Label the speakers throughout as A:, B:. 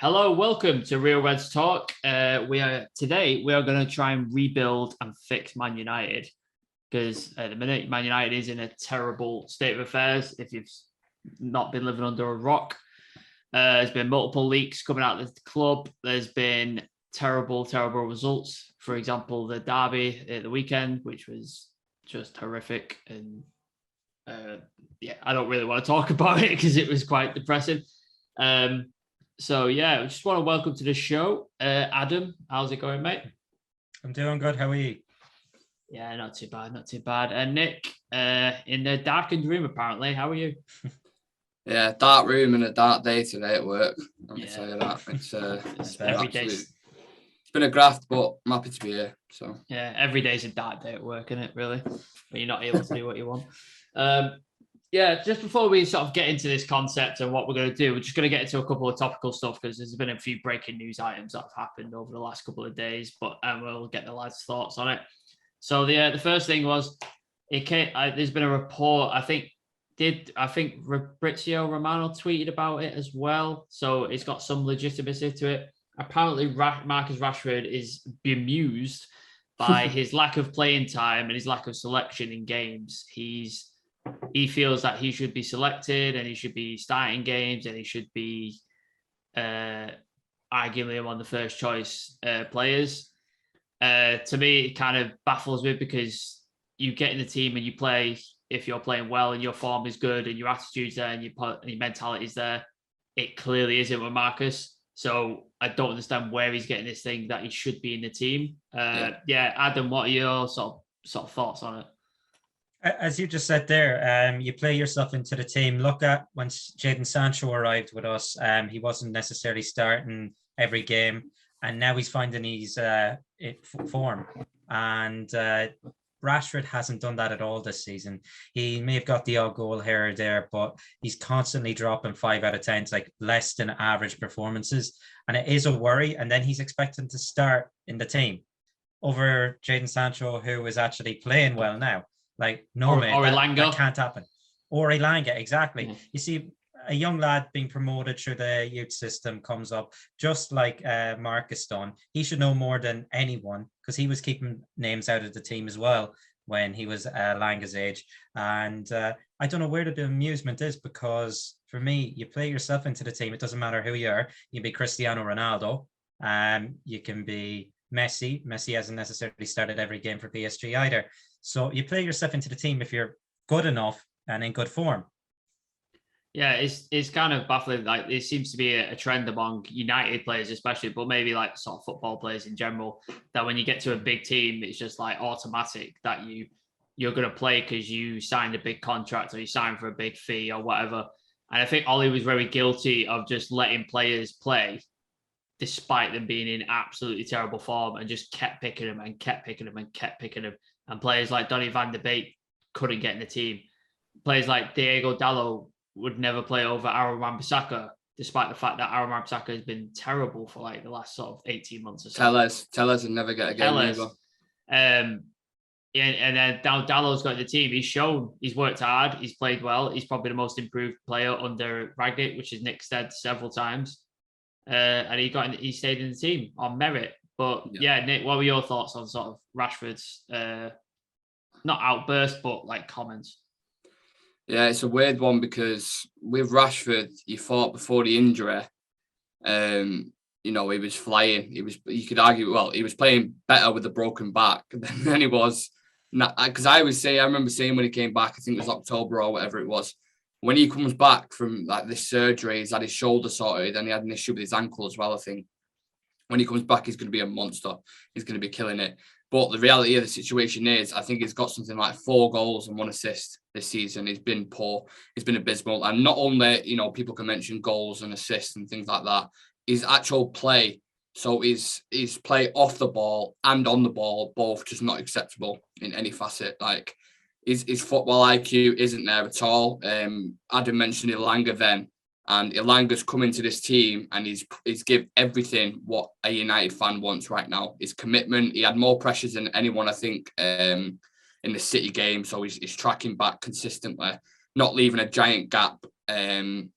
A: Hello, welcome to Real Reds Talk. We are going to try and rebuild and fix Man United because at the minute Man United is in a terrible state of affairs. If you've not been living under a rock, there's been multiple leaks coming out of the club. There's been terrible results. For example, the derby at the weekend, which was just horrific, and I don't really want to talk about it because it was quite depressing. So yeah, I just want to welcome to the show, Adam. How's it going, mate?
B: I'm doing good. How are you?
A: Yeah, not too bad. And Nick, in the darkened room, apparently. How are you?
C: Yeah, dark room and a dark day today at work. Let me tell you that. It's
A: every day.
C: It's been a graft, but I'm happy to be here. So
A: yeah, every day's a dark day at work, isn't it? Really, but you're not able to do what you want. Yeah, just before we sort of get into this concept and what we're going to do, we're just going to get into a couple of topical stuff because there's been a few breaking news items that have happened over the last couple of days, but we'll get the lads' thoughts on it. So the first thing was, there's been a report. I think Fabrizio Romano tweeted about it as well, so it's got some legitimacy to it. Apparently, Marcus Rashford is bemused by his lack of playing time and his lack of selection in games. He feels that he should be selected and he should be starting games and he should be arguably among the first choice players. To me, it kind of baffles me because you get in the team and you play, if you're playing well and your form is good and your attitude's there and your mentality is there, it clearly isn't with Marcus. So I don't understand where he's getting this thing that he should be in the team. Adam, what are your sort of thoughts on it?
B: As you just said there, you play yourself into the team. Look at when Jaden Sancho arrived with us. He wasn't necessarily starting every game, and now he's finding his form. And Rashford hasn't done that at all this season. He may have got the odd goal here or there, but he's constantly dropping 5 out of 10, like less than average performances. And it is a worry. And then he's expecting to start in the team over Jaden Sancho, who is actually playing well now. Like, no, mate, that can't happen. Or Elanga, exactly. Mm. You see, a young lad being promoted through the youth system comes up, just like Marcus done. He should know more than anyone because he was keeping names out of the team as well when he was Langa's age. And I don't know where the amusement is because for me, you play yourself into the team. It doesn't matter who you are. You can be Cristiano Ronaldo. You can be Messi. Messi hasn't necessarily started every game for PSG either. So you play yourself into the team if you're good enough and in good form.
A: Yeah, it's kind of baffling. Like, it seems to be a trend among United players, especially, but maybe like sort of football players in general, that when you get to a big team, it's just like automatic that you're going to play because you signed a big contract or you signed for a big fee or whatever. And I think Ollie was very guilty of just letting players play despite them being in absolutely terrible form and just kept picking them. And players like Donny van de Beek couldn't get in the team. Players like Diego Dalot would never play over Aaron Wan-Bissaka, despite the fact that Aaron Wan-Bissaka has been terrible for like the last sort of 18 months or so.
C: Tell us and never get a game either.
A: And then Dalot's got in the team. He's shown he's worked hard. He's played well. He's probably the most improved player under Rangnick, which is Nick said several times. And he stayed in the team on merit. But yeah, Nick, what were your thoughts on sort of Rashford's not outburst, but like comments?
C: Yeah, it's a weird one because with Rashford, you thought before the injury, he was flying. You could argue, he was playing better with a broken back than he was. Because I remember saying when he came back, I think it was October or whatever it was, when he comes back from like this surgery, he's had his shoulder sorted and he had an issue with his ankle as well, I think. When he comes back, he's going to be a monster. He's going to be killing it. But the reality of the situation is, I think he's got something like 4 goals and 1 assist this season. He's been poor. He's been abysmal. And not only, people can mention goals and assists and things like that, his actual play. So his play off the ball and on the ball, both just not acceptable in any facet. Like his football IQ isn't there at all. Adam mentioned Elanga then. And Elanga's come into this team and he's give everything what a United fan wants right now. His commitment. He had more pressures than anyone, I think, in the City game. So he's tracking back consistently, not leaving a giant gap. And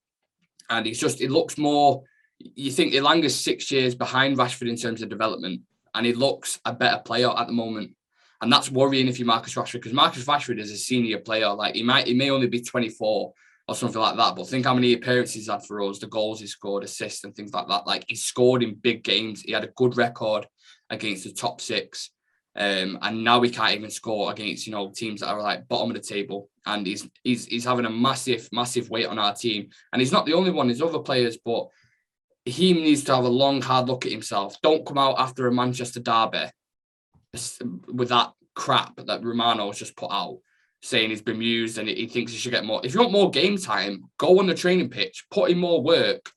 C: it looks more you think Elanga's 6 years behind Rashford in terms of development, and he looks a better player at the moment. And that's worrying if you're Marcus Rashford, because Marcus Rashford is a senior player. Like he may only be 24 or something like that, but think how many appearances he's had for us, the goals he scored, assists and things like that. Like he scored in big games. He had a good record against the top 6. And now we can't even score against, teams that are like bottom of the table. And he's having a massive, massive weight on our team. And he's not the only one, there's other players, but he needs to have a long, hard look at himself. Don't come out after a Manchester derby with that crap that Romano's just put out, saying he's bemused and he thinks he should get more. If you want more game time, go on the training pitch, put in more work,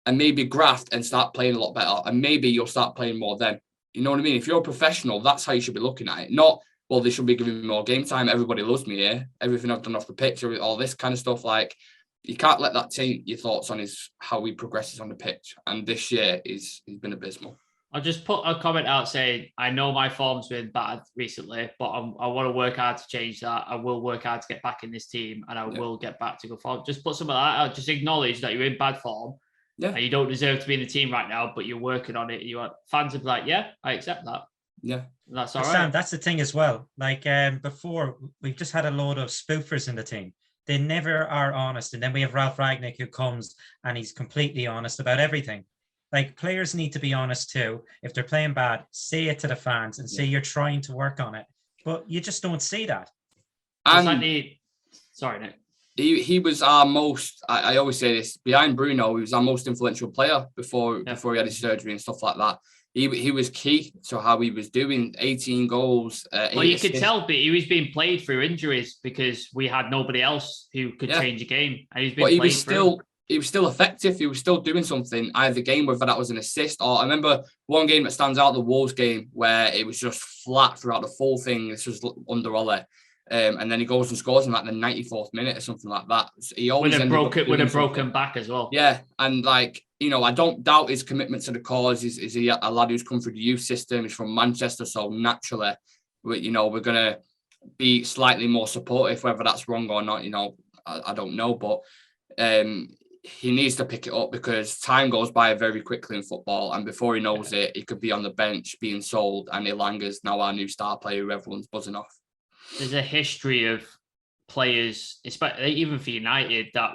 C: and maybe graft and start playing a lot better. And maybe you'll start playing more then. You know what I mean? If you're a professional, that's how you should be looking at it. Not, well, they should be giving me more game time. Everybody loves me here. Everything I've done off the pitch, all this kind of stuff. Like, you can't let that taint your thoughts on how he progresses on the pitch. And this year, he's been abysmal.
A: I'll just put a comment out saying, I know my form's been bad recently, but I want to work hard to change that. I will work hard to get back in this team, and I will get back to good form. Just put some of that out. Just acknowledge that you're in bad form. Yeah. And you don't deserve to be in the team right now, but you're working on it. You want fans to be like, yeah, I accept that.
C: Yeah.
A: That's all right.
B: Sam, that's the thing as well. Like before, we've just had a load of spoofers in the team. They never are honest. And then we have Ralph Ragnick who comes and he's completely honest about everything. Like players need to be honest too. If they're playing bad, say it to the fans and say you're trying to work on it. But you just don't see that.
A: Sorry, Nick.
C: He was our most, I always say this, behind Bruno, he was our most influential player before he had his surgery and stuff like that. He was key to how he was doing 18 goals.
A: Well, you could tell but he was being played through injuries because we had nobody else who could change a game. And he was
C: still effective. He was still doing something either game, whether that was an assist or I remember one game that stands out, the Wolves game, where it was just flat throughout the full thing. This was under Ole. And then he goes and scores in like the 94th minute or something like that. He always
A: with a broken back as well.
C: Yeah, and like I don't doubt his commitment to the cause. Is he a lad who's come through the youth system? He's from Manchester, so naturally, we're gonna be slightly more supportive. Whether that's wrong or not, I don't know, but he needs to pick it up because time goes by very quickly in football, and before he knows it, he could be on the bench being sold, and Ilanga's now our new star player who everyone's buzzing off.
A: There's a history of players, especially even for United, that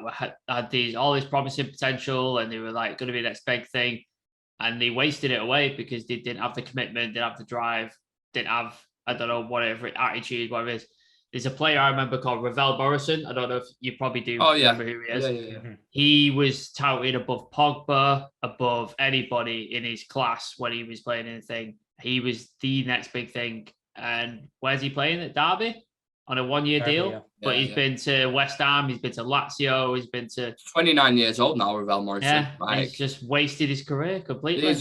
A: had all this promising potential and they were like going to be the next big thing, and they wasted it away because they didn't have the commitment, didn't have the drive, didn't have, I don't know, whatever attitude, whatever it is. There's a player I remember called Ravel Morrison. I don't know if you probably do remember who he is.
C: Yeah.
A: He was touted above Pogba, above anybody in his class when he was playing anything. He was the next big thing. And where's he playing? At Derby on a 1-year deal.
B: Yeah.
A: But he's been to West Ham, he's been to Lazio, he's been to
C: 29 years old now, Ravel Morrison.
A: Yeah, he's just wasted his career completely.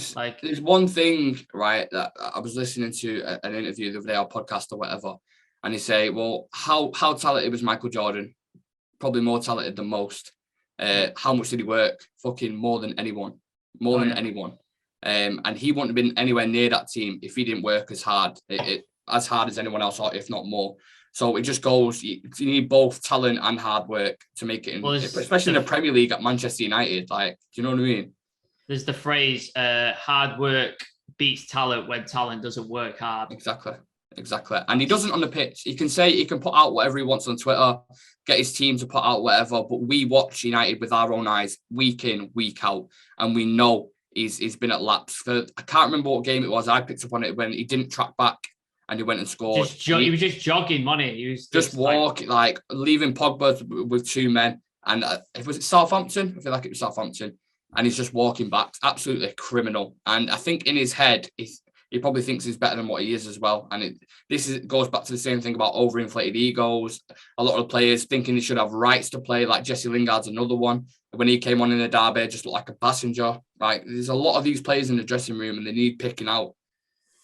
C: There's one thing, right, that I was listening to an interview the other day, or podcast or whatever, and he say, well, how talented was Michael Jordan? Probably more talented than most. How much did he work? Fucking more than anyone. Anyone. And he wouldn't have been anywhere near that team if he didn't work as hard. As hard as anyone else, or if not more. So it just goes, you need both talent and hard work to make it, especially in the Premier League at Manchester United. Like, do you know what I mean?
A: There's the phrase, hard work beats talent when talent doesn't work hard.
C: Exactly. And he doesn't on the pitch. He can put out whatever he wants on Twitter, get his team to put out whatever, but we watch United with our own eyes week in, week out, and we know he's been at laps. I can't remember what game it was. I picked up on it when he didn't track back. And he went and scored.
A: He was just jogging money. He was
C: just walking, like leaving Pogba with 2 men. And was it Southampton? I feel like it was Southampton. And he's just walking back. Absolutely criminal. And I think in his head, he probably thinks he's better than what he is as well. And this goes back to the same thing about overinflated egos. A lot of players thinking they should have rights to play, like Jesse Lingard's another one. When he came on in the derby, just looked like a passenger. Like there's a lot of these players in the dressing room and they need picking out.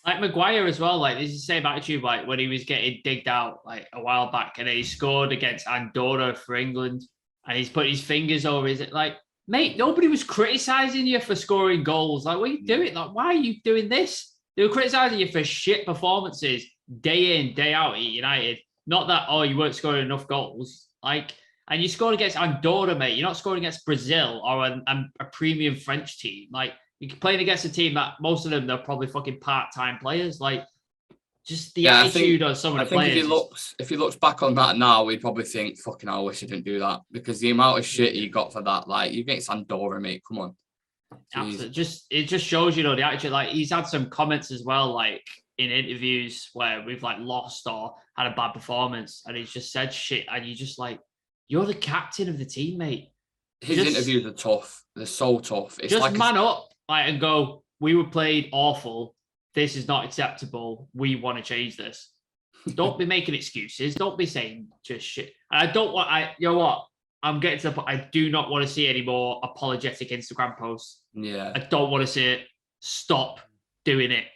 A: Like Maguire as well, like this is the same attitude, like when he was getting digged out like a while back and then he scored against Andorra for England and he's put his fingers over his, like, mate, nobody was criticising you for scoring goals. Like, what are you doing? Like, why are you doing this? They were criticising you for shit performances day in, day out at United. Not that, you weren't scoring enough goals. Like, And you scored against Andorra, mate. You're not scoring against Brazil or a premium French team. Like, you're playing against a team that most of them, they're probably fucking part-time players. Like, just the attitude of some of the players.
C: If he looks back on that now, he'd probably think, fucking hell, I wish I didn't do that. Because the amount of shit he got for that, like, you against Andorra, mate, come on.
A: Absolutely. It just shows, you know, the attitude. Like, he's had some comments as well, like, in interviews where we've, like, lost or had a bad performance. And he's just said shit. And you're just like, you're the captain of the team, mate.
C: His interviews are tough. They're so tough. It's
A: just
C: like
A: man up, like, and go, we were played awful. This is not acceptable. We want to change this. Don't be making excuses. Don't be saying just shit. And I don't want, you know what? I'm getting to the point, I do not want to see any more apologetic Instagram posts.
C: Yeah.
A: I don't want to see it. Stop doing it.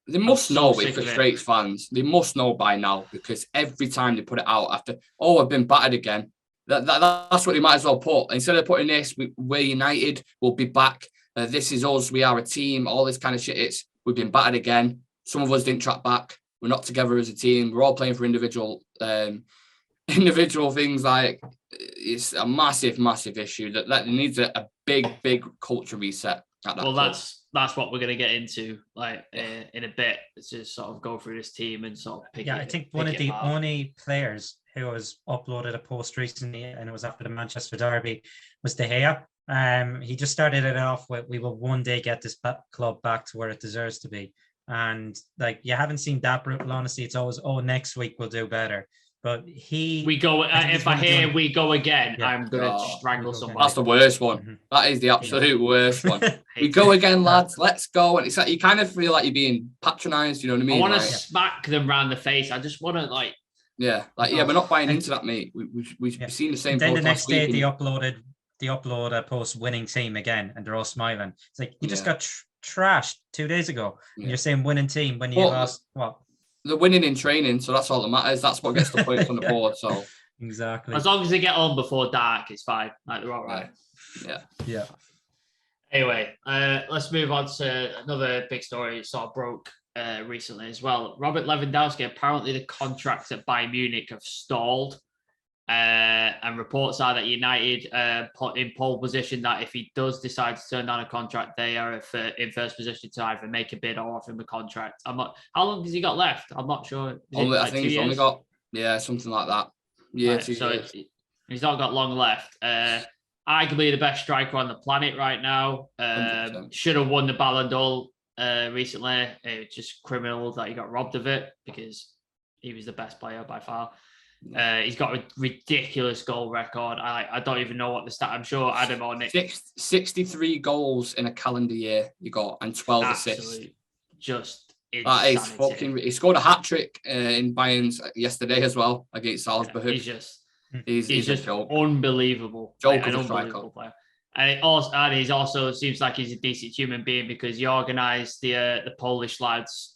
C: They must know it frustrates fans. They must know by now, because every time they put it out after, I've been battered again. That's what they might as well put. Instead of putting this, we're united, we'll be back. This is us, we are a team, all this kind of shit. We've been battered again. Some of us didn't track back. We're not together as a team. We're all playing for individual things. Like, it's a massive, massive issue that needs a big culture reset.
A: Well, that's what we're going to get into, like, in a bit, to sort of go through this team and sort of pick it.
B: I think one of the only players who has uploaded a post recently, and it was after the Manchester derby, was De Gea. He just started it off with, we will one day get this club back to where it deserves to be. And, like, you haven't seen that brutal honesty. It's always, next week we'll do better. But we go again, yeah. I'm going to strangle someone.
C: That's the worst one. Mm-hmm. That is the absolute worst one. We go again, lads. Let's go. And it's like, you kind of feel like you're being patronised. You know what I mean?
A: I want to smack them round the face. I just want to, like...
C: Yeah, we're not buying into that, mate. We've seen the same.
B: Then the next day, they upload a post-winning team again, and they're all smiling. It's like, you just got trashed 2 days ago, and you're saying winning team when you lost what?
C: They're winning in training, so that's all that matters. That's what gets the points on the board. So
B: exactly.
A: As long as they get on before dark, it's fine. Like, they're all right.
C: Yeah.
A: Anyway, let's move on to another big story. It sort of broke recently as well. Robert Lewandowski, apparently the contracts at Bayern Munich have stalled. And reports are that United put in pole position that if he does decide to turn down a contract, they are in first position to either make a bid or offer him a contract. How long has he got left? I'm not sure.
C: I think he's only got something like that. Yeah, right, 2 years.
A: He's not got long left. Arguably the best striker on the planet right now. Should have won the Ballon d'Or recently. It's just criminal that he got robbed of it, because he was the best player by far. He's got a ridiculous goal record. I don't even know what the stat. I'm sure Adam or Nick.
C: 63 goals in a calendar year you got, and 12 assists.
A: Just insanity.
C: That is fucking. He scored a hat trick in Bayern's yesterday as well against Salzburg.
A: He's just unbelievable.
C: Joke of a striker.
A: Player. And he's also seems like he's a decent human being, because he organised the Polish lads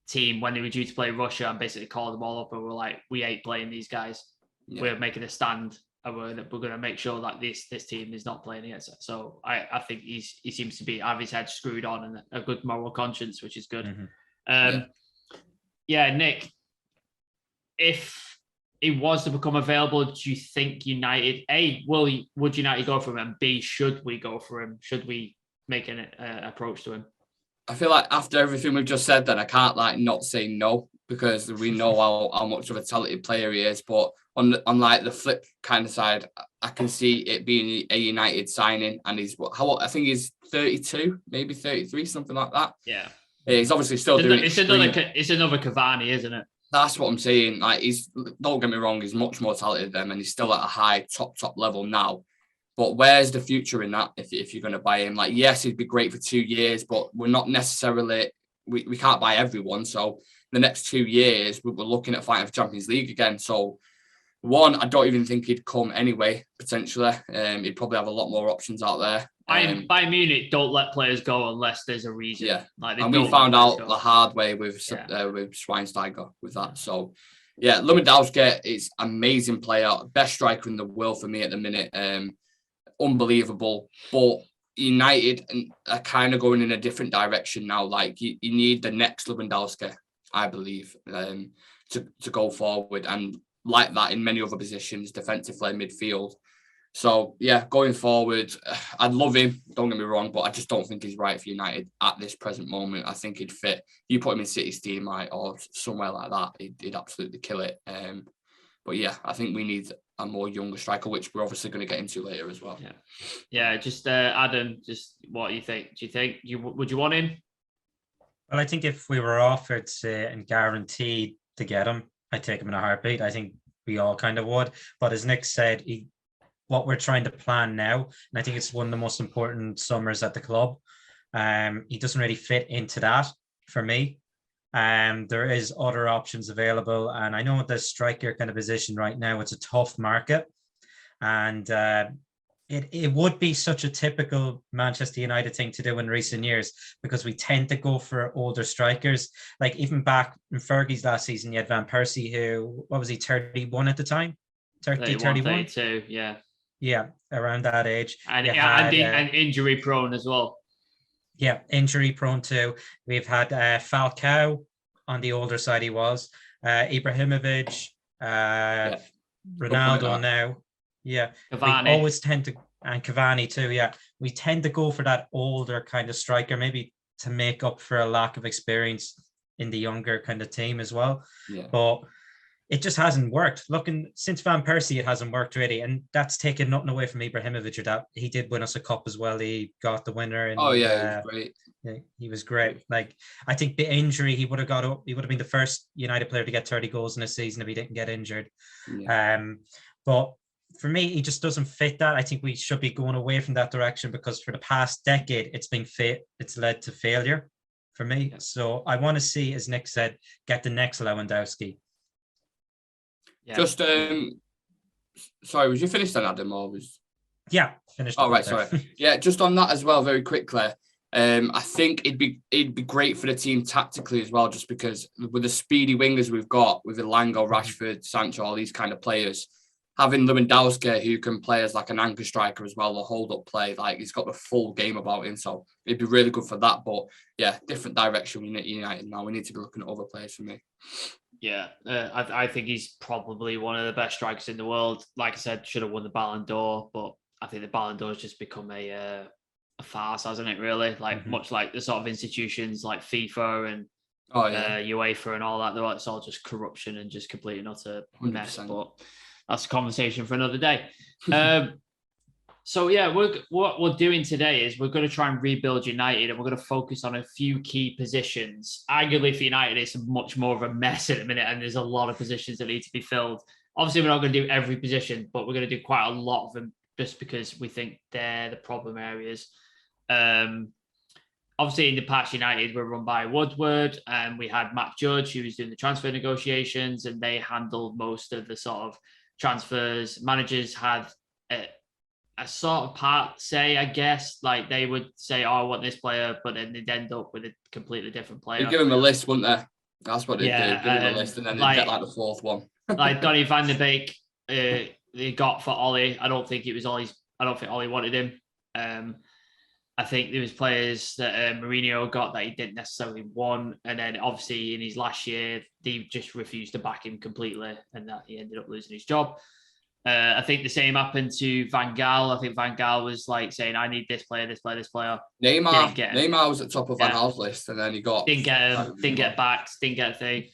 A: team when they were due to play Russia, and basically called them all up and were like, we ain't playing these guys. Yeah. We're making a stand, and we're going to make sure that this team is not playing against it. So I think he seems to have his head screwed on and a good moral conscience, which is good. Mm-hmm. Nick, if he was to become available, do you think United, would United go for him, and B, should we go for him? Should we make an approach to him?
C: I feel like after everything we've just said, then I can't not say no, because we know how much of a talented player he is. But on the flip kind of side, I can see it being a United signing, and I think he's 32, maybe 33, something like that.
A: Yeah,
C: he's obviously still doing.
A: It's another Cavani, isn't it?
C: That's what I'm saying. Like, don't get me wrong, he's much more talented than them, and he's still at a high top level now. But where's the future in that if you're going to buy him? Like, yes, he'd be great for 2 years, but we're not necessarily, we can't buy everyone. So the next 2 years, we're looking at fighting for Champions League again. So one, I don't even think he'd come anyway, potentially. He'd probably have a lot more options out there.
A: Bayern Munich don't let players go unless there's a reason.
C: Yeah, and we found out the hard way with Schweinsteiger with that. So, yeah, Lewandowski is amazing player, best striker in the world for me at the minute. Unbelievable, but United are kind of going in a different direction now. Like, you need the next Lewandowski, I believe, to go forward. And like that in many other positions, defensive play, midfield. So, yeah, going forward, I'd love him, don't get me wrong, but I just don't think he's right for United at this present moment. I think he'd fit. You put him in City's team, right, or somewhere like that, he'd absolutely kill it. But, yeah, I think we need a more younger striker, which we're obviously going to get into later as well.
A: Yeah. Just Adam, just what do you think? Do you think would you want him?
B: Well, I think if we were offered, say, and guaranteed to get him, I'd take him in a heartbeat. I think we all kind of would. But as Nick said, what we're trying to plan now, and I think it's one of the most important summers at the club. He doesn't really fit into that for me. There is other options available, and I know the striker kind of position right now, it's a tough market, and it would be such a typical Manchester United thing to do in recent years, because we tend to go for older strikers. Like even back in Fergie's last season, you had Van Persie, who, what was he, 31 at the time? 31?
A: 32, yeah.
B: Yeah, around that age.
A: And injury prone as well.
B: Yeah, injury prone too. We've had Falcao on the older side, he was. Ibrahimovic, Ronaldo now. Yeah,
A: Cavani.
B: We always tend to, and Cavani too, yeah. We tend to go for that older kind of striker, maybe to make up for a lack of experience in the younger kind of team as well.
C: Yeah.
B: But it just hasn't worked. Looking since Van Persie, it hasn't worked really, and that's taken nothing away from Ibrahimovic. That he did win us a cup as well. He got the winner. And,
C: he was great.
B: Yeah, he was great. Like I think the injury, he would have been the first United player to get 30 goals in a season if he didn't get injured.
C: Yeah.
B: But for me, he just doesn't fit that. I think we should be going away from that direction, because for the past decade, it's led to failure for me. Yeah. So I want to see, as Nick said, get the next Lewandowski.
C: Yeah. Just sorry, was you finished then, Adam, or was?
B: Yeah, finished.
C: Oh right, sorry. Yeah, just on that as well, very quickly. I think it'd be great for the team tactically as well, just because with the speedy wingers we've got with Elanga, Rashford, Sancho, all these kind of players, having Lewandowski who can play as like an anchor striker as well, or hold up play, like he's got the full game about him, so it'd be really good for that. But yeah, different direction we need United now. We need to be looking at other players for me.
A: Yeah, I think he's probably one of the best strikers in the world. Like I said, should have won the Ballon d'Or, but I think the Ballon d'Or has just become a farce, hasn't it? Really, like much like the sort of institutions like FIFA and UEFA and all that. It's all just corruption and just complete and utter mess. But that's a conversation for another day. So yeah, what we're doing today is we're going to try and rebuild United, and we're going to focus on a few key positions. Arguably for United, it's much more of a mess at the minute, and there's a lot of positions that need to be filled. Obviously, we're not going to do every position, but we're going to do quite a lot of them just because we think they're the problem areas. Obviously, in the past, United were run by Woodward, and we had Matt Judge, who was doing the transfer negotiations, and they handled most of the sort of transfers. Managers had a sort of part say, I guess, like they would say, "Oh, I want this player," but then they'd end up with a completely different player.
C: They give them a list, wouldn't they? That's what they do. Give them a list, and then they get like the fourth one.
A: Like Donny van de Beek, they got for Ollie. I don't think Ollie wanted him. I think there was players that Mourinho got that he didn't necessarily want, and then obviously in his last year, they just refused to back him completely, and that he ended up losing his job. I think the same happened to Van Gaal. I think Van Gaal was like saying, "I need this player, this player, this player."
C: Neymar was at top of Van Gaal's list, and then he
A: didn't get backs, didn't get a thing.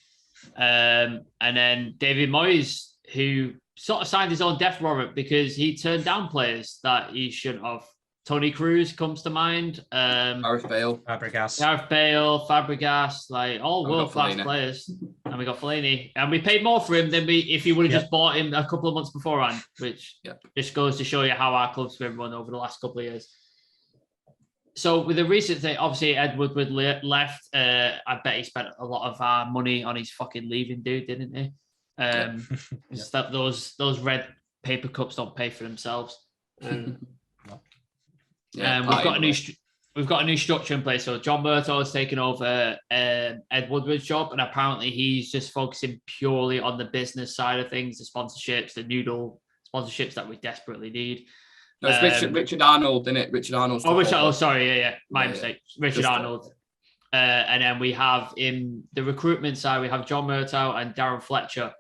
A: And then David Moyes, who sort of signed his own death warrant because he turned down players that he shouldn't have. Tony Cruz comes to mind.
C: Gareth Bale,
A: Fabregas, like all world-class players. And we got Fellaini. And we paid more for him than if he would have just bought him a couple of months beforehand, which just goes to show you how our club's been run over the last couple of years. So with the recent thing, obviously Ed Woodward left. I bet he spent a lot of our money on his fucking leaving dude, didn't he? That those red paper cups don't pay for themselves. We've got a new structure in place. So John Murtaugh has taken over Ed Woodward's job, and apparently he's just focusing purely on the business side of things, the sponsorships, the noodle sponsorships that we desperately need.
C: No, it's Richard Arnold, isn't it? Richard Arnold.
A: My mistake. Richard Arnold. And then we have in the recruitment side, we have John Murtaugh and Darren Fletcher.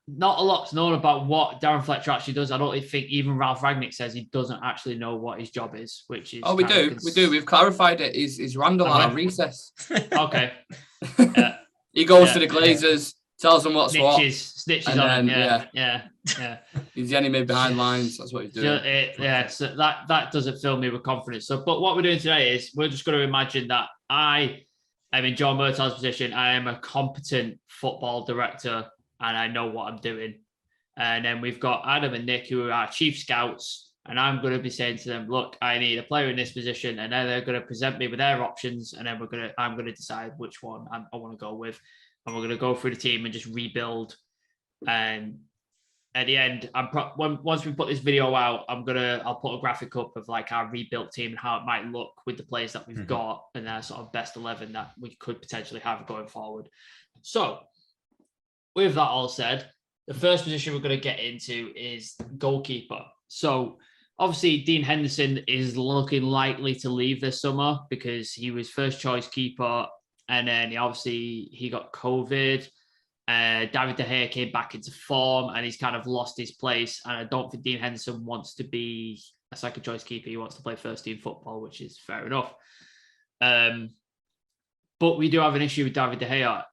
A: not a lot's known about what Darren Fletcher actually does. I don't think even Ralph Rangnick says he doesn't actually know what his job is, which is
C: we do. We've clarified it. He's Randall at a recess.
A: Okay.
C: He goes to the Glazers, tells them what's
A: snitches on him. Yeah.
C: He's the enemy behind lines. That's what he's doing.
A: So that doesn't fill me with confidence. So, but what we're doing today is we're just going to imagine that I am in John Murtaugh's position. I am a competent football director, and I know what I'm doing. And then we've got Adam and Nick, who are our chief scouts, and I'm going to be saying to them, "Look, I need a player in this position," and then they're going to present me with their options, and then I'm going to decide which one I want to go with, and we're going to go through the team and just rebuild. And at the end, once we put this video out, I'll put a graphic up of like our rebuilt team and how it might look with the players that we've got and their sort of best 11 that we could potentially have going forward. So, with that all said, the first position we're going to get into is goalkeeper. So, obviously, Dean Henderson is looking likely to leave this summer because he was first choice keeper, and then he got COVID. David De Gea came back into form and he's kind of lost his place. And I don't think Dean Henderson wants to be a second choice keeper. He wants to play first team football, which is fair enough. But we do have an issue with David De Gea.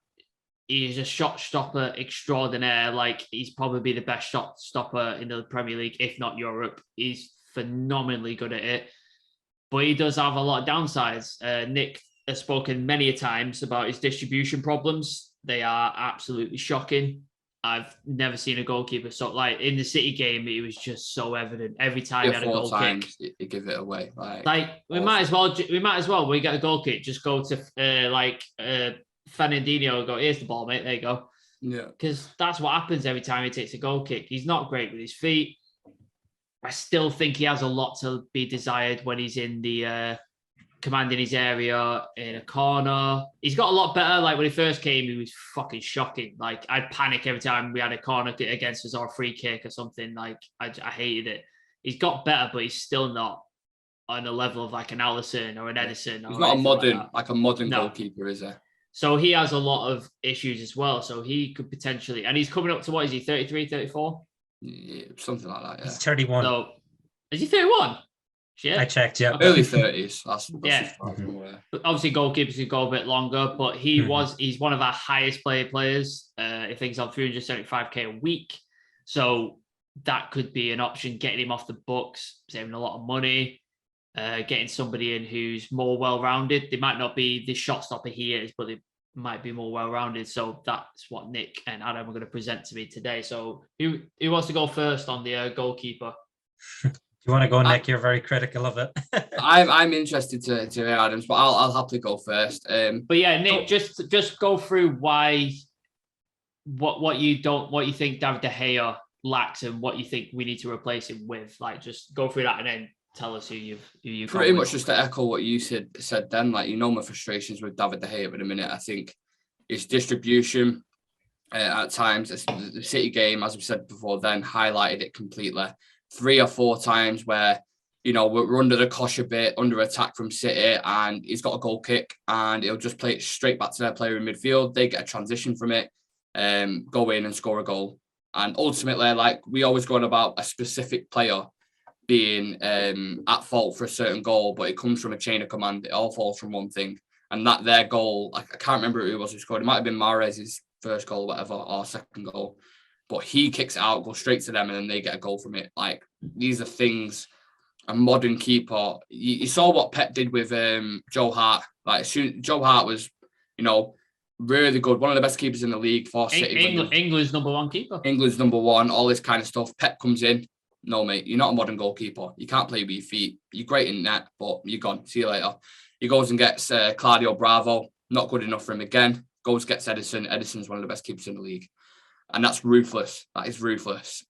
A: He is a shot stopper extraordinaire. Like, he's probably the best shot stopper in the Premier League, if not Europe. He's phenomenally good at it. But he does have a lot of downsides. Nick has spoken many a times about his distribution problems. They are absolutely shocking. I've never seen a goalkeeper so, like, in the City game, it was just so evident. Every time he had a goal kick,
C: you give it away.
A: We might as well when we get a goal kick, just go to Fernandinho and go, "Here's the ball, mate. There you go."
C: Yeah,
A: because that's what happens every time he takes a goal kick. He's not great with his feet. I still think he has a lot to be desired when he's in the commanding his area in a corner. He's got a lot better. Like, when he first came, he was fucking shocking. Like, I'd panic every time we had a corner against us or a free kick or something. Like, I hated it. He's got better, but he's still not on the level of like an Alisson or an Edison.
C: He's not a modern goalkeeper, is he?
A: So he has a lot of issues as well. So he could potentially, and he's coming up to, what is he, 33, 34?
C: Yeah, something like that, yeah.
B: He's 31.
A: So, is he 31?
B: Yeah. I checked, yeah.
C: Okay. Early 30s. That's
A: yeah. But obviously, goalkeepers can go a bit longer, but he's one of our highest paid players. I think he's on 375k a week. So that could be an option, getting him off the books, saving a lot of money. Getting somebody in who's more well-rounded. They might not be the shot stopper he is, but they might be more well-rounded. So that's what Nick and Adam are going to present to me today. So who wants to go first on the goalkeeper?
B: You want to go, Nick? You're very critical of it.
C: I'm interested to hear Adam's, but I'll happily go first.
A: But yeah, Nick, just go through what you think David De Gea lacks and what you think we need to replace him with. Like, just go through that and then tell us who you
C: pretty much just to echo what you said then. Like, my frustrations with David De Gea at the minute. I think his distribution at times, the City game, as we said before, then highlighted it completely. 3 or 4 times where we're under the cosh a bit, under attack from City, and he's got a goal kick and he'll just play it straight back to their player in midfield. They get a transition from it, go in and score a goal. And ultimately, like, we always go on about a specific player being at fault for a certain goal, but it comes from a chain of command. It all falls from one thing, and that their goal, I can't remember who it was who scored. It might have been Mahrez's first goal, whatever, or second goal, but he kicks it out, goes straight to them, and then they get a goal from it. Like, these are things a modern keeper. You saw what Pep did with Joe Hart. Like, Joe Hart was, really good, one of the best keepers in the league for City.
A: England's number one keeper.
C: England's number one. All this kind of stuff. Pep comes in. No, mate, you're not a modern goalkeeper. You can't play with your feet. You're great in net, but you're gone. See you later. He goes and gets Claudio Bravo. Not good enough for him again. Goes, gets Edison. Edison's one of the best keepers in the league. And that's ruthless. That is ruthless.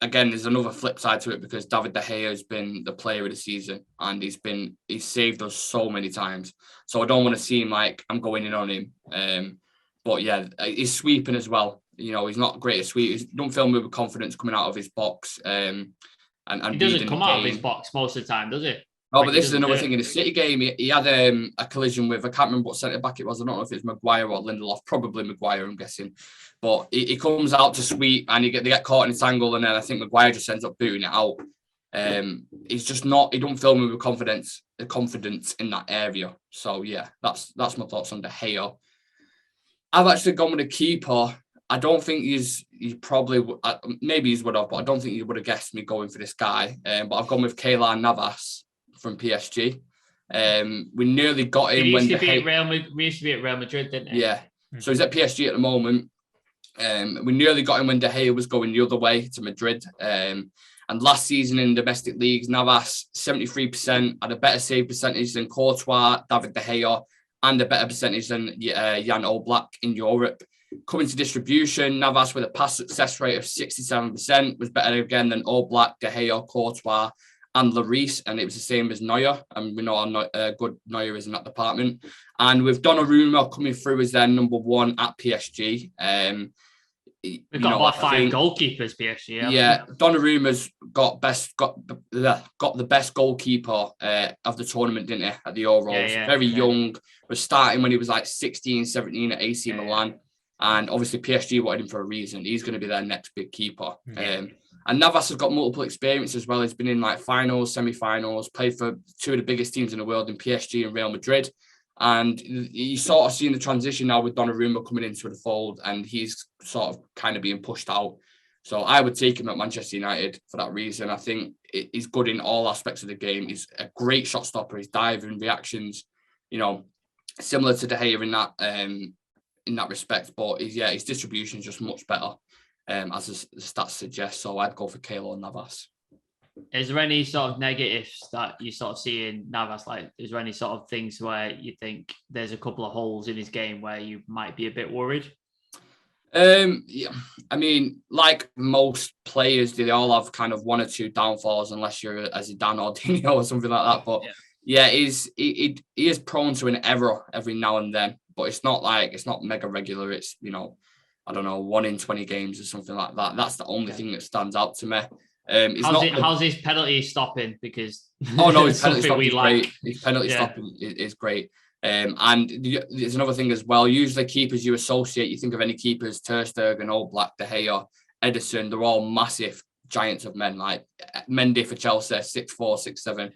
C: Again, there's another flip side to it because David De Gea has been the player of the season and he's saved us so many times. So I don't want to seem like I'm going in on him. But yeah, he's sweeping as well. He's not great at sweep. He don't fill me with confidence coming out of his box. And
A: he doesn't come out of his box most of the time, does he?
C: Oh, but this is another thing in the City game. He had a collision with, I can't remember what centre back it was. I don't know if it's Maguire or Lindelof. Probably Maguire, I'm guessing. But he comes out to sweep and they get caught in this angle, and then I think Maguire just ends up booting it out. He's just not. He don't fill me with confidence in that area. So yeah, that's my thoughts on De Gea. I've actually gone with a keeper. I don't think he's probably, maybe he's would have, but I don't think he would have guessed me going for this guy. But I've gone with Keylor Navas from PSG. We nearly got him when we used
A: to be at Real Madrid, didn't he?
C: Yeah. So he's at PSG at the moment. We nearly got him when De Gea was going the other way to Madrid. And last season in domestic leagues, Navas 73% had a better save percentage than Courtois, David De Gea, and a better percentage than Jan Oblak in Europe. Coming to distribution, Navas with a pass success rate of 67% was better again than Oblak, De Gea, Courtois, and Lloris, and it was the same as Neuer, and we know how good Neuer is in that department. And with Donnarumma coming through as their number one at PSG,
A: we've got about 5 goalkeepers, PSG.
C: Yeah, Donnarumma's got the best goalkeeper of the tournament, didn't he, at the Euros? Very young, was starting when he was like 16, 17 at AC Milan. And obviously PSG wanted him for a reason. He's going to be their next big keeper. And Navas has got multiple experience as well. He's been in like finals, semi-finals, played for 2 of the biggest teams in the world in PSG and Real Madrid. And you sort of seeing the transition now with Donnarumma coming into the fold, and he's sort of kind of being pushed out. So I would take him at Manchester United for that reason. I think he's good in all aspects of the game. He's a great shot stopper. His diving reactions, similar to De Gea in that respect, but his distribution is just much better, as the stats suggest. So I'd go for Keylor Navas.
A: Is there any sort of negatives that you sort of see in Navas? Like, is there any sort of things where you think there's a couple of holes in his game where you might be a bit worried?
C: Yeah, I mean, like most players, they all have kind of 1 or 2 downfalls, unless you're a Zidane or Dino or something like that. But he is prone to an error every now and then. But it's not mega regular. It's, I don't know, 1 in 20 games or something like that. That's the only thing that stands out to me.
A: How's his penalty stopping? Because
C: his penalty stopping is great. His penalty stopping is great. And there's another thing as well. Usually keepers you associate, you think of any keepers, Ter Stegen, Oblak, De Gea, Ederson, they're all massive giants of men, like Mendy for Chelsea, 6'4",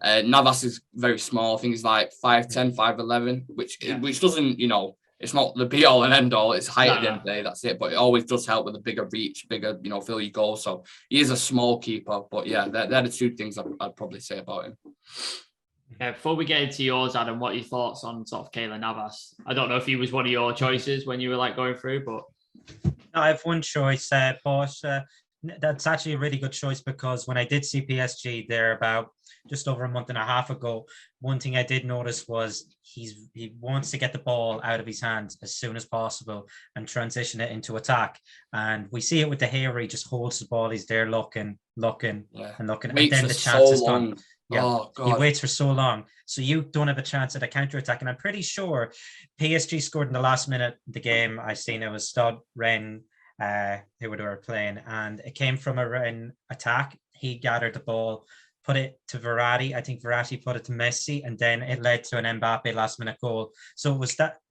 C: 6'7". Navas is very small. I think he's like 5'10", 5'11", which doesn't, it's not the be all and end all. It's height at the end of the day. That's it. But it always does help with a bigger reach, bigger, fill your goal. So he is a small keeper. But yeah, they're the 2 things I'd probably say about him.
A: Before we get into yours, Adam, what are your thoughts on sort of Keylor Navas? I don't know if he was one of your choices when you were like going through, but
B: I have one choice, but that's actually a really good choice, because when I did see PSG there about just over a month and a half ago, one thing I did notice was he wants to get the ball out of his hands as soon as possible and transition it into attack. And we see it with De Gea, he just holds the ball, he's there looking, and then the chance is gone. Yeah, he waits for so long. So you don't have a chance at a counter-attack. And I'm pretty sure PSG scored in the last minute of the game. I seen it was Stade Rennes, who were playing, and it came from a Rennes attack. He gathered the ball, put it to Verratti. I think Verratti put it to Messi, and then it led to an Mbappe last-minute goal. So it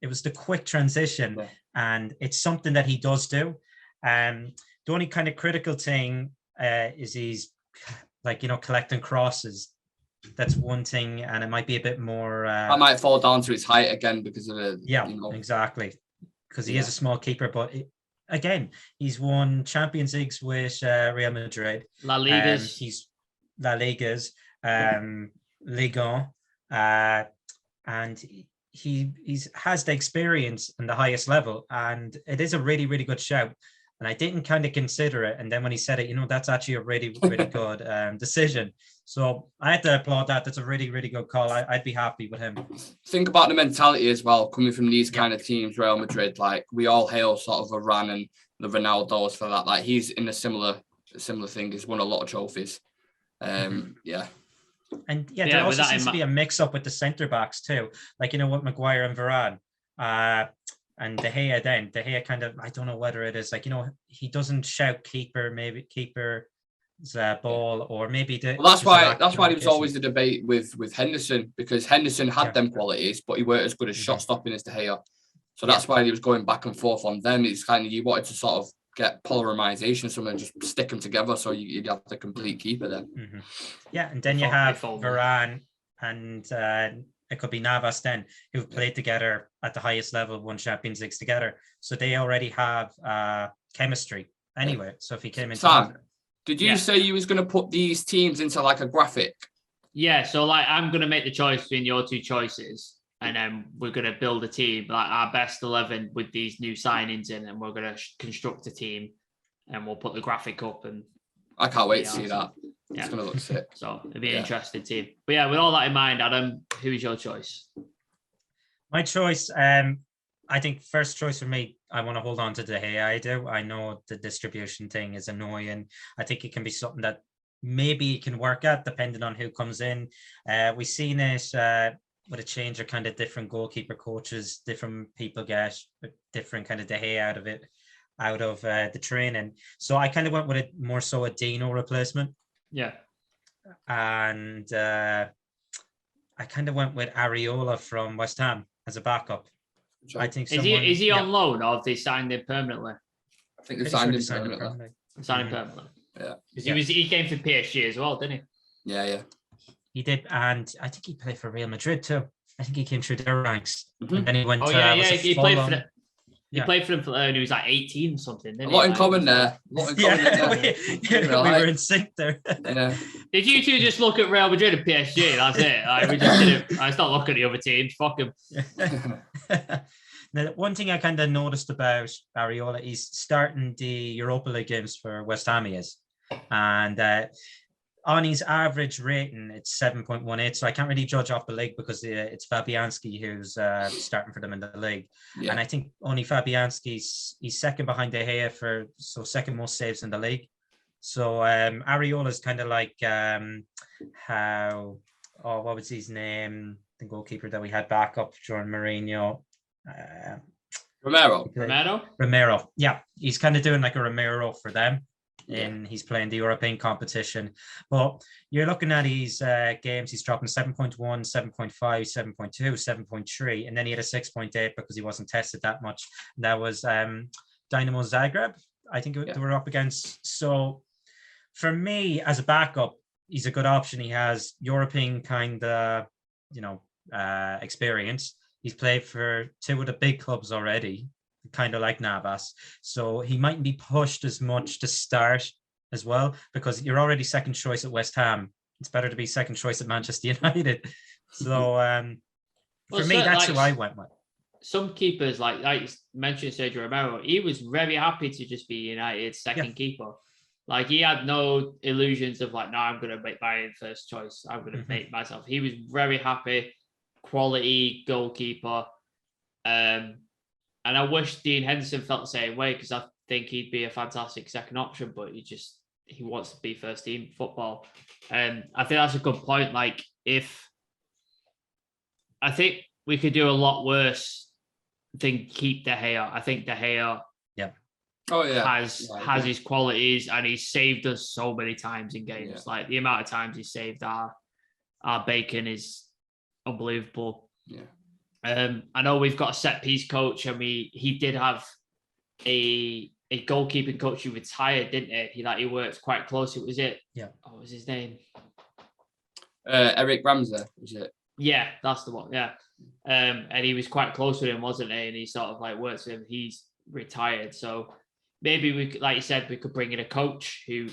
B: was the quick transition, and it's something that he does do. The only kind of critical thing is he's collecting crosses. That's one thing, and it might be a bit more.
C: That might fall down to his height again because of it.
B: Yeah, exactly. Because he is a small keeper, but again, he's won Champions Leagues with Real Madrid.
A: La Ligas.
B: He's La Ligas, Ligue 1, and he has the experience in the highest level, and it is a really, really good shout. And I didn't kind of consider it. And then when he said it, that's actually a really, really good decision. So I had to applaud that. That's a really, really good call. I'd be happy with him.
C: Think about the mentality as well, coming from these kind of teams, Real Madrid. Like, we all hail sort of Varane and the Ronaldos for that. Like, he's in a similar thing. He's won a lot of trophies. Yeah.
B: And there also seems to be a mix-up with the centre-backs too. Like, with Maguire and Varane. And De Gea kind of, I don't know whether it is like, he doesn't shout keeper, maybe keeper ball, or maybe
C: well, that's why there was always the debate with Henderson, because Henderson had them qualities, but he weren't as good as shot stopping as De Gea. So that's why he was going back and forth on them. It's kind of, you wanted to sort of get polarization, someone just stick them together, so you'd have the complete keeper then.
B: Yeah, and then you have Varane and it could be Navas then, who've played together at the highest level, won Champions Leagues together. So they already have chemistry anyway. So if he came into
C: Sam, did you say you was going to put these teams into like a graphic?
A: Yeah, so like I'm going to make the choice between your two choices, and then we're going to build a team, like our best 11 with these new signings in, and we're going to construct a team, and we'll put the graphic up. And
C: I can't wait to see that. It's going to look sick.
A: So it'll be an interesting team. But yeah, with all that in mind, Adam, who is your choice?
B: My choice, I think first choice for me, I want to hold on to De Gea. I do. I know the distribution thing is annoying. I think it can be something that maybe it can work at depending on who comes in. We've seen it with a change of kind of different goalkeeper coaches, different people get different kind of De Gea out of the training. So I kind of went with it more so a Dino replacement.
A: Yeah.
B: And I kind of went with Areola from West Ham as a backup. I think
A: is he on loan, or have they signed him permanently?
C: I think they signed him permanently.
A: Signed him permanently.
C: Yeah.
A: He came for PSG as well, didn't
C: he? Yeah.
B: He did, and I think he played for Real Madrid too. I think he came through their ranks, and then he went.
A: He played for them. He played for them when he was like 18 or something.
C: A lot in common there.
B: We were in sync there.
A: Did you two just look at Real Madrid and PSG? That's it. Like, we just didn't. I start looking at the other teams. Fuck him.
B: Now, one thing I kind of noticed about Areola, he's starting the Europa League games for West Ham. He is, and on his average rating, it's 7.18. So I can't really judge off the league because it's Fabianski who's starting for them in the league. Yeah. And I think only Fabianski's he's second behind De Gea for second most saves in the league. So Areola is kind of like what was his name? The goalkeeper that we had back up during Mourinho.
C: Romero.
B: Yeah, he's kind of doing like a Romero for them. He's playing the European competition, but you're looking at his games. He's dropping 7.1, 7.5, 7.2, 7.3, and then he had a 6.8 because he wasn't tested that much. That was Dynamo Zagreb, I think they were up against. So for me, as a backup, he's a good option. He has European kind of, experience. He's played for two of the big clubs already, kind of like Navas. So he mightn't be pushed as much to start as well, because you're already second choice at West Ham. It's better to be second choice at Manchester United. So for me, that's who I went with.
A: Some keepers, like you mentioned Sergio Romero, he was very happy to just be United's second keeper. Like, he had no illusions of like, no, I'm going to make my first choice. I'm going to make myself. He was very happy, quality goalkeeper. And I wish Dean Henderson felt the same way, because I think he'd be a fantastic second option, but he wants to be first team football. And I think that's a good point. Like, I think we could do a lot worse than keep De Gea. I think De Gea has his qualities, and he's saved us so many times in games. Yeah. Like, the amount of times he saved our bacon is unbelievable.
C: Yeah.
A: I know we've got a set piece coach, and he did have a goalkeeping coach who retired, didn't he? He worked quite closely. Was it?
B: Yeah.
A: What was his name?
C: Eric Ramsey, was it?
A: Yeah, that's the one. Yeah. And he was quite close with him, wasn't he? And he sort of worked with him. He's retired. So maybe we could, like you said, we could bring in a coach who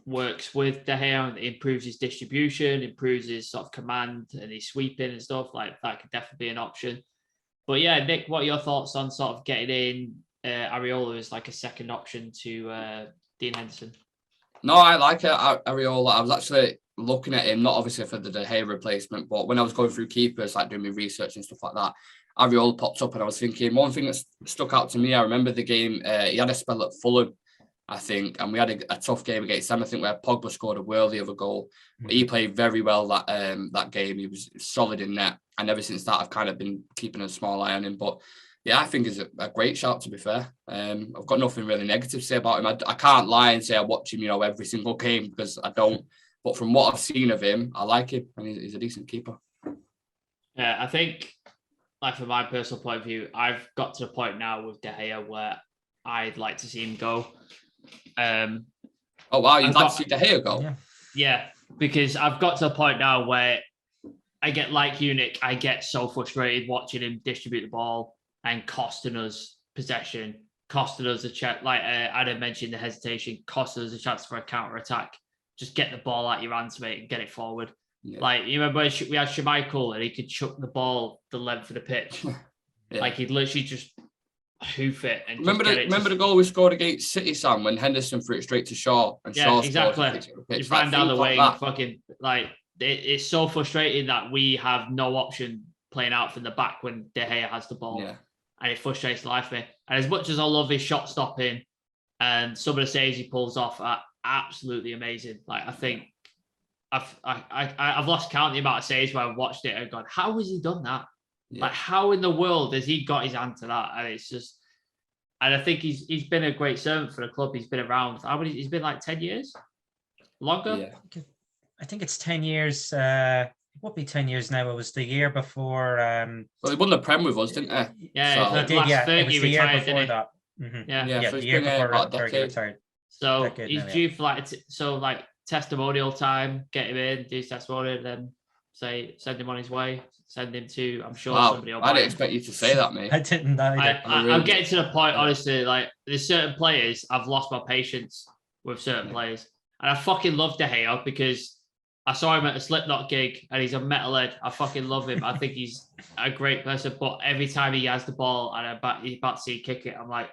A: works with De Gea and improves his distribution, improves his sort of command and his sweeping and stuff. Like, that could definitely be an option. But yeah, Nick, what are your thoughts on sort of getting in Areola as like a second option to Dean Henderson?
C: No, I like it, Areola. I was actually looking at him, not obviously for the De Gea replacement, but when I was going through keepers, like doing my research and stuff like that, Areola popped up, and I was thinking, one thing that stuck out to me, I remember the game, he had a spell at Fulham, I think, and we had a tough game against them, I think, where Pogba scored a worldie of a goal. But he played very well that game. He was solid in net, and ever since that, I've kind of been keeping a small eye on him. But Yeah, I think he's a great shout, to be fair. I've got nothing really negative to say about him. I can't lie and say I watch him, every single game, because I don't. But from what I've seen of him, I like him, and he's a decent keeper.
A: Yeah, I think, like, from my personal point of view, I've got to the point now with De Gea where I'd like to see him go.
C: Oh, wow, you'd like to see De Gea go?
A: Yeah, because I've got to a point now where I get, like you, Nick, I get so frustrated watching him distribute the ball and costing us possession, costing us a chance. Like Adam mentioned, the hesitation, costing us a chance for a counter-attack. Just get the ball out your hands, mate, and get it forward. Yeah. Like, you remember we had Schmeichel and he could chuck the ball the length of the pitch. Yeah. Like, he'd literally just hoof it. And
C: remember the goal we scored against City, Sam, when Henderson threw it straight to Shaw? And Shaw
A: exactly. He ran down the wing, fucking, like, it's so frustrating that we have no option playing out from the back when De Gea has the ball. Yeah. And it frustrates the life of me. And as much as I love his shot stopping and some of the saves he pulls off are absolutely amazing. Like, I think I've lost count the amount of saves where I've watched it and gone, how has he done that? Yeah. Like, how in the world has he got his hand to that? And it's just, and I think he's been a great servant for the club. He's been around. He's been like 10 years? Longer?
B: Yeah. I think it's 10 years. It would be 10 years now. It was the year before.
C: Well, they won the Prem with us, didn't they?
A: Yeah, so, it was the year before
B: that. Mm-hmm.
A: Yeah,
B: so the year before Fergie retired.
A: So he's due for like testimonial time. Get him in, do his testimonial, then send him on his way. Send him to. I'm sure somebody.
C: I didn't expect you to say that, mate.
B: I didn't either.
A: I'm getting to the point, honestly. Like, there's certain players I've lost my patience with certain players, and I fucking love De Gea because I saw him at a Slipknot gig and he's a metalhead. I fucking love him. I think he's a great person. But every time he has the ball and he's about to see kick it, I'm like,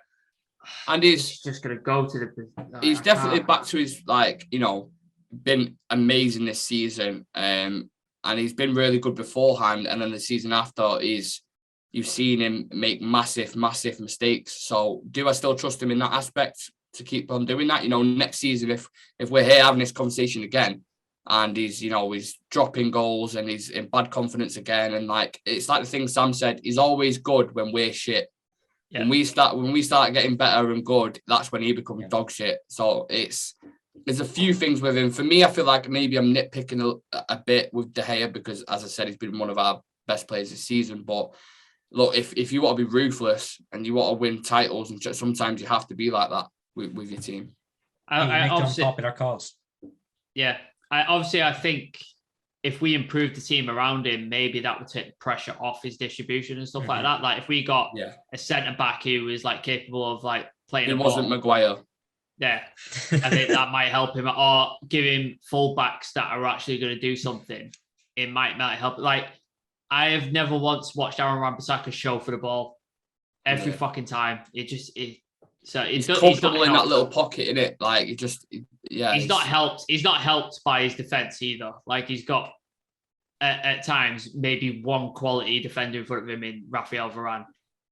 C: and he's
A: just going to go to the...
C: He's definitely back to his, been amazing this season. And he's been really good beforehand. And then the season after, you've seen him make massive, massive mistakes. So do I still trust him in that aspect to keep on doing that? Next season, if we're here having this conversation again, and he's dropping goals and he's in bad confidence again. And it's like the thing Sam said, he's always good when we're shit. Yeah. When we start getting better and good, that's when he becomes dog shit. So there's a few things with him. For me, I feel like maybe I'm nitpicking a bit with De Gea because, as I said, he's been one of our best players this season. But look, if you want to be ruthless and you want to win titles, and sometimes you have to be like that with your team.
B: I unpopular cause.
A: Yeah. I think if we improve the team around him, maybe that would take the pressure off his distribution and stuff like that. Like, if we got a centre back who is capable of playing.
C: It wasn't Maguire.
A: Yeah, I think that might help him, or give him fullbacks that are actually going to do something. It might help. I have never once watched Aaron Wan-Bissaka show for the ball. Every fucking time, so
C: he's comfortable in that little pocket, innit?
A: He's not helped. He's not helped by his defense either. He's got at times maybe one quality defender in front of him in Rafael Veron,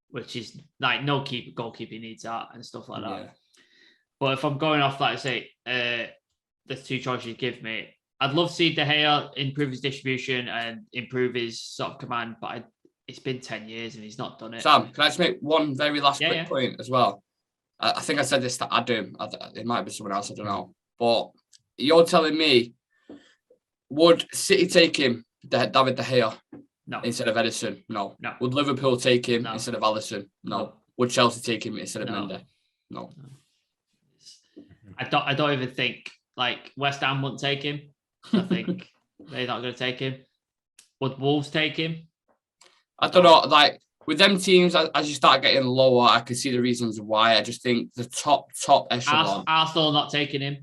A: which is no goalkeeper needs that and stuff like that. But if I'm going off, the two choices you give me, I'd love to see De Gea improve his distribution and improve his sort of command. But it's been 10 years and he's not done it.
C: Sam, can I just make one very last quick point as well? I think I said this to Adam. It might be someone else, I don't know. But you're telling me, would City take him, David De Gea, instead of Edison? No. Would Liverpool take him instead of Alisson? No. Would Chelsea take him instead of Mendy? No.
A: I don't even think West Ham wouldn't take him. I think they're not going to take him. Would Wolves take him?
C: I don't know. With them teams, as you start getting lower, I can see the reasons why. I just think the top echelon.
A: Arsenal not taking him.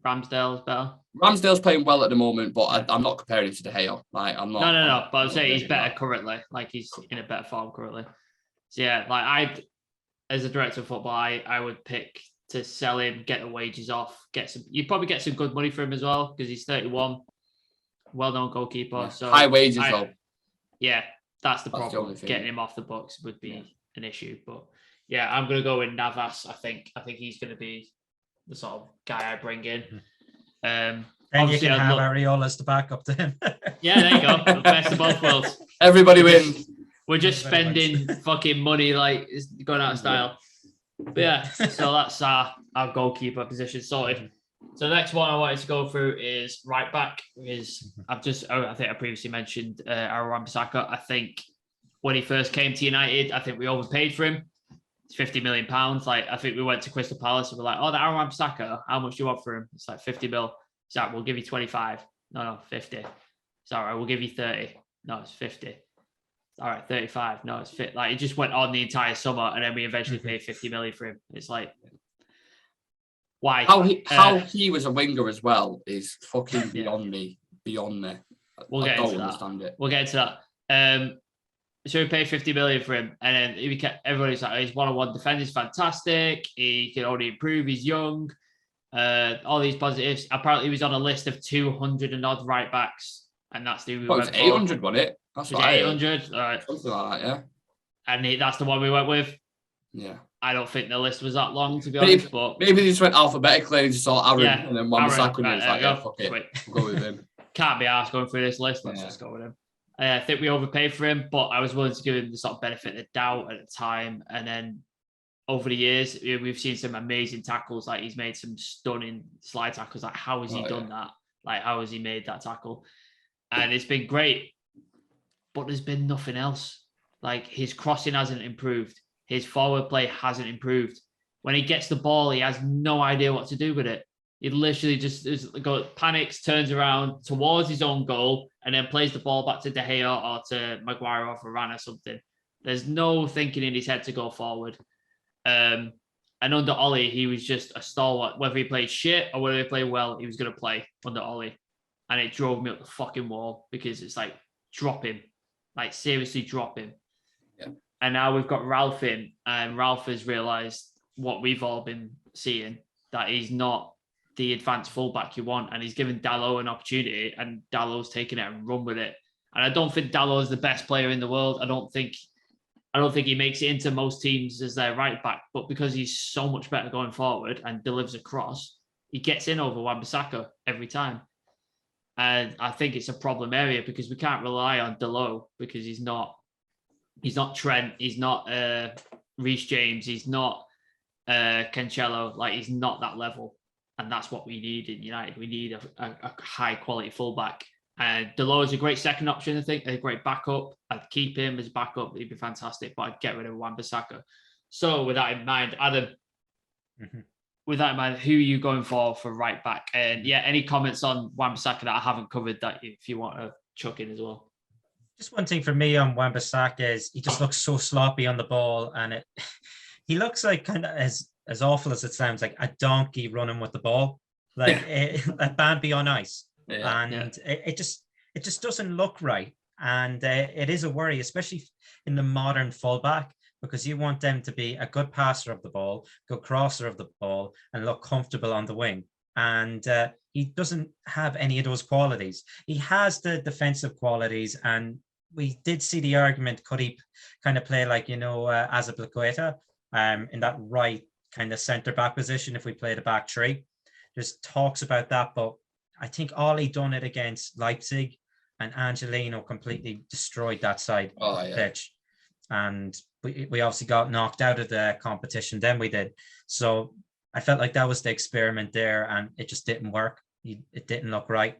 A: Ramsdale's better.
C: Ramsdale's playing well at the moment, but I'm not comparing him to De Gea. I'm not.
A: No. But I'm saying he's better currently. He's in a better form currently. So yeah, as a director of football, I would pick to sell him, get the wages off, you'd probably get some good money for him as well because he's 31, well-known goalkeeper. Yeah. So
C: high wages though.
A: Yeah, that's the problem. Getting him off the books would be an issue. But yeah, I'm going to go with Navas. I think he's going to be the sort of guy I bring in.
B: And you can have Areola as the backup to him.
A: Yeah, there you go. The best of both worlds.
C: Everybody wins.
A: We're just spending fucking money like it's going out of style. But yeah, so that's our goalkeeper position sorted. So the next one I wanted to go through is right back. I think I previously mentioned Aaron Wan-Bissaka. I think when he first came to United, I think we overpaid for him. It's £50 million. Like, I think we went to Crystal Palace and we're like, oh, the Aaron Wan-Bissaka, how much do you want for him? It's like 50 mil. It's like, we'll give you 25. No, 50. It's all right, we'll give you 30. No, it's 50. All right, 35. No, it's fit. Like, it just went on the entire summer, and then we eventually paid 50 million for him. It's like, why?
C: How he was a winger as well is fucking beyond me. Beyond me.
A: We'll get into that. We'll get into that. So we paid 50 million for him, and then everybody's like, his one-on-one defending is fantastic. He can only improve. He's young. All these positives. Apparently, he was on a list of 200 and odd right backs, and that's the
C: it was 800, wasn't it? That's
A: right. 800. All right.
C: Something like that, yeah.
A: And that's the one we went with.
C: Yeah.
A: I don't think the list was that long, to be honest. But
C: maybe they just went alphabetically and just saw Aaron and then Wan-Bissaka and was like, fuck it, we'll go with him.
A: Can't be asked going through this list. Let's just go with him. I think we overpaid for him, but I was willing to give him the sort of benefit of the doubt at the time. And then over the years, we've seen some amazing tackles. Like, he's made some stunning slide tackles. Like, how has he done that? Like, how has he made that tackle? And it's been great, but there's been nothing else. Like, his crossing hasn't improved. His forward play hasn't improved. When he gets the ball, he has no idea what to do with it. He literally just panics, turns around towards his own goal, and then plays the ball back to De Gea or to Maguire or Varane or something. There's no thinking in his head to go forward. And under Ollie, he was just a stalwart. Whether he played shit or whether he played well, he was going to play under Ollie. And it drove me up the fucking wall, because it's like, drop him. Like, seriously, drop him.
C: Yeah.
A: And now we've got Ralph in, and Ralph has realised what we've all been seeing, that he's not the advanced fullback you want, and he's given Dalot an opportunity, and Dalot's taken it and run with it. And I don't think Dalot is the best player in the world. I don't think he makes it into most teams as their right back, but because he's so much better going forward and delivers a cross, he gets in over Wan-Bissaka every time. And I think it's a problem area, because we can't rely on Dalot, because he's not Trent, he's not Reece James, he's not Cancelo. Like, he's not that level. And that's what we need in United. We need a high quality fullback. And Dalot is a great second option, I think, a great backup. I'd keep him as backup. He'd be fantastic, but I'd get rid of Wan-Bissaka. So with that in mind, Adam, with that in mind, who are you going for right back? And yeah, any comments on Wan-Bissaka that I haven't covered that if you want to chuck in as well?
B: Just one thing for me on Wan-Bissaka is he just looks so sloppy on the ball, and he looks like, kind of as awful as it sounds, like a donkey running with the ball, like a Bambi on ice. It just doesn't look right, and it is a worry, especially in the modern fullback, because you want them to be a good passer of the ball, good crosser of the ball, and look comfortable on the wing. And he doesn't have any of those qualities. He has the defensive qualities, and we did see the argument, could he kind of play like, Azpilicueta in that right kind of centre-back position if we played a back three. There's talks about that, but I think Ollie done it against Leipzig, and Angelino completely destroyed that side of the pitch. And we obviously got knocked out of the competition, then we did. So I felt like that was the experiment there, and it just didn't work. It didn't look right.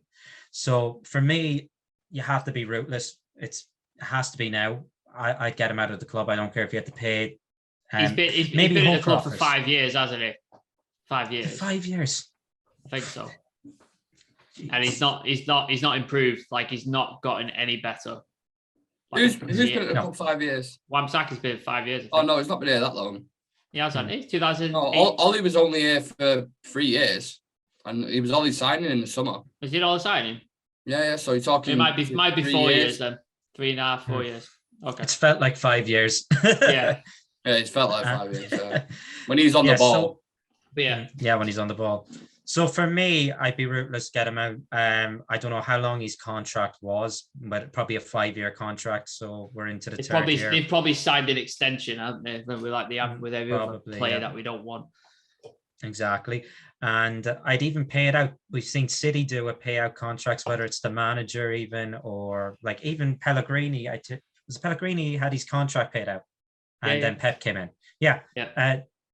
B: So for me, you have to be ruthless. It has to be now. I'd get him out of the club. I don't care if you have to pay.
A: He's been in the club for 5 years, hasn't he? 5 years.
B: 5 years.
A: I think so. Jeez. And he's not improved. Like, he's not gotten any better. Like,
C: who's been at the club 5 years?
A: Wan-Bissaka's been 5 years.
C: Oh no, he's not been here that long.
A: He hasn't. He's 2008.
C: No, Ollie was only here for 3 years, and he was only signing in the summer.
A: Was it all signing?
C: Yeah. So you're talking.
A: It might be 4 years then. 3.5, 4 years. Okay.
B: It's felt like 5 years.
A: Yeah.
C: Yeah, it's felt like 5 years. When he's on the ball.
B: Yeah, when he's on the ball. So for me, I'd be ruthless, get him out. I don't know how long his contract was, but probably a 5-year contract. So we're into the third year.
A: They've probably signed an extension, haven't they? With every other player that we don't want.
B: Exactly. And I'd even pay it out. We've seen City do a payout contracts, whether it's the manager even, or like even Pellegrini. Pellegrini had his contract paid out, and then Pep came in. Yeah.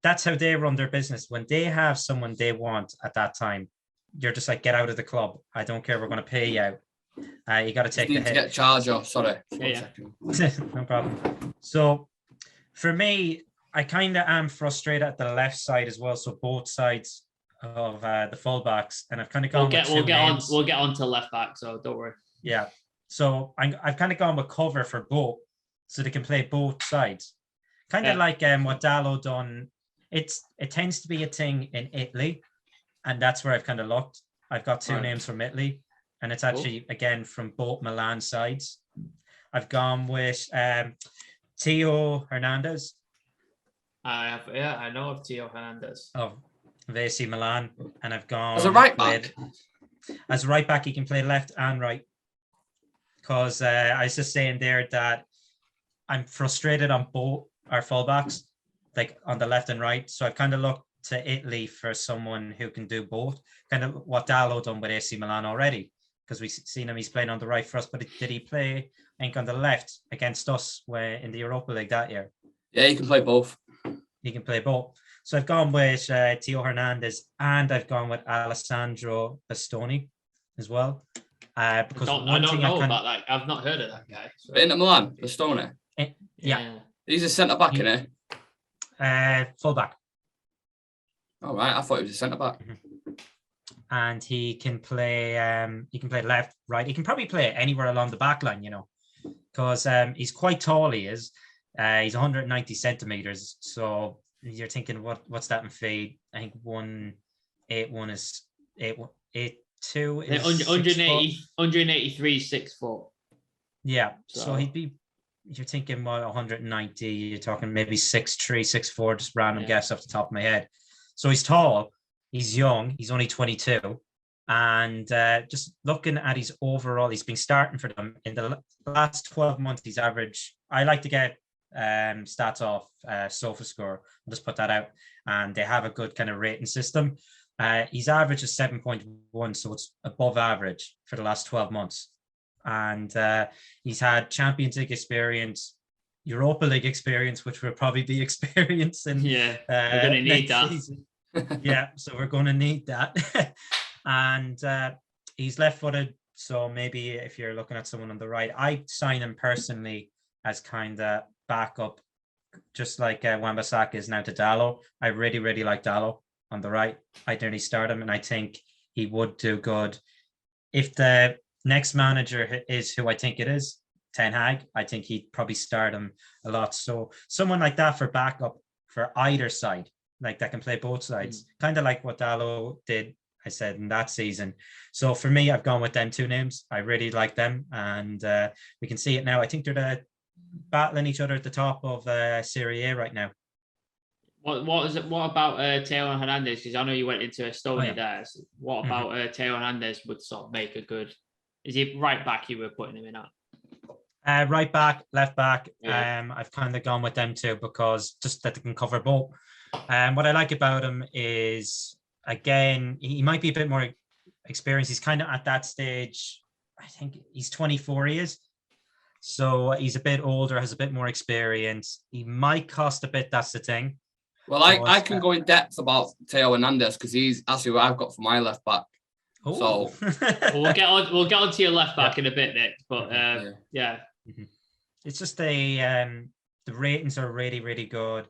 B: That's how they run their business. When they have someone they want at that time, you're just like, get out of the club. I don't care. We're going to pay you out. You got to take the hit.
C: To get charge off. Sorry.
B: No problem. So for me, I kind of am frustrated at the left side as well. So both sides of the fullbacks, and I've kind of gone.
A: We'll get on to left back. So don't worry.
B: Yeah. So I've kind of gone with cover for both, so they can play both sides. Kind of like what Dallo done. It tends to be a thing in Italy, and that's where I've kind of looked. I've got two names from Italy, and it's actually again from both Milan sides. I've gone with Teo Hernandez.
A: I know of Teo Hernandez
B: of AC Milan, and I've gone
C: as a right back.
B: As a right back, he can play left and right. Because I was just saying there that I'm frustrated on both our fullbacks, like on the left and right. So I've kind of looked to Italy for someone who can do both. Kind of what Dallo done with AC Milan already, because we've seen him. He's playing on the right for us, but did he play, I think, on the left against us in the Europa League that year?
C: Yeah, he can play both.
B: He can play both. So I've gone with Teo Hernandez, and I've gone with Alessandro Bostoni as well. Because
A: I don't know about that. I've not heard of that guy. So.
C: Inter Milan, Bostoni.
B: Yeah.
C: He's a centre back, isn't
B: he? Full back.
C: All right, I thought he was a centre back.
B: And he can play left, right. He can probably play anywhere along the back line, because he's quite tall. He is. He's 190 centimeters. So you're thinking, what's that in feet? I think 181 is 8'2" is
A: 183, 6 foot.
B: Yeah. So he'd be, you're thinking, 190, you're talking maybe 6'3", 6'4", just random guess off the top of my head. So he's tall, he's young, he's only 22. And just looking at his overall, he's been starting for them in the last 12 months. He's average. I like to get stats off SofaScore. I'll just put that out. And they have a good kind of rating system. His average is 7.1, so it's above average for the last 12 months. And he's had Champions League experience, Europa League experience, which will probably be experiencing.
A: Yeah, we're going to need that.
B: Yeah, so we're going to need that. And he's left-footed, so maybe if you're looking at someone on the right, I'd sign him personally as kind of backup, just like Wan-Bissaka is now to Dallo. I really, really like Dallo on the right. I'd nearly start him, and I think he would do good. If the next manager is who I think it is, Ten Hag, I think he'd probably start him a lot. So someone like that for backup for either side, like that can play both sides, kind of like what Dallo did, I said, in that season. So for me, I've gone with them two names. I really like them, and we can see it now. I think they're battling each other at the top of Serie A right now.
A: What is it? What about Teo Hernandez? Because I know you went into Estonia there. So what about Teo Hernandez would sort of make a good? Is he right back? You were putting him in at
B: right back, left back. Yeah. I've kind of gone with them too because just that they can cover both. What I like about him is, again, he might be a bit more experienced. He's kind of at that stage. I think he's 24. He is. So he's a bit older, has a bit more experience. He might cost a bit. That's the thing.
C: Well, I can go in depth about Teo Hernandez because he's actually what I've got for my left back.
B: Ooh.
C: So
A: we'll get on to your left back in a bit, Nick. But
B: it's just the ratings are really, really good.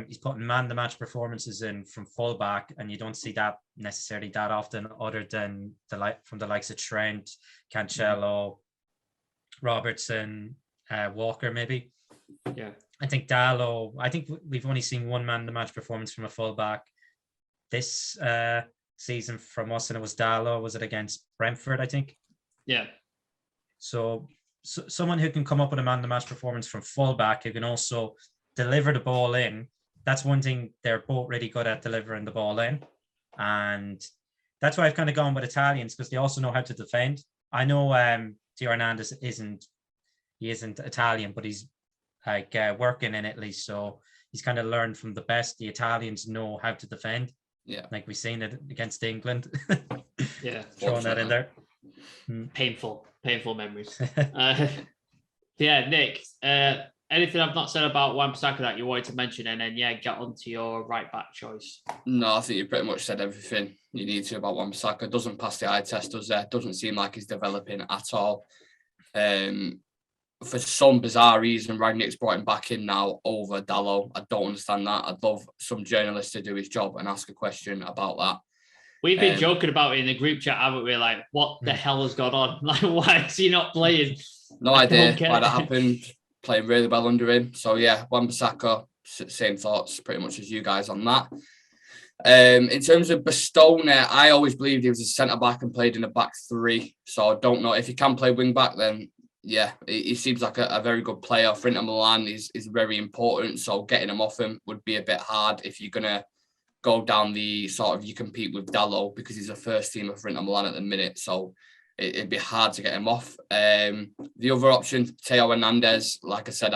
B: He's putting man-the-match performances in from full back, and you don't see that necessarily that often, other than from the likes of Trent, Cancelo, Robertson, Walker, maybe.
A: Yeah.
B: I think Dallo, I think we've only seen one man-the-match performance from a fullback this season from us, and it was Dallo. Was it against Brentford, I think?
A: Yeah.
B: So someone who can come up with a man-the-match performance from fullback, who can also deliver the ball in. That's one thing they're both really good at, delivering the ball in. And that's why I've kind of gone with Italians, because they also know how to defend. I know Teo Hernandez isn't Italian, but he's like working in Italy, so he's kind of learned from the best. The Italians know how to defend.
C: Yeah,
B: like we've seen it against England.
A: Yeah,
B: throwing that in there.
A: Painful memories. Yeah, Nick, anything I've not said about Wan-Bissaka that you wanted to mention, and then get on to your right back choice?
C: No, I think you pretty much said everything you need to about Wan-Bissaka. Doesn't pass the eye test, does there? Doesn't seem like he's developing at all. For some bizarre reason, Rangnick's brought him back in now over Dalot. I don't understand that. I'd love some journalist to do his job and ask a question about that.
A: We've been joking about it in the group chat, haven't we? Like, what the hell has gone on? Like, why is he not playing?
C: No idea why that happened. Playing really well under him. So, yeah, Wan-Bissaka, same thoughts pretty much as you guys on that. In terms of Bostoni, I always believed he was a centre-back and played in a back three. So, I don't know. If he can play wing-back, then yeah, he seems like a very good player. For Inter Milan is very important, so getting him off him would be a bit hard if you're going to go down the sort of you compete with Dalot because he's a first teamer for Inter Milan at the minute, so it'd be hard to get him off. The other option, Teo Hernandez, like I said,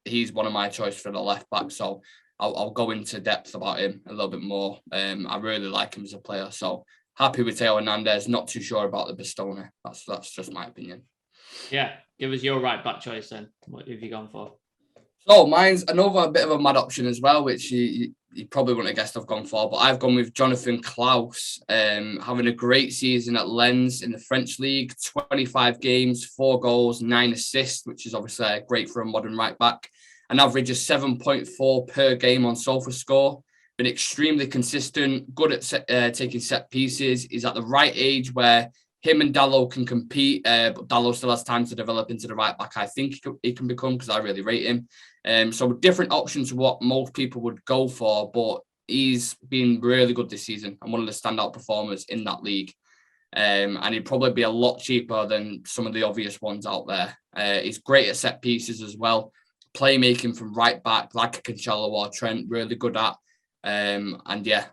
C: he's one of my choice for the left back, so I'll go into depth about him a little bit more. I really like him as a player, so happy with Teo Hernandez. Not too sure about the Bostoni. That's just my opinion.
A: Yeah, give us your right back choice then. What have you gone for?
C: So mine's another bit of a mad option as well, which you probably wouldn't have guessed I've gone for, but I've gone with Jonathan Klaus, having a great season at Lens in the French league, 25 games, 4 goals, 9 assists, which is obviously great for a modern right back. An average of 7.4 per game on SofaScore. Been extremely consistent, good at taking set pieces. He's at the right age where him and Dalot can compete, but Dalot still has time to develop into the right back. I think he can become because I really rate him. So different options to what most people would go for, but he's been really good this season and one of the standout performers in that league. And he'd probably be a lot cheaper than some of the obvious ones out there. He's great at set pieces as well. Playmaking from right back, like a Cancelo or Trent, really good at. And yeah,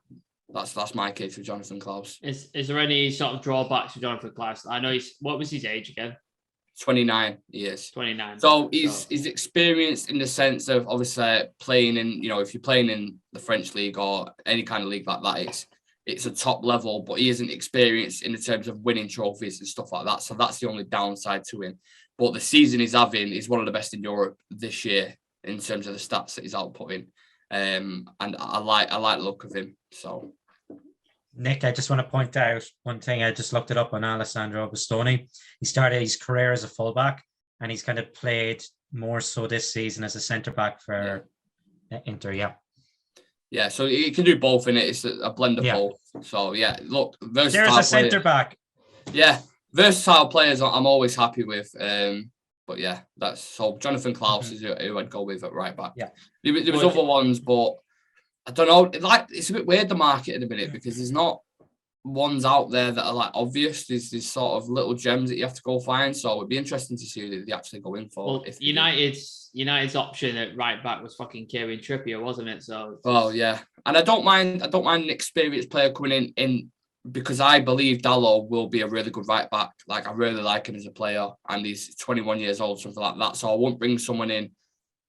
C: that's my case for Jonathan Klaus.
A: Is there any sort of drawbacks for Jonathan Klaus? I know what was his age again?
C: 29 years.
A: 29.
C: So he's experienced in the sense of obviously playing in, if you're playing in the French league or any kind of league like that, it's a top level, but he isn't experienced in the terms of winning trophies and stuff like that. So that's the only downside to him. But the season he's having is one of the best in Europe this year in terms of the stats that he's outputting. And I like the look of him. So
B: Nick, I just want to point out one thing. I just looked it up on Alessandro Bostoni. He started his career as a fullback, and he's kind of played more so this season as a centre back for Inter.
C: Yeah, so he can do both in it. It's a blend of both. So yeah, look, versatile.
B: There's a centre back.
C: Yeah, versatile players I'm always happy with. But yeah, that's so Jonathan Klaus is who I'd go with at right back.
B: Yeah,
C: there was other ones, but I don't know. It's a bit weird, the market in a minute, because there's not ones out there that are like obvious. There's sort of little gems that you have to go find. So it'd be interesting to see who they actually go in for.
A: Well, United's option at right back was fucking Kieran Trippier, wasn't it? So
C: yeah, and I don't mind an experienced player coming in because I believe Dalot will be a really good right back. Like I really like him as a player, and he's 21 years old, something like that. So I won't bring someone in.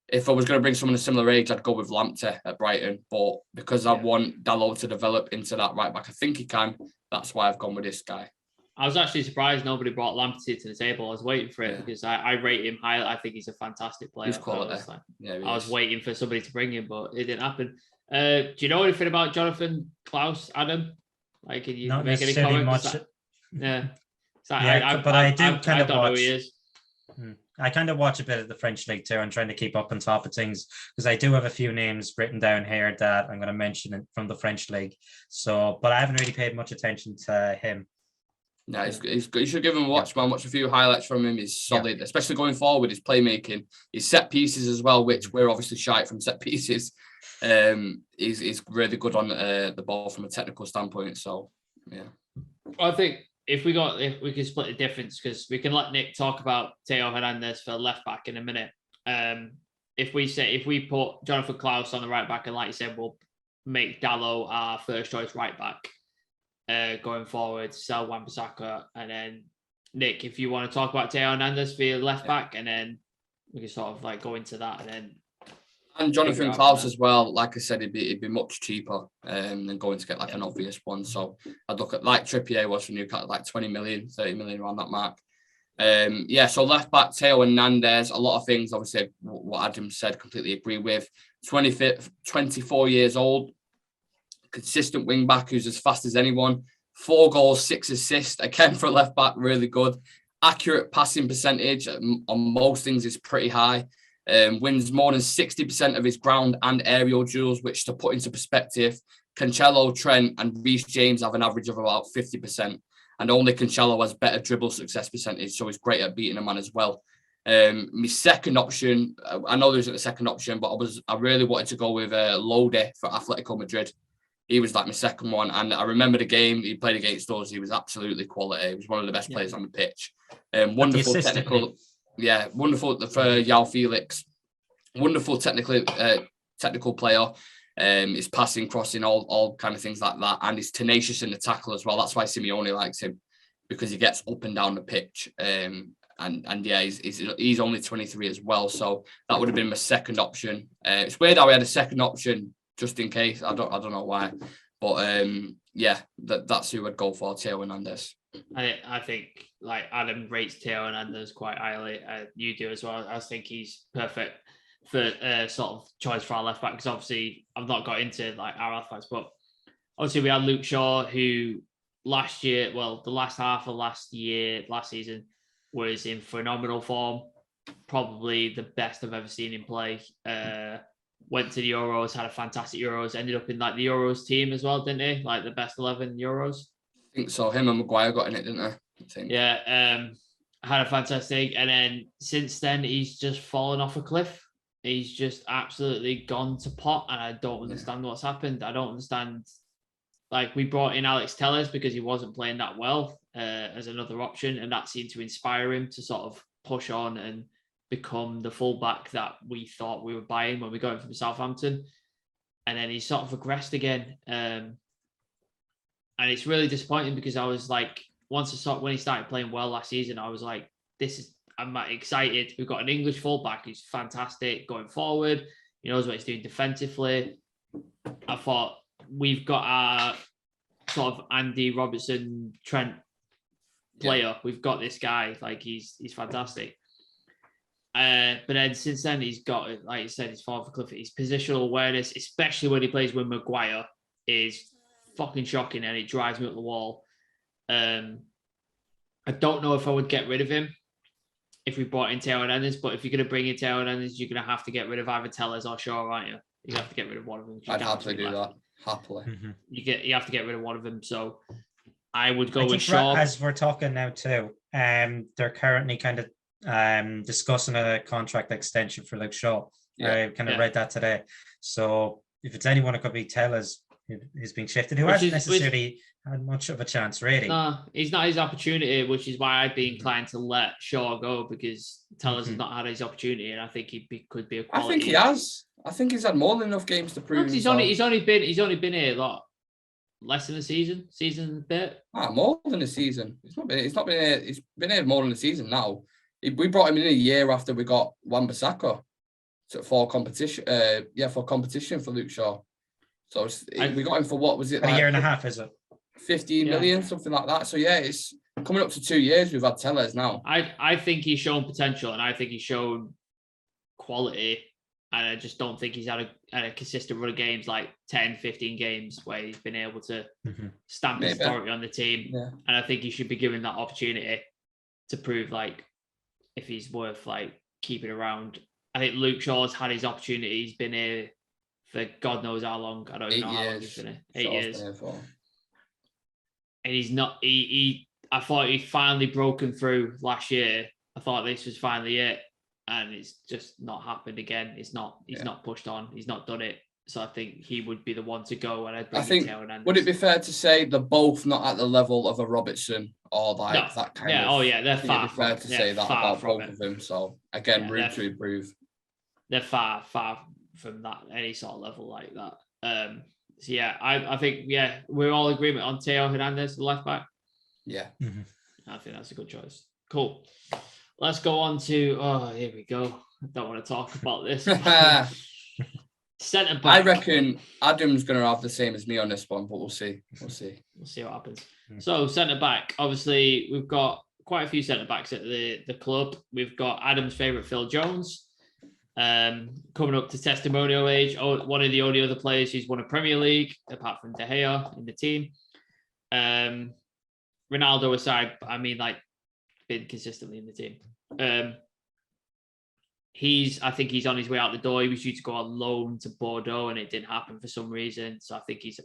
C: If I was going to bring someone a similar age, I'd go with Lamptey at Brighton. But because I want Dalot to develop into that right back, I think he can. That's why I've gone with this guy.
A: I was actually surprised nobody brought Lamptey to the table. I was waiting for it because I rate him highly. I think he's a fantastic player.
C: He's quality.
A: I was waiting for somebody to bring him, but it didn't happen. Do you know anything about Jonathan Klaus, Adam? Like, can you make any comments?
B: I do kind of watch. Know who he is. I kind of watch a bit of the French league too. I'm trying to keep up on top of things because I do have a few names written down here that I'm going to mention from the French league. So, but I haven't really paid much attention to him.
C: No, he's good. You should give him a watch, man. Watch a few highlights from him. He's solid, especially going forward. His playmaking, his set pieces as well, which we're obviously shy from set pieces. He's really good on the ball from a technical standpoint. So, yeah.
A: I think if we can split the difference, because we can let Nick talk about Teo Hernandez for left back in a minute. If we put Jonathan Klaus on the right back, and like you said, we'll make Dalot our first choice right back going forward, sell Wan-Bissaka, and then Nick, if you want to talk about Teo Hernandez for your left back, and then we can sort of like go into that,
C: and Jonathan Klaus as well. Like I said, it'd be much cheaper than going to get like an obvious one. So I'd look at like Trippier was for Newcastle, like 20 million, 30 million around that mark. So left back, Teo Hernandez, a lot of things, obviously, what Adam said, completely agree with. 24 years old, consistent wing back who's as fast as anyone. 4 goals, 6 assists, again for a left back, really good. Accurate passing percentage on most things is pretty high. Wins more than 60% of his ground and aerial duels, which, to put into perspective, Cancelo, Trent, and Reece James have an average of about 50%. And only Cancelo has better dribble success percentage, so he's great at beating a man as well. My second option, I know there isn't a second option, but I really wanted to go with Lode for Atletico Madrid. He was like my second one, and I remember the game he played against us. He was absolutely quality. He was one of the best players on the pitch. Wonderful technical, wonderful for João Felix. Wonderful technical player. His passing, crossing, all kind of things like that, and he's tenacious in the tackle as well. That's why Simeone likes him, because he gets up and down the pitch. He's only 23 as well, so that would have been my second option. It's weird how we had a second option just in case. I don't know why, but that's who I'd go for, Teo Hernandez.
A: I think like Adam rates Teo Hernandez quite highly. You do as well. I think he's perfect for sort of choice for our left back, because obviously I've not got into like our left backs, but obviously we had Luke Shaw, who last year, well, the last half of last season was in phenomenal form, probably the best I've ever seen him play. Went to the Euros, had a fantastic Euros, ended up in like the Euros team as well, didn't he? Like the best 11 Euros.
C: I think so. Him and Maguire got in it, didn't they? I think.
A: Yeah, had a fantastic, and then since then he's just fallen off a cliff. He's just absolutely gone to pot, and I don't understand what's happened. I don't understand. Like, we brought in Alex Telles because he wasn't playing that well as another option, and that seemed to inspire him to sort of push on and become the fullback that we thought we were buying when we got him from Southampton. And then he sort of regressed again. And it's really disappointing, because I was like, when he started playing well last season, I was like, I'm excited. We've got an English fullback who's fantastic going forward. He knows what he's doing defensively. I thought we've got our sort of Andy Robertson, Trent player. Yeah. We've got this guy. Like, he's fantastic. But then since then, he's got, like you said, he's fallen off a cliff. His positional awareness, especially when he plays with Maguire, is fucking shocking, and it drives me up the wall. I don't know if I would get rid of him if we brought in Teo Hernandez, but if you're going to bring in Teo Hernandez, you're going to have to get rid of either Telles or Shaw, aren't you? You have to get rid of one of them.
C: I'd happily do that. Happily.
A: Mm-hmm. You have to get rid of one of them. So I would go with Shaw.
B: As we're talking now too, they're currently kind of discussing a contract extension for Luke Shaw. I kind of read that today. So if it's anyone, it could be Telles, who's been shifted, who hasn't necessarily had much of a chance, really.
A: No, he's not his opportunity, which is why I'd be inclined to let Shaw go, because Telles has not had his opportunity, and I think could be a quality.
C: I think he has. I think he's had more than enough games to prove.
A: He's only been here a lot less than a season and a bit.
C: More than a season. He's not been here. He's been here more than a season now. We brought him in a year after we got Wan-Bissaka for competition. For competition for Luke Shaw. So we got him for, what was it?
B: A year and a half, is it?
C: 15 million, something like that. So it's coming up to 2 years. We've had Telles now.
A: I think he's shown potential, and I think he's shown quality, and I just don't think he's had a consistent run of games, like 10, 15 games where he's been able to stamp his authority on the team. Yeah. And I think he should be given that opportunity to prove, like, if he's worth like keeping around. I think Luke Shaw's had his opportunity. He's been here for God knows how long. I don't even know how long he's been here. 8 years. And he's not. I thought he'd finally broken through last year. I thought this was finally it, and it's just not happened again. He's not pushed on. He's not done it. So I think he would be the one to go. And I think,
C: would it be fair to say they're both not at the level of a Robertson or that kind of?
A: Oh yeah, they're far.
C: It'd be fair to say that about both of them. So again, room to improve.
A: They're far from that, any sort of level like that. So yeah, I think we're all in agreement on Teo Hernandez, the left back.
C: Yeah,
A: I think that's a good choice. Cool. Let's go on to. Here we go. I don't want to talk about this. Centre back.
C: I reckon Adam's going to have the same as me on this one, but we'll see.
A: We'll see what happens. So centre back, obviously we've got quite a few centre-backs at the club. We've got Adam's favourite, Phil Jones, coming up to testimonial age. One of the only other players who's won a Premier League, apart from De Gea in the team. Ronaldo aside, I mean, like, been consistently in the team. I think he's on his way out the door. He was due to go on loan to Bordeaux, and it didn't happen for some reason. So I think he's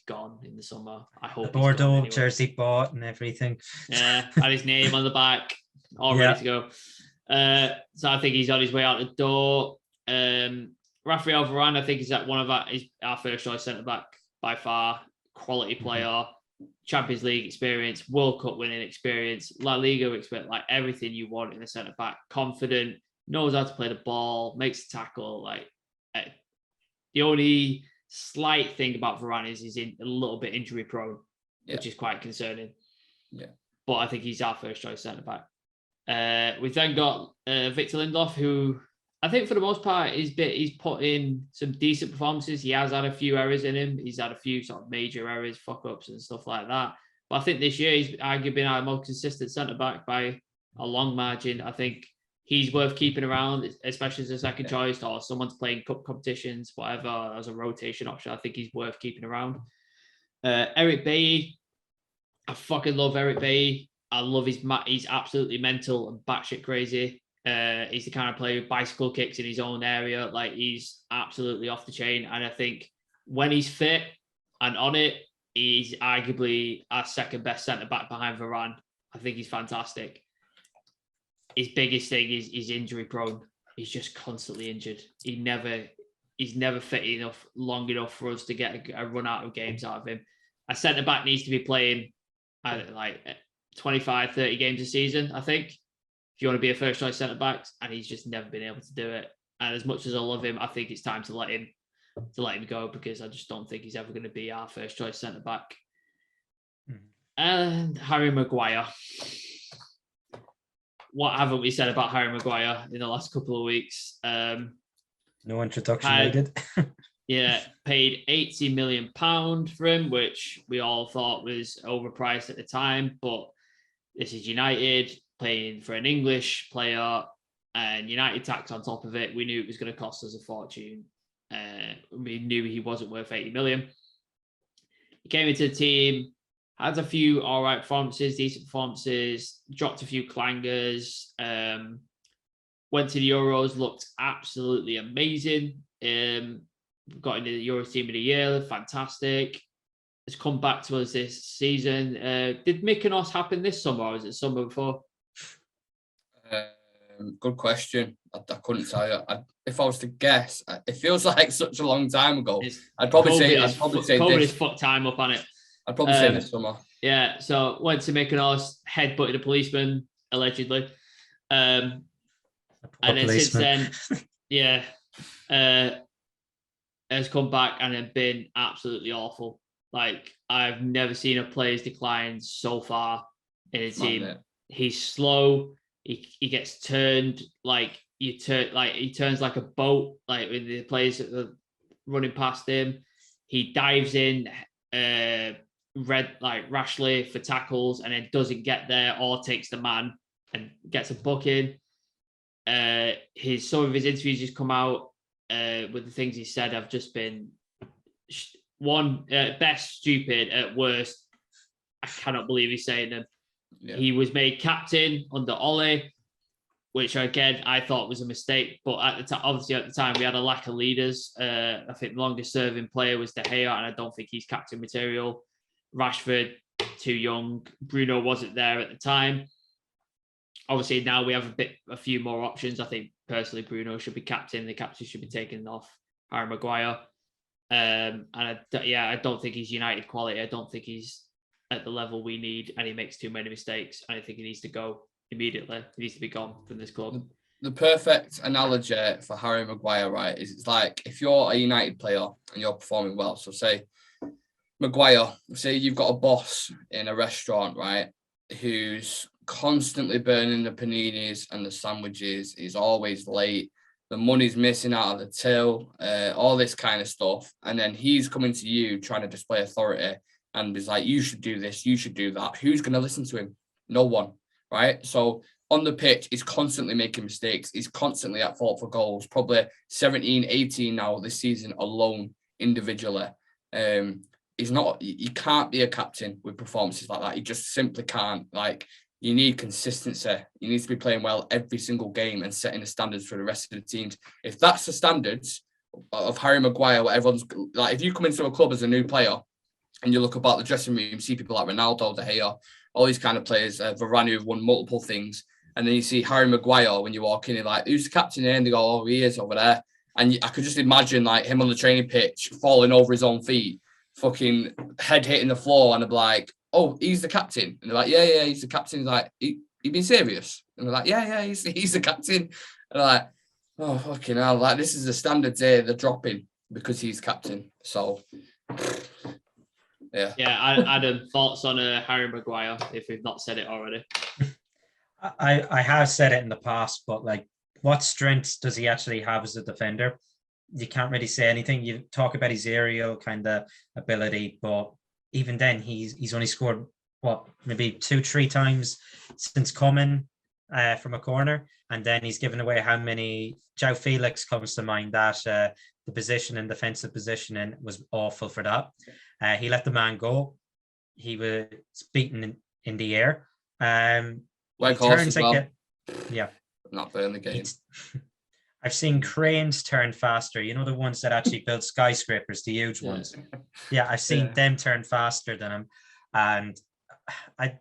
A: gone in the summer. I hope
B: the Bordeaux anyway. Jersey bought and everything.
A: Yeah, had his name on the back, all ready to go. So I think he's on his way out the door. Rafael Veron, I think, is at one of our first choice centre back by far. Quality player, Champions League experience, World Cup winning experience, La Liga experience, like everything you want in a centre back. Confident, knows how to play the ball, makes the tackle. Like, the only slight thing about Varane is he's a little bit injury prone, which is quite concerning.
C: Yeah,
A: but I think he's our first choice centre back. We've then got Victor Lindelof, who I think for the most part he's put in some decent performances. He has had a few errors in him. He's had a few sort of major errors, fuck ups and stuff like that. But I think this year he's arguably been our most consistent centre back by a long margin. I think he's worth keeping around, especially as a second choice or someone's playing cup competitions, whatever, as a rotation option. I think he's worth keeping around. Eric Bailly, I fucking love Eric Bailly. I love he's absolutely mental and batshit crazy. He's the kind of player who bicycle kicks in his own area. Like, he's absolutely off the chain. And I think when he's fit and on it, he's arguably our second best centre back behind Varane. I think he's fantastic. His biggest thing is he's injury prone. He's just constantly injured. He's never fit enough, long enough for us to get a run out of games out of him. A centre back needs to be playing like 25, 30 games a season, I think, if you want to be a first choice centre back, and he's just never been able to do it. And as much as I love him, I think it's time to let him go, because I just don't think he's ever going to be our first choice centre back. And Harry Maguire. What haven't we said about Harry Maguire in the last couple of weeks?
B: No introduction needed.
A: Paid £80 million for him, which we all thought was overpriced at the time. But this is United playing for an English player, and United tax on top of it. We knew it was going to cost us a fortune. We knew he wasn't worth £80 million. He came into the team, had a few all right performances, decent performances, dropped a few clangers, went to the Euros, looked absolutely amazing. Got into the Euros Team of the Year, fantastic. Has come back to us this season. Did Mykonos happen this summer, or was it summer before?
C: Good question. I couldn't tell you. If I was to guess, it feels like such a long time ago. I'd probably say
A: COVID has fucked time up on it.
C: I'd probably say this summer.
A: Yeah, so went to Mykonos, headbutted a policeman, allegedly. And then
B: policeman.
A: since then, has come back and have been absolutely awful. Like, I've never seen a player's decline so far in a team. He's slow. He gets turned he turns like a boat, like with the players that are running past him. He dives in, rashly for tackles, and then doesn't get there or takes the man and gets a booking. Some of his interviews just come out with the things he said have just been best stupid, at worst I cannot believe he's saying them. Yeah. He was made captain under Ole, which again I thought was a mistake. But at the time we had a lack of leaders. I think the longest serving player was De Gea, and I don't think he's captain material. Rashford, too young. Bruno wasn't there at the time. Obviously now we have a few more options. I think personally Bruno should be captain. The captain should be taken off Harry Maguire. And I don't think he's United quality. I don't think he's at the level we need, and he makes too many mistakes. I think he needs to go immediately. He needs to be gone from this club.
C: The perfect analogy for Harry Maguire, right, is it's like if you're a United player and you're performing well. So say Maguire, say you've got a boss in a restaurant, right, who's constantly burning the paninis and the sandwiches. He's always late. The money's missing out of the till, all this kind of stuff. And then he's coming to you trying to display authority and is like, you should do this, you should do that. Who's going to listen to him? No one, right? So on the pitch, he's constantly making mistakes. He's constantly at fault for goals, probably 17, 18 now this season alone individually. He can't be a captain with performances like that. He just simply can't. Like, you need consistency. You need to be playing well every single game and setting the standards for the rest of the teams. If that's the standards of Harry Maguire, what everyone's like, if you come into a club as a new player and you look about the dressing room, see people like Ronaldo, De Gea, all these kind of players, Varane, who've won multiple things, and then you see Harry Maguire when you walk in, you're like, who's the captain here? And they go, oh, he is over there. And I could just imagine like him on the training pitch, falling over his own feet, fucking head hitting the floor, and they're like, oh, he's the captain. And they're like, yeah, he's the captain. He's like, you being serious? And they're like, yeah, he's the captain. And they're like, oh, fucking hell, like, this is the standards here they're dropping because he's captain. So, yeah.
A: Yeah, Adam, thoughts on Harry Maguire, if we've not said it already?
B: I have said it in the past, but like, what strengths does he actually have as a defender? You can't really say anything. You talk about his aerial kind of ability, but even then, he's only scored maybe 2-3 times since coming from a corner, and then he's given away how many. João Felix comes to mind. That the position and defensive positioning was awful for that. He let the man go. He was beaten in the air.
C: Like horse as well.
B: Yeah,
C: not playing the game.
B: I've seen cranes turn faster. You know, the ones that actually build skyscrapers, the huge ones. Yeah, I've seen them turn faster than him. And I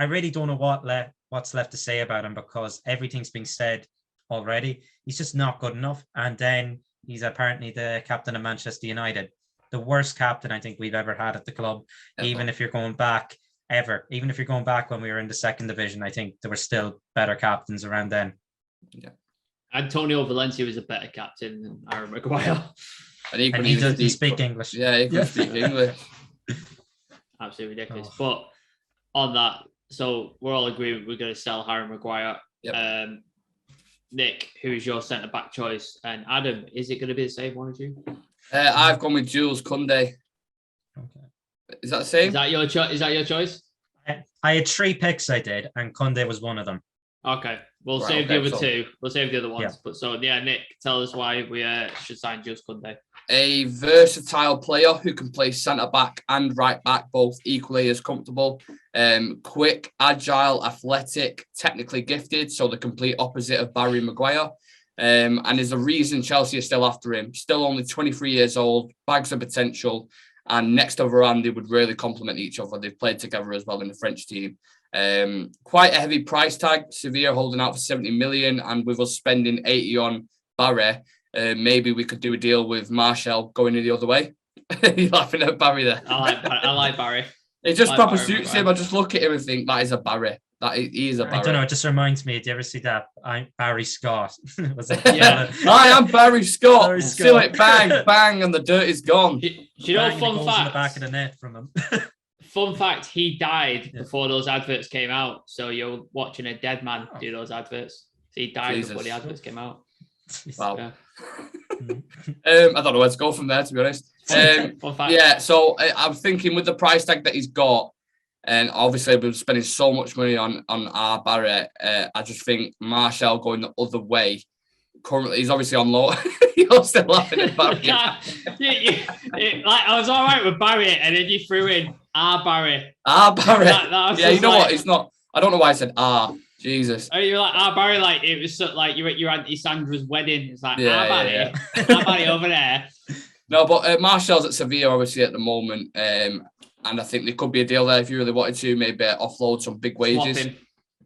B: really don't know what's left to say about him, because everything's been said already. He's just not good enough. And then he's apparently the captain of Manchester United. The worst captain I think we've ever had at the club. Even if you're going back when we were in the second division, I think there were still better captains around then.
C: Yeah.
A: Antonio Valencia was a better captain than Harry Maguire.
C: And
B: he doesn't speak English.
C: Yeah, he can speak English.
A: Absolutely ridiculous. But on that, so we're all agreeing we're going to sell Harry Maguire.
C: Yep.
A: Nick, who is your centre-back choice? And Adam, is it going to be the same one as you?
C: I've gone with Jules Koundé.
B: Okay.
C: Is that the same?
A: Is that your choice?
B: I had 3 picks, I did, and Koundé was one of them.
A: Okay, we'll save the other two. We'll save the other ones. Yeah. But so, Nick, tell us why we should sign Jules Koundé.
C: A versatile player who can play centre-back and right-back both equally as comfortable. Quick, agile, athletic, technically gifted, so the complete opposite of Barry Maguire. And is a reason Chelsea are still after him. Still only 23 years old, bags of potential, and next to Varane, they would really complement each other. They've played together as well in the French team. Quite a heavy price tag. Sevilla holding out for 70 million, and with us spending 80 on Barry, maybe we could do a deal with Martial going in the other way. You're laughing at Barry there.
A: I like Barry.
C: It just proper suits him. I just look at him and think that is a Barry. He is a Barry.
B: I don't know. It just reminds me. Do you ever see that? I'm Barry Scott. Was it?
C: Yeah. I am Barry Scott. Barry Scott. Feel it, bang, bang, and the dirt is gone.
A: You know, fun fact.
B: In the back of the net from him.
A: Fun fact: he died before those adverts came out. So you're watching a dead man do those adverts. So he died before the adverts came out.
C: Wow. Yeah. I don't know where to go from there, to be honest. Yeah, so I'm thinking with the price tag that he's got, and obviously we're spending so much money on our Barry, I just think Martial going the other way. Currently, he's obviously on low. You're still laughing at Barry.
A: I was all right with Barry, and then you threw in Barry.
C: Barry.
A: That
C: yeah, you know what? It's not. I don't know why I said Jesus.
A: Oh, you're like Barry, like it was so, like you're at Sandra's wedding. It's like Barry, Barry over there.
C: No, but Martial's at Sevilla obviously at the moment, and I think there could be a deal there if you really wanted to, maybe offload some big wages.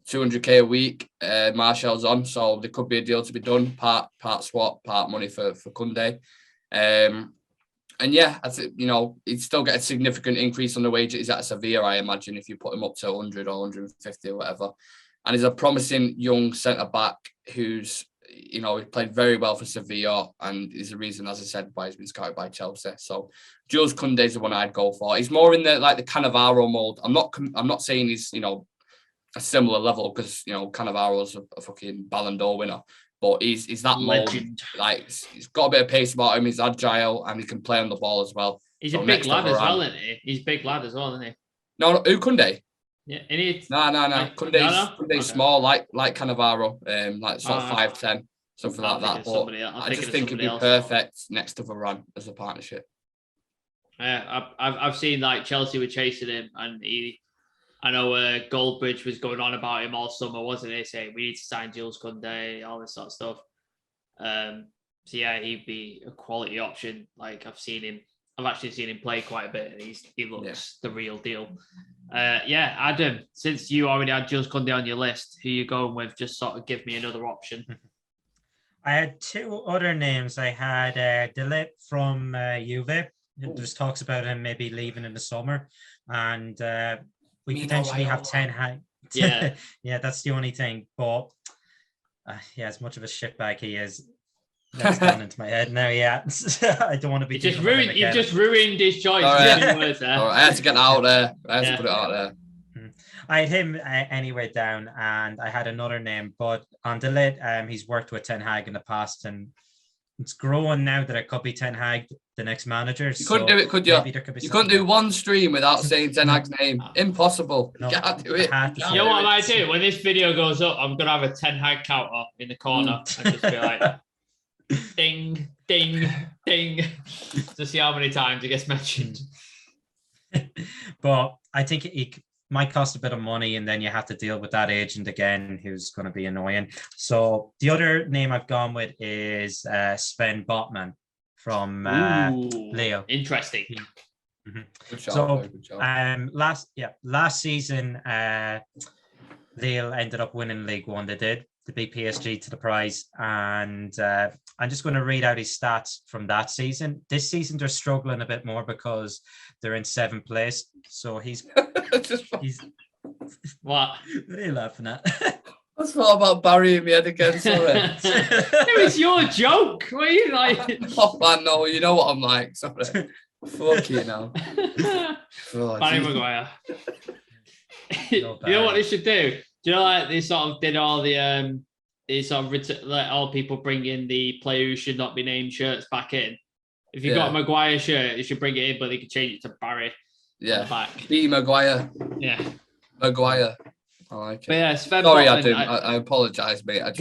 C: 200k a week, Martial's on, so there could be a deal to be done. Part swap, part money for Koundé. And yeah, I think, he'd still get a significant increase on the wages at Sevilla, I imagine, if you put him up to 100 or 150 or whatever. And he's a promising young centre-back who's, he played very well for Sevilla, and is the reason, as I said, why he's been scouted by Chelsea. So Jules Koundé is the one I'd go for. He's more in the Cannavaro mold. I'm not saying he's, a similar level, because, Cannavaro's a fucking Ballon d'Or winner. But he's that legend. Like, he's got a bit of pace about him. He's agile, and he can play on the ball as well.
A: He's a big lad as well, isn't he? He's a big lad as well, isn't he?
C: No, who Koundé?
A: Yeah,
C: No.
A: Like,
C: Kunde's
A: okay.
C: small, like Cannavaro, like sort of 5'10", something like that. But I just think it'd be perfect next to Varane as a partnership.
A: Yeah, I've seen like Chelsea were chasing him, and I know Goldbridge was going on about him all summer, wasn't he? Saying we need to sign Jules Koundé, all this sort of stuff. So yeah, he'd be a quality option. Like I've actually seen him play quite a bit, and he looks the real deal. Yeah, Adam, since you already had Jules Koundé on your list, who you going with? Just sort of give me another option.
B: I had two other names. I had De Ligt from Juve. There's talks about him maybe leaving in the summer, and we potentially have Ten Hag.
A: Yeah,
B: yeah, that's the only thing. But yeah, as much of a shitbag he is, that's gone into my head now. Yeah, I don't want to be.
A: You've just ruined his choice.
C: All right, I had to get out there. I had to put it out there.
B: I had him anyway down, and I had another name, but on De Ligt, he's worked with Ten Hag in the past, and it's growing now that it could be Ten Hag, the next manager.
C: You couldn't do it, could you? You couldn't do one stream without saying Ten Hag's name. Impossible. You can't do it.
A: You know what I might do? When this video goes up, I'm going to have a Ten Hag counter in the corner and just be like, ding, ding, ding, to see how many times it gets mentioned.
B: But I think it might cost a bit of money, and then you have to deal with that agent again, who's going to be annoying. So the other name I've gone with is Sven Botman from Leo.
A: Interesting.
C: Good job,
B: so
C: good job.
B: last season, Lille ended up winning League One. They did. They beat PSG to the prize, and I'm just going to read out his stats from that season. This season they're struggling a bit more because they're in 7th place. So he's
A: what? What
B: are you laughing at?
C: I thought about burying me head again. Sorry.
A: It was your joke. What are you like?
C: Oh, I know. You know what I'm like. Sorry. Fuck you now.
A: Barry Maguire. You know what they should do? Do you know like they sort of did all the they sort of let all people bring in the player who should not be named shirts back in. If you got a Maguire shirt, you should bring it in, but they could change it to Barry.
C: Yeah.
A: Back.
C: B Maguire.
A: Yeah.
C: Maguire. I like it.
A: But yeah, Sven
C: Sorry,
A: Botman,
C: I apologise, mate. I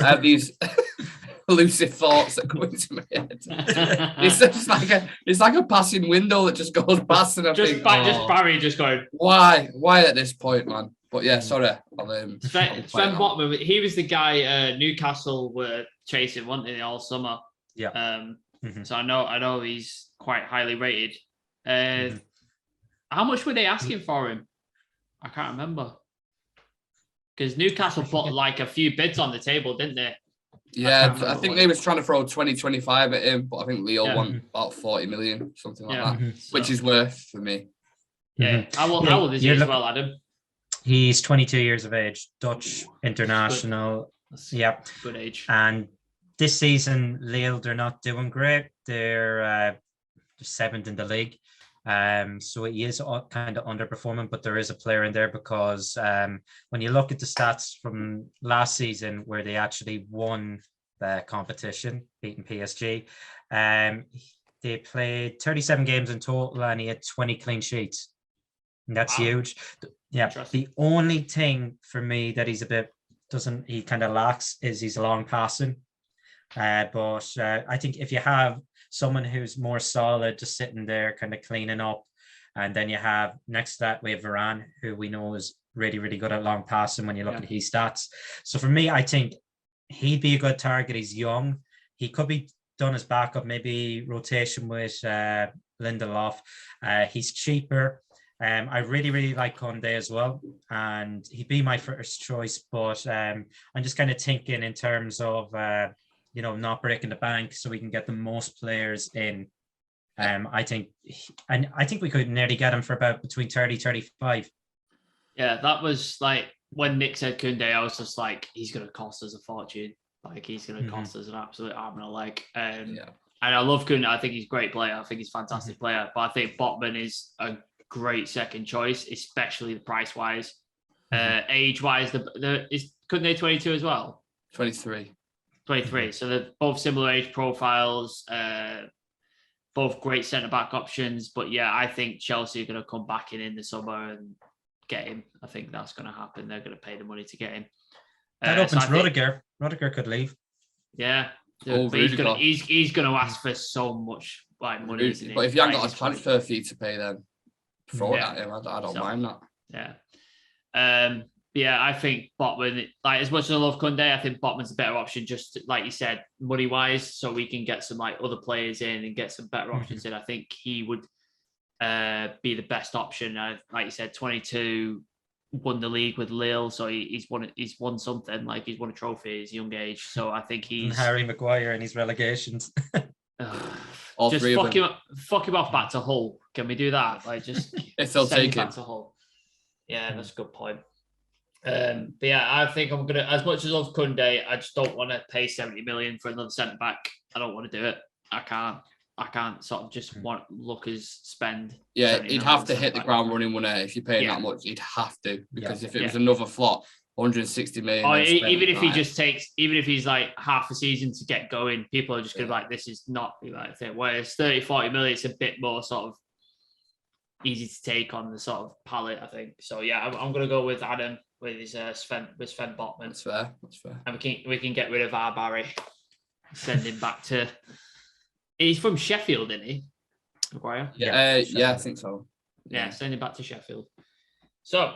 A: have
C: these elusive thoughts that go into my head. It's like a passing window that just goes past, and I think,
A: just Barry just going.
C: Why at this point, man? But yeah, sorry.
A: Sven Botman, he was the guy Newcastle were chasing, weren't they, all summer?
B: Yeah.
A: So I know he's quite highly rated. How much were they asking for him? I can't remember. Because Newcastle put like a few bids on the table, didn't they?
C: Yeah, I think they was trying to throw 20-25 at him, but I think Leo won about 40 million, something like that, which is worth for me.
A: Yeah. How old is he as well, Adam?
B: He's 22 years of age, Dutch international.
A: That's good age.
B: And this season, Lille, they're not doing great. They're 7th in the league. So he is kind of underperforming, but there is a player in there because when you look at the stats from last season where they actually won the competition, beating PSG, they played 37 games in total and he had 20 clean sheets. And that's huge. Yeah. The only thing for me that he kind of lacks is he's long passing. But I think if you have someone who's more solid, just sitting there, kind of cleaning up, and then you have next to that we have Varane, who we know is really, really good at long passing when you look at his stats. So for me, I think he'd be a good target. He's young. He could be done as backup, maybe rotation with Lindelof. He's cheaper. I really, really like Koundé as well, and he'd be my first choice. But I'm just kind of thinking in terms of not breaking the bank, so we can get the most players in. I think we could nearly get him for about between 30-35.
A: Yeah, that was like when Nick said Koundé, I was just like, he's going to cost us a fortune. Like he's going to cost us an absolute arm and a leg. And I love Koundé. I think he's a great player. I think he's a fantastic player. But I think Botman is a great second choice, especially the price wise. Age wise, is Koundé 22 as well?
C: 23.
A: So they're both similar age profiles, both great centre back options. But yeah, I think Chelsea are going to come back in the summer and get him. I think that's going to happen. They're going to pay the money to get him.
B: That opens Rudiger. Rudiger could leave.
A: Yeah.
C: Oh,
A: but he's going to ask for so much like money. Isn't
C: but if you haven't got a transfer fee to pay, then throw it at him. I don't mind that.
A: Yeah. Yeah, I think Botman, like as much as I love Koundé, I think Botman's a better option, just like you said, money wise, so we can get some like other players in and get some better options in. I think he would be the best option. Like you said, 22, won the league with Lille, so he's won something, like he's won a trophy at his young age. So I think he's
B: and Harry Maguire in his relegations.
A: Just fuck him off back to Hull. Can we do that? Like just
C: if they'll take him
A: back to Hull. Yeah, that's a good point. But yeah, I think I'm gonna, as much as I love Koundé, I just don't want to pay 70 million for another centre back. I don't want to do it. I can't sort of just want Lucas spend.
C: Yeah, he'd have to hit the ground running, wouldn't it? If you're paying that much, he'd have to, because if it was another flop, 160 million.
A: Or even if he just takes, even if he's like half a season to get going, people are just gonna be like, this is not the right thing. Whereas 30-40 million, it's a bit more sort of easy to take on the sort of palette, I think. So yeah, I'm gonna go with Adam with his Sven Botman.
C: That's fair.
A: And we can get rid of our Barry, send him back to. He's from Sheffield, isn't he? Maguire?
C: Yeah, I think so.
A: Yeah, send him back to Sheffield. So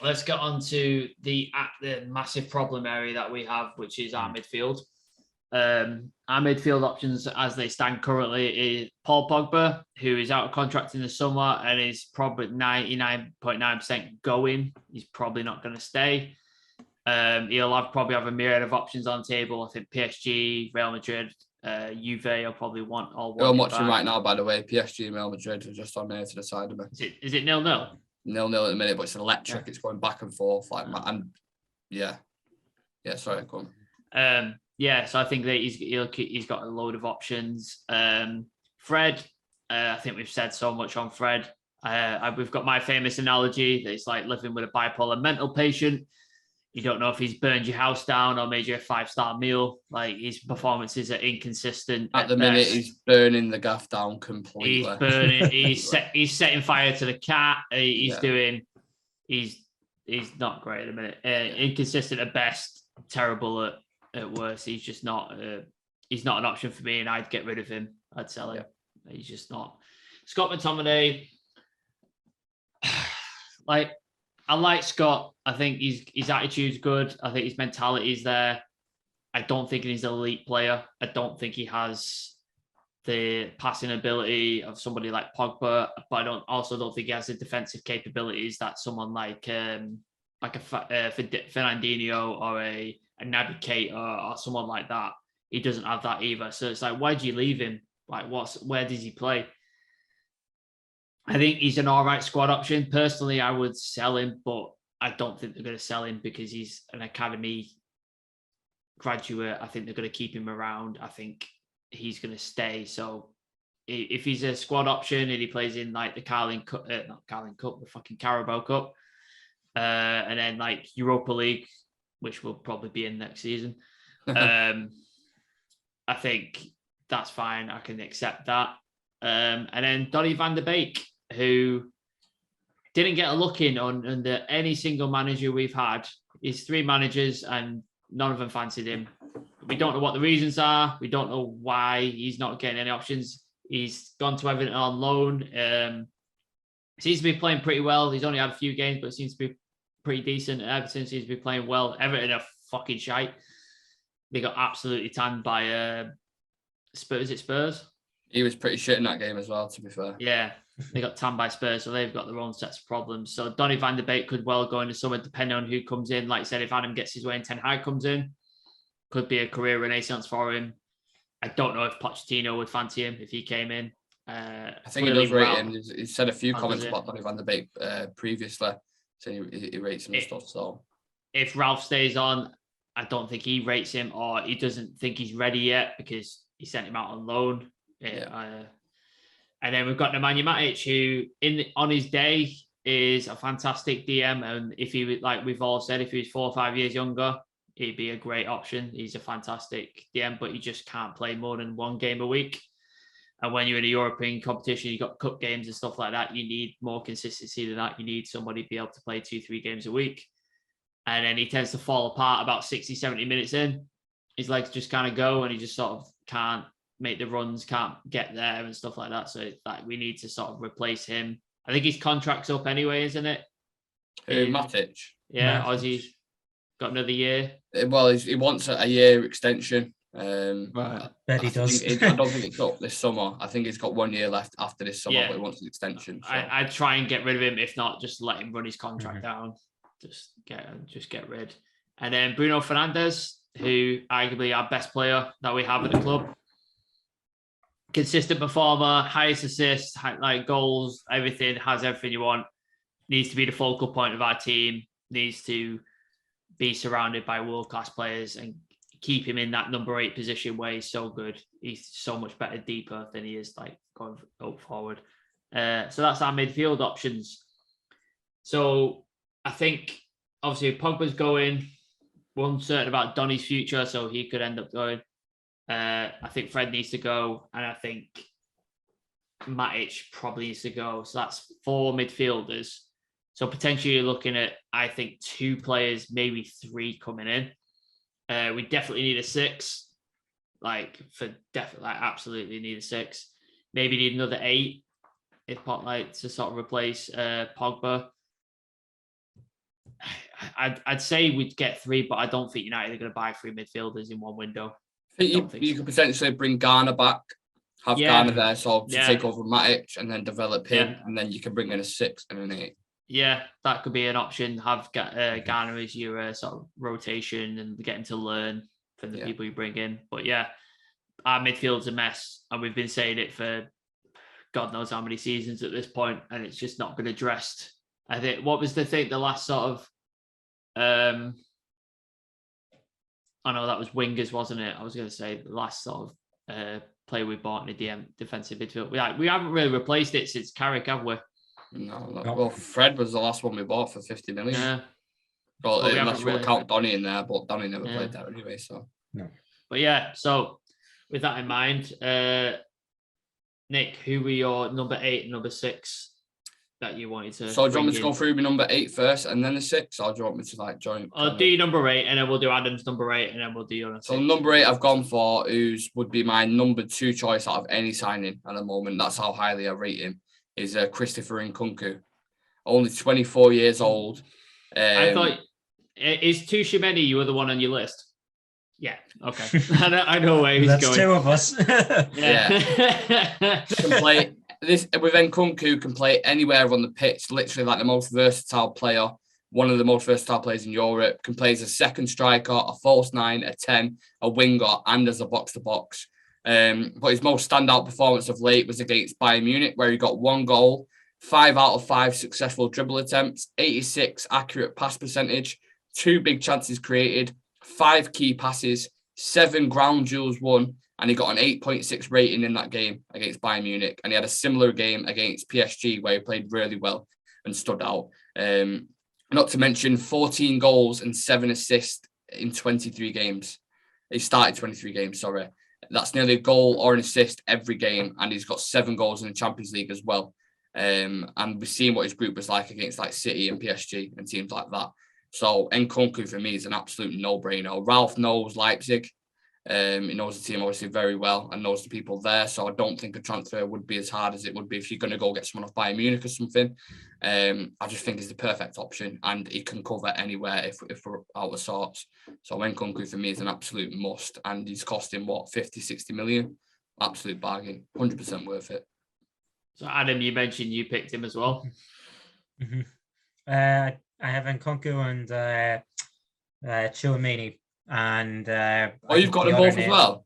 A: let's get on to the massive problem area that we have, which is our midfield. Our midfield options as they stand currently is Paul Pogba, who is out of contract in the summer and is probably 99.9% going. He's probably not going to stay. He'll probably have a myriad of options on the table. I think PSG, Real Madrid, Juve will probably want all one.
C: I'm watching right now, by the way. PSG and Real Madrid are just on there to the side of me.
A: Is it 0-0?
C: 0-0 at the minute, but it's electric. Yeah. It's going back and forth. Sorry, go on.
A: So I think that he's got a load of options. Fred, I think we've said so much on Fred. We've got my famous analogy that it's like living with a bipolar mental patient. You don't know if he's burned your house down or made you a 5-star meal. Like his performances are inconsistent.
C: At the minute, he's burning the gaff down completely.
A: He's burning. He's setting fire to the cat. He's not great at the minute. Inconsistent at best, terrible at worst. He's just not. He's not an option for me, and I'd get rid of him. I'd sell him. Yeah. He's just not. Scott McTominay. I like Scott. I think his attitude's good. I think his mentality is there. I don't think he's an elite player. I don't think he has the passing ability of somebody like Pogba, but I don't think he has the defensive capabilities that someone like a Fernandinho or a Naby Keita or someone like that. He doesn't have that either. So it's like, why do you leave him? Like, where does he play? I think he's an all right squad option. Personally, I would sell him, but I don't think they're going to sell him because he's an academy graduate. I think they're going to keep him around. I think he's going to stay. So if he's a squad option and he plays in like the the fucking Carabao Cup, and then like Europa League, which will probably be in next season, I think that's fine. I can accept that. And then Donny van de Beek, who didn't get a look in under any single manager we've had. He's 3 managers and none of them fancied him. We don't know what the reasons are. We don't know why he's not getting any options. He's gone to Everton on loan. Seems to be playing pretty well. He's only had a few games, but seems to be pretty decent. Everton seems to be playing well. Everton are fucking shite. They got absolutely tanned by Spurs. Is it Spurs?
C: He was pretty shit in that game as well, to be fair.
A: Yeah, they got tanned by Spurs, so they've got their own sets of problems. So Donny van de Beek could well go into summer, depending on who comes in. Like I said, if Adam gets his way and Ten Hag comes in, could be a career renaissance for him. I don't know if Pochettino would fancy him if he came in.
C: I think he does rate him. He's said a few comments about Donny van de Beek previously, saying he rates him and stuff. So
A: if Ralph stays on, I don't think he rates him, or he doesn't think he's ready yet because he sent him out on loan. And then we've got Nemanja Matic, who on his day is a fantastic DM, and if he was, like we've all said, if he was 4 or 5 years younger, he'd be a great option. He's a fantastic DM, but he just can't play more than 1 game a week. And when you're in a European competition, you've got cup games and stuff like that. You need more consistency than that. You need somebody to be able to play 2-3 games a week. And then he tends to fall apart about 60, 70 minutes in. His legs just kind of go and he just sort of can't make the runs, can't get there and stuff like that. So it's like we need to sort of replace him. I think his contract's up anyway, isn't it?
C: Matic.
A: Yeah,
B: Matic.
A: Ozzy's got another year.
C: Well, he wants a year extension.
A: Right.
B: Bet he does.
C: I don't think it's up this summer. I think he's got 1 year left after this summer,
A: Yeah.
C: but he wants an extension. So.
A: I'd try and get rid of him. If not, just let him run his contract down. Just get rid. And then Bruno Fernandes, who arguably our best player that we have at the club. Consistent performer, highest assists, like goals, everything, has everything you want. Needs to be the focal point of our team. Needs to be surrounded by world-class players and keep him in that number 8 position where he's so good. He's so much better deeper than he is like going up forward. So that's our midfield options. So I think obviously Pogba's going. We're uncertain about Donny's future, so he could end up going. I think Fred needs to go, and I think Matic probably needs to go. So that's 4 midfielders. So potentially you're looking at, I think, 2 players, maybe 3 coming in. We definitely need a 6. Absolutely need a 6. Maybe need another 8 if to sort of replace Pogba. I'd say we'd get 3, but I don't think United are going to buy 3 midfielders in one window.
C: You could potentially bring Garner back, have Garner there, so to take over Matic and then develop him, and then you can bring in a 6 and an 8.
A: Yeah, that could be an option. Have Garner as your sort of rotation and get him to learn from the people you bring in. But yeah, our midfield's a mess, and we've been saying it for God knows how many seasons at this point, and it's just not been addressed. I think what was the last sort of I know that was wingers, wasn't it? I was going to say the last sort of player we bought in the defensive midfield. We haven't really replaced it since Carrick, have we?
C: No. Well, Fred was the last one we bought for 50 million.
A: Yeah.
C: Well, unless you want to count Donny in there, but Donny never played there anyway. So
B: no.
A: But yeah, so with that in mind, Nick, who were your number 8 and number 6 that you wanted to?
C: So do you want me to go through my number 8 first and then the 6, or do you want me to like join?
A: I'll do number 8 and then we'll do Adam's number 8 and then we'll do your 6.
C: So number 8 I've gone for would be my number 2 choice out of any signing at the moment. That's how highly I rate him. Is Christopher Nkunku, only 24 years old.
A: I thought, is Tushimeni you were the one on your list? Yeah, okay. I know where he's going.
B: That's 2 of us.
C: Yeah. Can play this with Nkunku, can play anywhere on the pitch, literally like the most versatile player, one of the most versatile players in Europe, can play as a second striker, a false 9, a 10, a winger, and as a box-to-box. But his most standout performance of late was against Bayern Munich, where he got 1 goal, 5 out of 5 successful dribble attempts, 86 accurate pass percentage, 2 big chances created, 5 key passes, 7 ground duels won, and he got an 8.6 rating in that game against Bayern Munich. And he had a similar game against PSG where he played really well and stood out. Not to mention 14 goals and 7 assists in 23 games. He started 23 games, sorry. That's nearly a goal or an assist every game, and he's got 7 goals in the Champions League as well. And we've seen what his group was like against like City and PSG and teams like that. So Nkunku for me is an absolute no-brainer. Ralph knows Leipzig. He knows the team obviously very well and knows the people there. So I don't think a transfer would be as hard as it would be if you're going to go get someone off Bayern Munich or something. I just think he's the perfect option, and he can cover anywhere if we're out of sorts. So Nkunku for me is an absolute must, and he's costing 50, 60 million. Absolute bargain, 100% worth it.
A: So Adam, you mentioned you picked him as well.
B: Mm-hmm. I have Nkunku and Tchouaméni. And
C: you've got them both as well.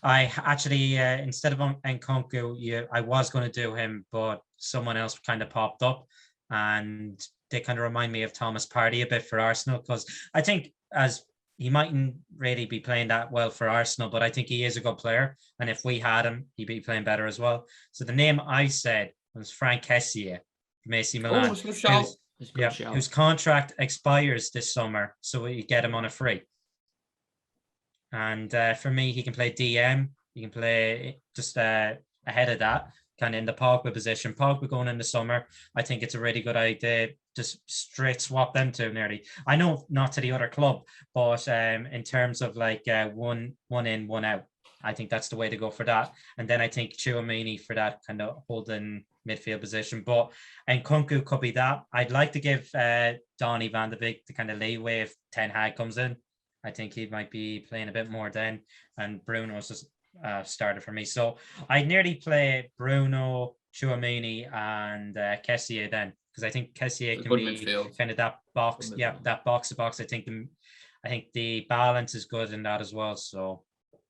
B: I actually instead of Nkunku, I was going to do him, but someone else kind of popped up, and they kind of remind me of Thomas Partey a bit for Arsenal, because I think as he mightn't really be playing that well for Arsenal, but I think he is a good player, and if we had him, he'd be playing better as well. So the name I said was Frank Kessie from AC Milan, whose contract expires this summer, so we get him on a free. And for me, he can play DM. He can play just ahead of that, kind of in the Pogba position. Pogba going in the summer, I think it's a really good idea. Just straight swap them two nearly. I know not to the other club, but in terms of like one in, one out, I think that's the way to go for that. And then I think Tchouaméni for that kind of holding midfield position. But and Nkunku could be that. I'd like to give Donny van de Beek the kind of leeway if Ten Hag comes in. I think he might be playing a bit more then. And Bruno's just started for me. So I'd nearly play Bruno, Tchouaméni, and Kessié then, because I think Kessié can be midfield. Kind of that box. Yeah, that box to box. I think the balance is good in that as well. So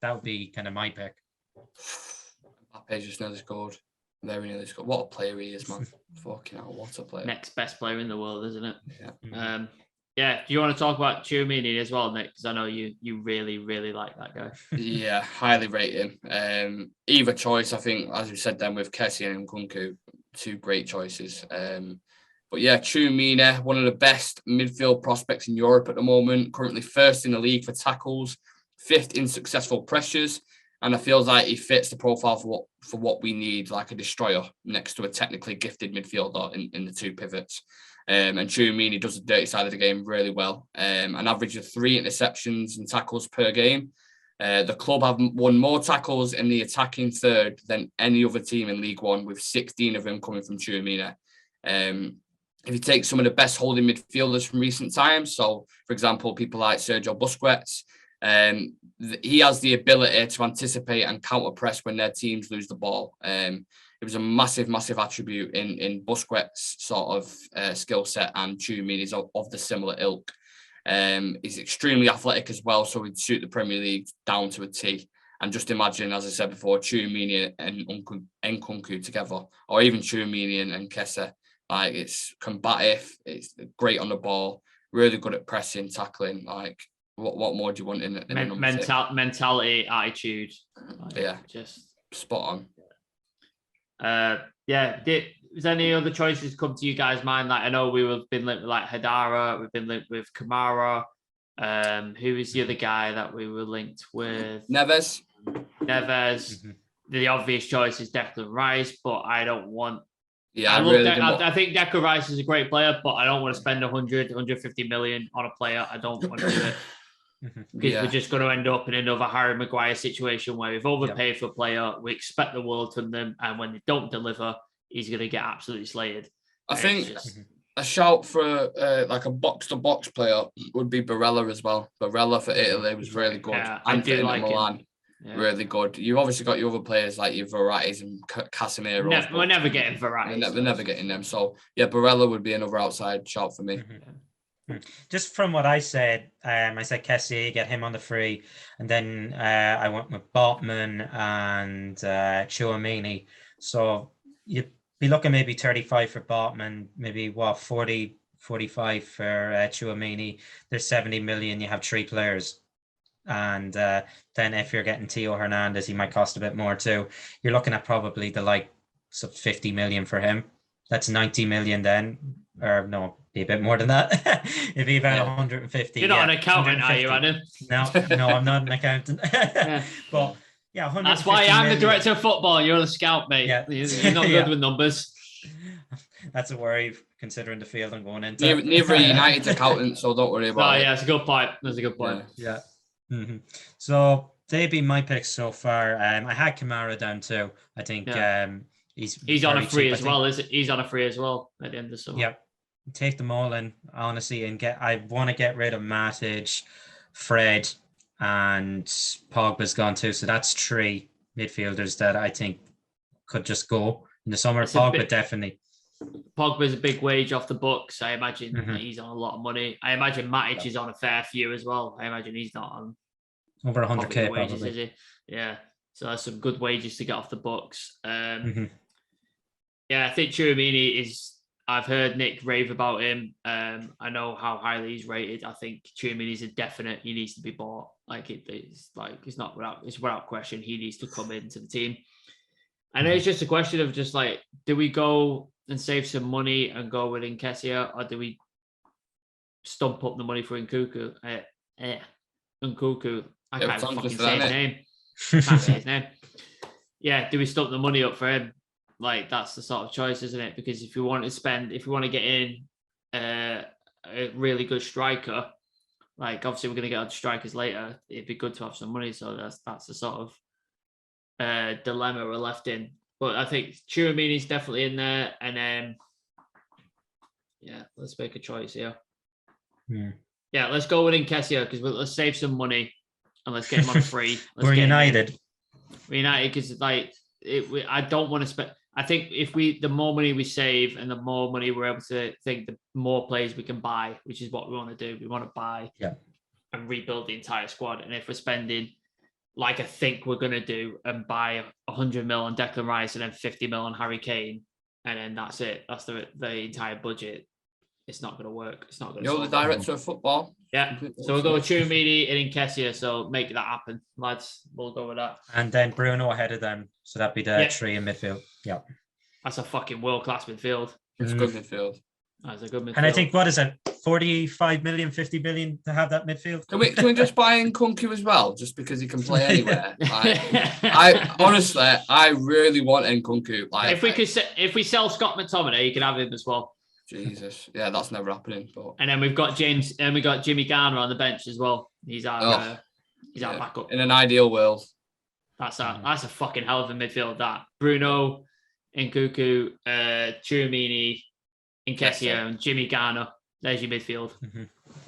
B: that would be kind of my pick.
C: Mbappe just nearly scored. Very nearly scored. What a player he is, man. Fucking hell, what a player.
A: Next best player in the world, isn't it?
C: Yeah.
A: Yeah. Do you want to talk about Tchouaméni as well, Nick? Because I know you really, really like that guy.
C: Yeah, highly rate him. Either choice, I think, as we said then with Kessié and Nkunku, two great choices. But yeah, Tchouaméni, one of the best midfield prospects in Europe at the moment, currently first in the league for tackles, fifth in successful pressures, and I feel like he fits the profile for what we need, like a destroyer next to a technically gifted midfielder in the two pivots. And Tchouaméni does the dirty side of the game really well. An average of 3 interceptions and tackles per game. The club have won more tackles in the attacking third than any other team in League One, with 16 of them coming from Tchouaméni. If you take some of the best holding midfielders from recent times, so for example, people like Sergio Busquets, he has the ability to anticipate and counter press when their teams lose the ball. It was a massive attribute in Busquets' sort of skill set, and Tchouaméni is of the similar ilk. He's extremely athletic as well, so he'd suit the Premier League down to a T. And just imagine, as I said before, Tchouaméni and Nkunku together, or even Tchouaméni and Kessié. Like, it's combative, it's great on the ball, really good at pressing, tackling. Like, what more do you want in
A: mentality, attitude? Like,
C: yeah,
A: just
C: spot
A: on. Was any other choices come to you guys' mind? Like, I know we've been linked with like Hadara, we've been linked with Kamara. Who is the other guy that we were linked with?
C: Neves.
A: Mm-hmm. The obvious choice is Declan Rice, but I don't want.
C: Yeah,
A: I think Declan Rice is a great player, but I don't want to spend 150 million on a player. I don't want to do it. Because we're just going to end up in another Harry Maguire situation where we've overpaid for a player, we expect the world from them, and when they don't deliver, he's going to get absolutely slated.
C: I think a shout for like a box-to-box player would be Barella as well. Barella for Italy was really good.
A: Yeah, I do like
C: Milan, really good. You've obviously got your other players like your Verrattis and Casemiro.
A: We're never getting Verrattis.
C: We're never getting them. So, yeah, Barella would be another outside shout for me.
B: Just from what I said Kessié, get him on the free, and then I went with Botman and Tchouaméni. So you'd be looking maybe 35 for Botman, maybe 40, 45 for Tchouaméni. There's 70 million. You have 3 players. And then if you're getting Teo Hernandez, he might cost a bit more too. You're looking at probably the likes of 50 million for him. That's 90 million then, or no, be a bit more than that. It'd be about 150.
A: You're not an accountant, are you, Adam?
B: No, I'm not an accountant. But yeah,
A: that's why I'm the director of football. You're the scout, mate. Yeah. You're not good with numbers.
B: That's a worry considering the field I'm going into.
C: Neither a United accountant, so don't worry about it.
A: Yeah, that's a good point. That's a good point.
B: Yeah. Mm-hmm. So they'd be my picks so far. I had Kamara down too. I think he's
A: on a free as well, is it? He's on a free as well at the end of the summer.
B: Yep. Take them all in, honestly, and I want to get rid of Matic, Fred, and Pogba's gone too. So that's 3 midfielders that I think could just go in the summer. Pogba definitely.
A: Pogba's a big wage off the books. I imagine he's on a lot of money. I imagine Matic is on a fair few as well. I imagine he's not on
B: over 100k
A: wages,
B: probably.
A: Is he? Yeah. So that's some good wages to get off the books. Yeah, I think Tchouaméni is. I've heard Nick rave about him. I know how highly he's rated. I think Tchouaméni is a definite. He needs to be bought. It's without question. He needs to come into the team. And it's just a question of just like, do we go and save some money and go with Nketiah, or do we stump up the money for Nkunku? Nkunku. I can't fucking say his name. Can't say his name. yeah, do we stump the money up for him? Like, that's the sort of choice, isn't it? Because if we want to get in a really good striker, like obviously we're going to get on strikers later, it'd be good to have some money. So that's the sort of dilemma we're left in. But I think Tchouaméni's definitely in there, and then let's make a choice here. Yeah, let's go with Nketiah because let's save some money and let's get him on free.
B: We're United.
A: We're United because I don't want to spend. I think if the more money we save and the more money we're able to think, the more players we can buy, which is what we want to do. We want to buy and rebuild the entire squad. And if we're spending, like I think we're going to do, and buy 100 mil on Declan Rice and then 50 mil on Harry Kane, and then that's it. That's the entire budget. It's not going to work. It's not going to.
C: You're the director of football.
A: Yeah. So we'll go with Tchouaméni and Nketiah. So make that happen, lads. We'll go with that.
B: And then Bruno ahead of them. So that'd be the three in midfield. Yeah.
A: That's a fucking world-class midfield.
C: It's a good midfield.
A: That's a good midfield.
B: And I think, what is it, 45 million, 50 million to have that midfield?
C: Can we just buy Nkunku as well, just because he can play anywhere? I honestly, I really want Nkunku. Like,
A: if we sell Scott McTominay, you can have him as well.
C: Jesus, yeah, that's never happening. But
A: and then we've got Jimmy Garner on the bench as well. He's our backup.
C: In an ideal world,
A: that's a fucking hell of a midfield. That Bruno, Nkunku, Tchouaméni, Nketiah, and Jimmy Garner. There's your midfield.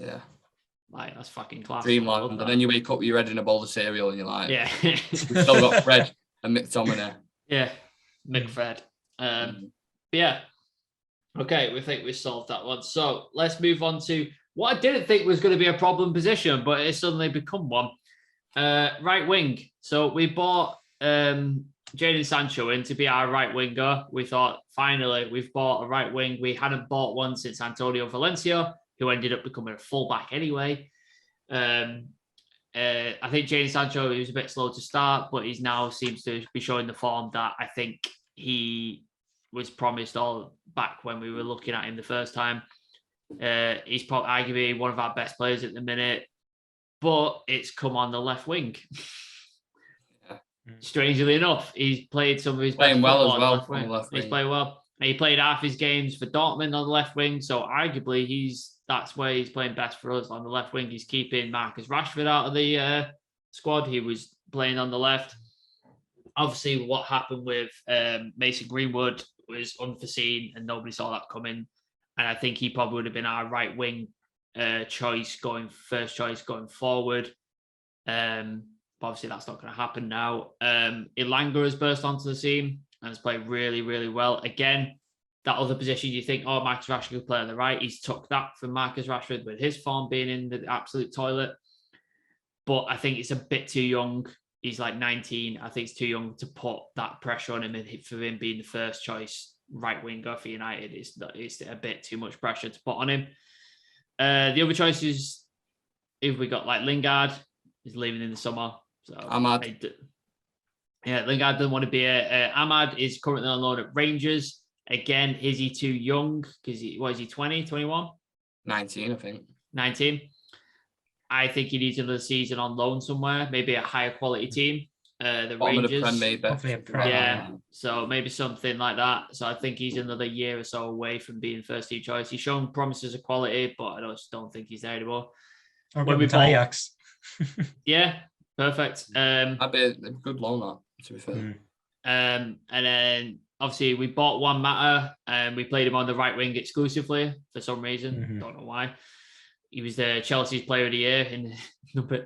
C: Yeah,
A: like that's fucking class.
C: Dreamland. And then you wake up, you're head in a bowl of cereal, and you're like,
A: we've
C: still got Fred and McTominay.
A: Yeah, McFred. Yeah. Okay, we think we've solved that one. So let's move on to what I didn't think was going to be a problem position, but it's suddenly become one. Right wing. So we bought Jaden Sancho in to be our right winger. We thought, finally, we've bought a right wing. We hadn't bought one since Antonio Valencia, who ended up becoming a fullback anyway. I think Jaden Sancho, he was a bit slow to start, but he's now seems to be showing the form that I think he was promised all back when we were looking at him the first time. He's probably arguably one of our best players at the minute, but it's come on the left wing. Strangely enough, he's played some of his
C: playing
A: best
C: well as
A: well
C: well.
A: On the left wing. He's played well. He played half his games for Dortmund on the left wing, so arguably that's where he's playing best for us on the left wing. He's keeping Marcus Rashford out of the squad. He was playing on the left. Obviously, what happened with Mason Greenwood was unforeseen and nobody saw that coming. And I think he probably would have been our right wing first choice going forward. But obviously that's not going to happen now. Ilanga has burst onto the scene and has played really, really well. Again, that other position you think, Marcus Rashford could play on the right. He's took that from Marcus Rashford with his form being in the absolute toilet. But I think it's a bit too young. He's like 19. I think it's too young to put that pressure on him, and for him being the first choice right winger for United, it's a bit too much pressure to put on him. The other choices, if we got like Lingard, he's leaving in the summer. So
C: Ahmad.
A: Lingard doesn't want to be Ahmad is currently on loan at Rangers. Again, is he too young? Because is he 20, 21?
C: 19, I think.
A: 19. I think he needs another season on loan somewhere, maybe a higher quality team. The Rangers. So maybe something like that. So I think he's another year or so away from being first team choice. He's shown promises of quality, but I just don't think he's there anymore.
B: Or when we Ajax.
A: Yeah, perfect.
C: That'd be a good loan, to be fair.
A: And then obviously we bought Juan Mata and we played him on the right wing exclusively for some reason. Don't know why. He was the Chelsea's player of the year in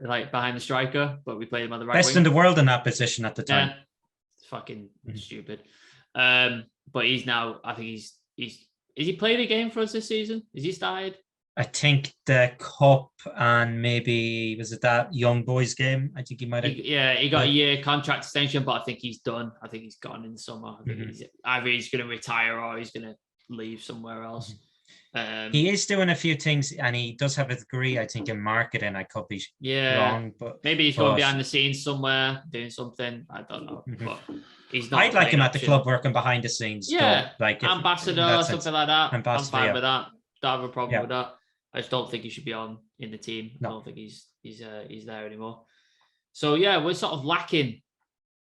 A: like behind the striker, but we played him on the right
B: best
A: wing.
B: in the world in that position at the time.
A: Yeah, it's fucking stupid. But he's now, I think he's he played a game for us this season? Is he started?
B: I think the cup and maybe was it that young boys game? I think he might have.
A: He got a year contract extension, but I think he's done. I think he's gone in the summer. I think either he's going to retire or he's going to leave somewhere else.
B: He is doing a few things, and he does have a degree, I think, in marketing. I could be wrong, but
A: maybe he's going behind the scenes somewhere doing something. I don't know, but he's not.
B: I'd like him at the club working behind the scenes.
A: Yeah,
B: like
A: ambassador or something like that. I'm fine with that. Don't have a problem with that. I just don't think he should be on in the team. No. I don't think he's there anymore. So yeah, we're sort of lacking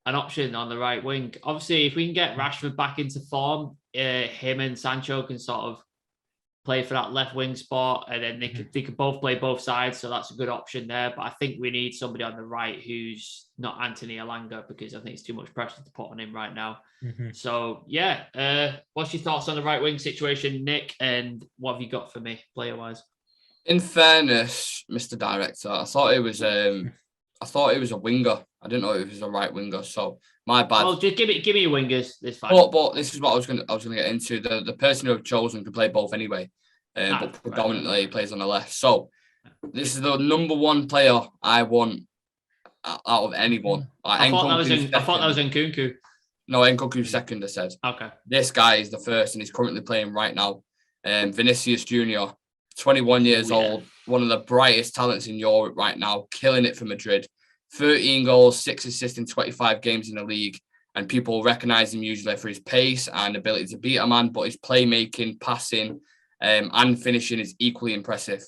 A: an option on the right wing. Obviously, if we can get Rashford back into form, him and Sancho can sort of play for that left wing spot, and then they could both play both sides. So that's a good option there. But I think we need somebody on the right who's not Anthony Elanga, because I think it's too much pressure to put on him right now. So yeah, what's your thoughts on the right wing situation, Nick? And what have you got for me, player wise?
C: In fairness, Mr. Director, I thought it was a winger. I didn't know it was a right winger. So my bad.
A: Well, just give me your wingers. It's fine.
C: But this is what I was gonna get into. The person who I've chosen can play both anyway, but predominantly plays on the left. So this is the number one player I want out of anyone.
A: I thought that was Nkunku.
C: No, Nkunku's second. I said.
A: Okay.
C: This guy is the first, and he's currently playing right now. Vinicius Junior, 21 years old, one of the brightest talents in Europe right now, killing it for Madrid. 13 goals, 6 assists in 25 games in the league. And people recognise him usually for his pace and ability to beat a man, but his playmaking, passing, and finishing is equally impressive.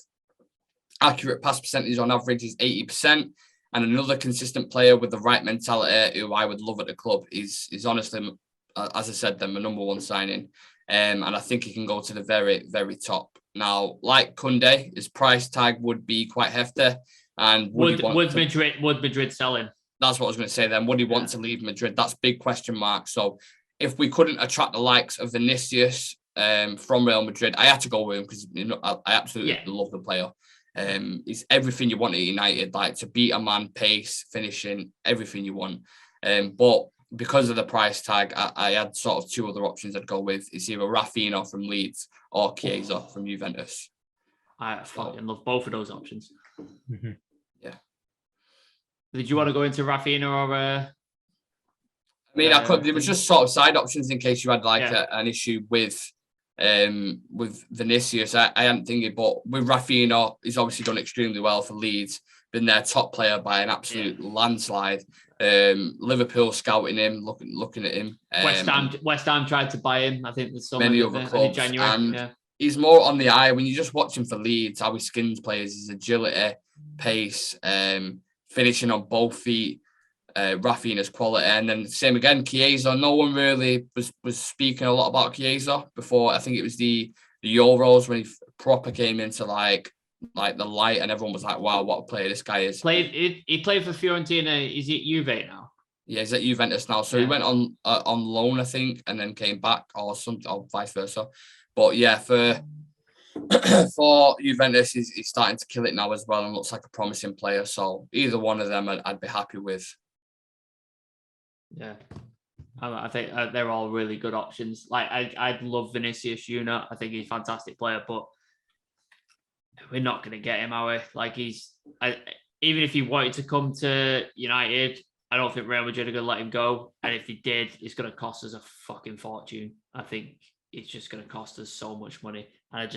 C: Accurate pass percentage on average is 80%. And another consistent player with the right mentality who I would love at the club is honestly, as I said, my number one signing. And I think he can go to the very, very top. Now, like Koundé, his price tag would be quite hefty. And
A: would Madrid sell him?
C: That's what I was going to say then. Would he want to leave Madrid? That's big question mark. So if we couldn't attract the likes of Vinicius from Real Madrid, I had to go with him because I absolutely love the player. He's everything you want at United, like to beat a man, pace, finishing, everything you want. But because of the price tag, I had sort of two other options I'd go with. It's either Rafinha from Leeds or Chiesa from Juventus.
A: I fucking love both of those options.
C: Yeah.
A: Did you want to go into Rafinha or?
C: I mean, I could. There was just sort of side options in case you had an issue with Vinicius. I hadn't thinking, but with Rafinha, he's obviously done extremely well for Leeds. Been their top player by an absolute landslide. Liverpool scouting him, looking at him.
A: West Ham tried to buy him. I think there's so
C: many other clubs,
A: in January.
C: And he's more on the eye when you just watch him for Leeds. How he skins players, his agility, pace, finishing on both feet. Rafinha's quality, and then same again. Chiesa. No one really was speaking a lot about Chiesa before. I think it was the Euros when he proper came into like the light, and everyone was like, "Wow, what a player this guy is."
A: He played for Fiorentina. Is he at Juve now?
C: Yeah, he's at Juventus now. So he went on loan, I think, and then came back, or vice versa. But yeah, for Juventus, he's starting to kill it now as well, and looks like a promising player. So either one of them, I'd be happy with.
A: Yeah, I think they're all really good options. Like I'd love Vinicius Junior. I think he's a fantastic player, but we're not going to get him, are we? Like even if he wanted to come to United, I don't think Real Madrid are going to let him go. And if he did, it's going to cost us a fucking fortune. I think it's just going to cost us so much money, and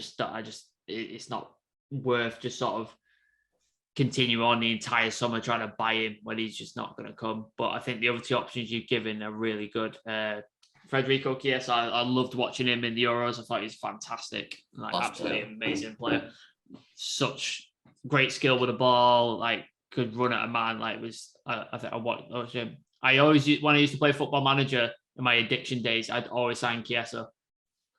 A: it's not worth just sort of continue on the entire summer trying to buy him when he's just not going to come. But I think the other two options you've given are really good. Federico Chiesa, I loved watching him in the Euros. I thought he was fantastic, absolutely amazing player. Such great skill with the ball, like could run at a man. Like I watched him. I always, when I used to play Football Manager in my addiction days, I'd always sign Chiesa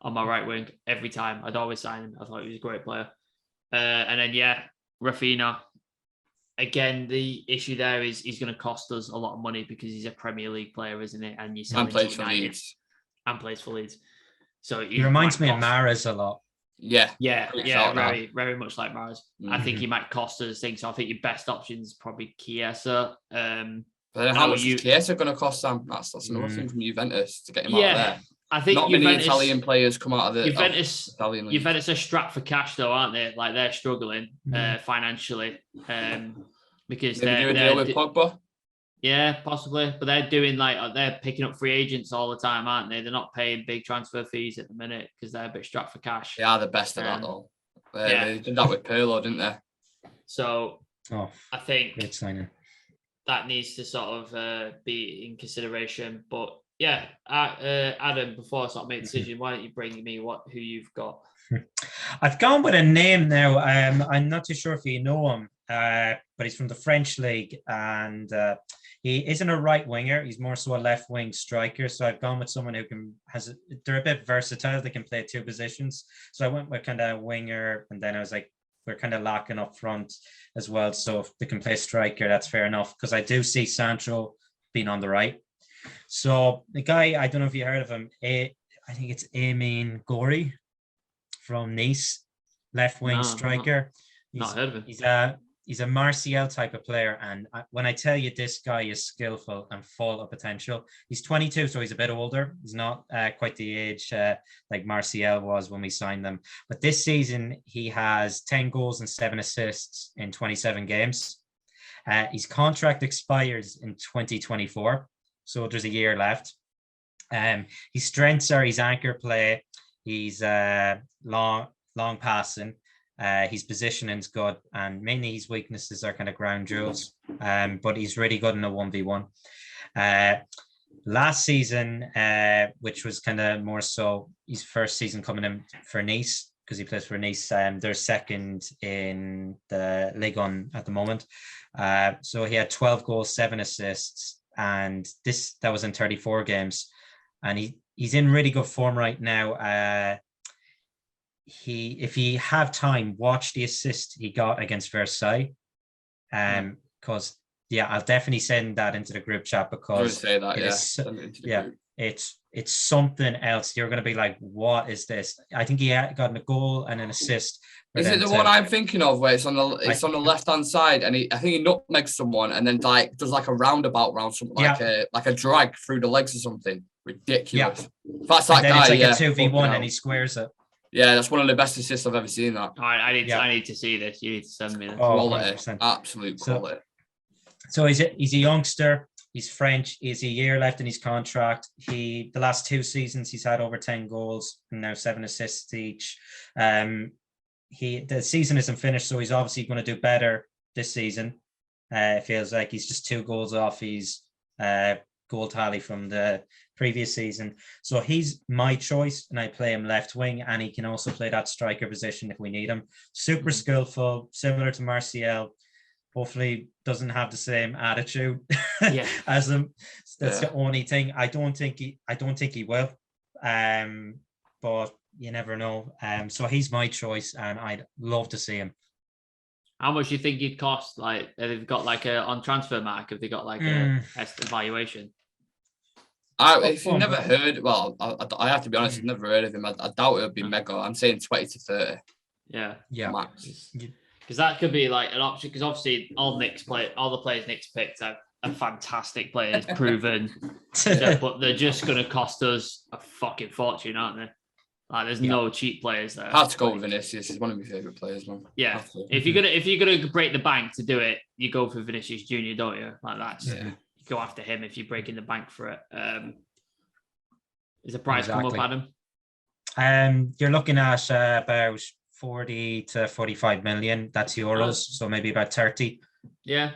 A: on my right wing every time. I'd always sign him. I thought he was a great player. And then Rafinha. Again, the issue there is he's going to cost us a lot of money because he's a Premier League player, isn't it? And you plays for Leeds. And plays for Leeds. So
B: he reminds me of Mahrez a lot.
C: Yeah,
A: very, very much like Mahrez. I think he might cost us things. So I think your best option is probably Chiesa.
C: But then how much is Chiesa going to cost, Sam? That's another thing from Juventus to get him out of there.
A: I think
C: not many Italian players come out of the
A: Italian league. Juventus are strapped for cash though, aren't they? Like they're struggling financially because they're
C: deal with Pogba.
A: Yeah, possibly, but they're doing they're picking up free agents all the time, aren't they? They're not paying big transfer fees at the minute because they're a bit strapped for cash.
C: They are the best at that though. They did that with Pirlo, didn't they?
A: So I think
B: great signing.
A: That needs to sort of be in consideration, but. Yeah, Adam, before I start making a decision, why don't you bring me who you've got?
B: I've gone with a name now. I'm not too sure if you know him, but he's from the French league, and He isn't a right winger. He's more so a left wing striker. So I've gone with someone who they're a bit versatile. They can play two positions. So I went with kind of winger, and then I was like, we're kind of lacking up front as well. So if they can play striker, that's fair enough. Because I do see Sancho being on the right. So the guy, I don't know if you heard of him. I think it's Amin Gori from Nice, left wing striker.
A: Not heard of him.
B: He's a Martial type of player, and when I tell you this guy is skillful and full of potential, he's 22, so he's a bit older. He's not quite the age like Martial was when we signed them. But this season, he has 10 goals and 7 assists in 27 games. His contract expires in 2024, so there's a year left. His strengths are his anchor play, he's long passing, his positioning's good, and mainly his weaknesses are kind of ground duels. But he's really good in a 1v1. Last season, which was kind of more so his first season coming in for Nice, because he plays for Nice, they're second in the Ligue 1 at the moment. So he had 12 goals, 7 assists, and that was in 34 games. And he's in really good form right now. If you have time, watch the assist he got against Versailles. Because I'll definitely send that into the group chat, because
C: say that,
B: it's something else. You're going to be like, what is this? I think he got a goal and an assist.
C: Is it the one I'm thinking of where it's on the left hand side, and I think he nutmegs someone and then like does like a roundabout round something like a drag through the legs or something ridiculous.
B: Yeah.
C: That's that guy.
B: It's like a 2v1 and he squares it.
C: Yeah, that's one of the best assists I've ever seen. That.
A: I need to see this. You need to send me this.
C: Quality, 100%. Absolute quality.
B: So he's a youngster. He's French. He's a year left in his contract. The last 2 seasons he's had over 10 goals and now 7 assists each. The season isn't finished, so he's obviously going to do better this season. It feels like he's just 2 goals off his goal tally from the previous season. So he's my choice, and I play him left wing, and he can also play that striker position if we need him. Super skillful, similar to Martial. Hopefully doesn't have the same attitude as him. That's the only thing. I don't think he will. But you never know. So he's my choice, and I'd love to see him.
A: How much do you think he'd cost? Like, have they got like on transfer mark? Have they got like a evaluation?
C: If you've never heard, well, I have to be honest, I've never heard of him. I doubt it would be mega. I'm saying 20 to 30.
A: Yeah.
C: Max.
A: Because that could be like an option. Because obviously, all the players Nick's picked are fantastic players, proven, but they're just going to cost us a fucking fortune, aren't they? Like, there's no cheap players there.
C: Hard to go with Vinicius. He's one of my favourite players, man.
A: Yeah. If you're gonna break the bank to do it, you go for Vinicius Junior, don't you? Like that's you go after him if you're breaking the bank for it. Is the price come up, Adam?
B: You're looking at about 40 to 45 million. That's euros, so maybe about 30.
A: Yeah.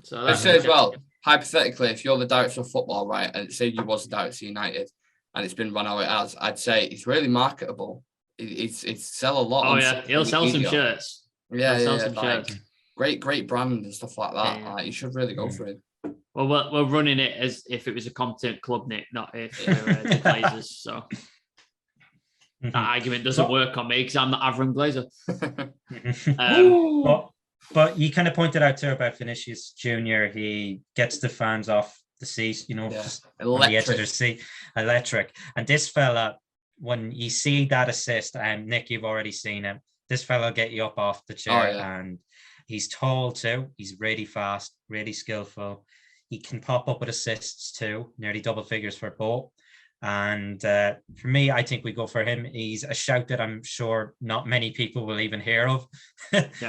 A: So
C: I say as well, hypothetically, if you're the director of football, right, and say you was the director of United, and it's been run how it has, I'd say it's really marketable. It's sell a lot.
A: Oh yeah, he'll sell some shirts.
C: Shirts. Great brand and stuff like that.
A: Yeah.
C: Like, you should really go for it.
A: Well, we're running it as if it was a competent club, Nick, not if the Glazers. So that argument doesn't work on me because I'm not Avram Glazer.
B: But you kind of pointed out too about Vinicius Junior. He gets the fans off the seat, on the edge of their seat. Electric. And this fella, when you see that assist, and Nick, you've already seen him, this fella will get you up off the chair. And he's tall too. He's really fast, really skillful. He can pop up with assists too, nearly double figures for both. And for me, I think we go for him. He's a shout that I'm sure not many people will even hear of.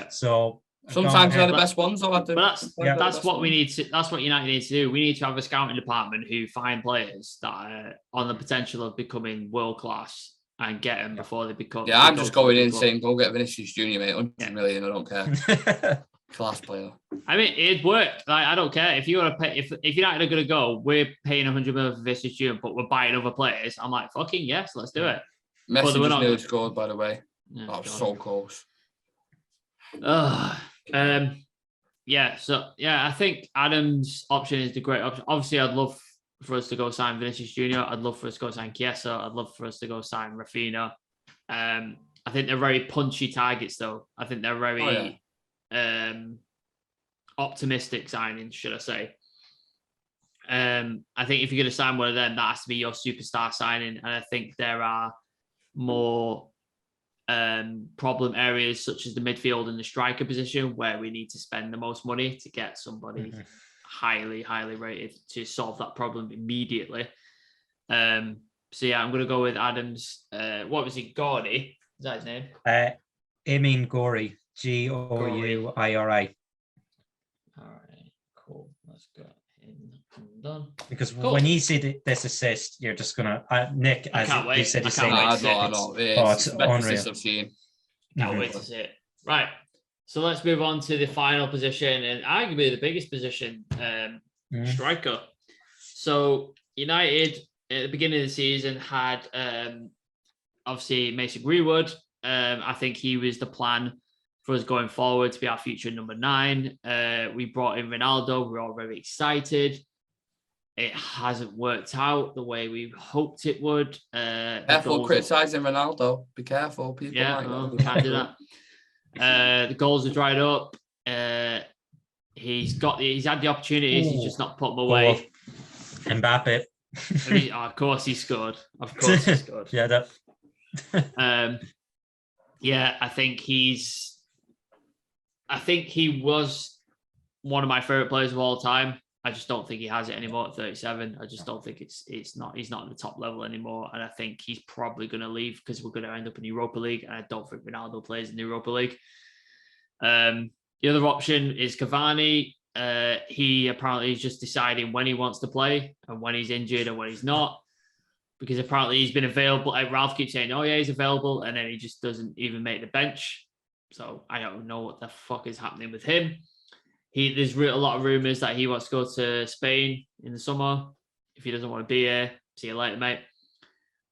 B: So
A: sometimes
C: they're the best ones.
A: But that's what we need to. That's what United needs to do. We need to have a scouting department who find players that are on the potential of becoming world class and get them before they become.
C: Yeah, I'm just going in saying, go get Vinicius Junior, mate. 100 million, I don't care. Class player.
A: I mean, it'd work. Like, I don't care if you want to pay. If United are going to go, we're paying 100 million for Vinicius Junior, but we're buying other players. I'm like, fucking yes, let's do it.
C: Messi just nearly scored, by the way. So close.
A: I think Adams' option is the great option. Obviously, I'd love for us to go sign Vinicius Junior. I'd love for us to go sign Chiesa. I'd love for us to go sign Rafinha. I think they're very punchy targets, though. I think they're very optimistic signings, should I say. I think if you're going to sign one of them, that has to be your superstar signing. And I think there are more problem areas such as the midfield and the striker position where we need to spend the most money to get somebody highly rated to solve that problem immediately. I'm going to go with Adams. What was he? Gordy? Is that his name?
B: Emin Gori. Gouri. All right,
A: cool. Let's go. Done.
B: Because when you see this assist, you're just gonna Nick. As you said,
C: I know. It's the best assist I've seen.
A: Can't wait to see it. Right. So let's move on to the final position and arguably the biggest position, striker. So United at the beginning of the season had obviously Mason Greenwood. I think he was the plan for us going forward to be our future number 9. We brought in Ronaldo. We're all very excited. It hasn't worked out the way we hoped it would.
C: Careful criticising Ronaldo. Be careful, people.
A: We can't do that. The goals have dried up. He's had the opportunities. He's just not put them away.
B: Mbappe.
A: Of course he scored.
B: Yeah,
A: I think he was one of my favorite players of all time. I just don't think he has it anymore at 37. I just don't think he's not at the top level anymore. And I think he's probably going to leave because we're going to end up in Europa League. And I don't think Ronaldo plays in the Europa League. The other option is Cavani. He apparently is just deciding when he wants to play and when he's injured and when he's not. Because apparently he's been available. Like Ralph keeps saying, oh yeah, he's available. And then he just doesn't even make the bench. So I don't know what the fuck is happening with him. There's a lot of rumours that he wants to go to Spain in the summer. If he doesn't want to be here, see you later, mate.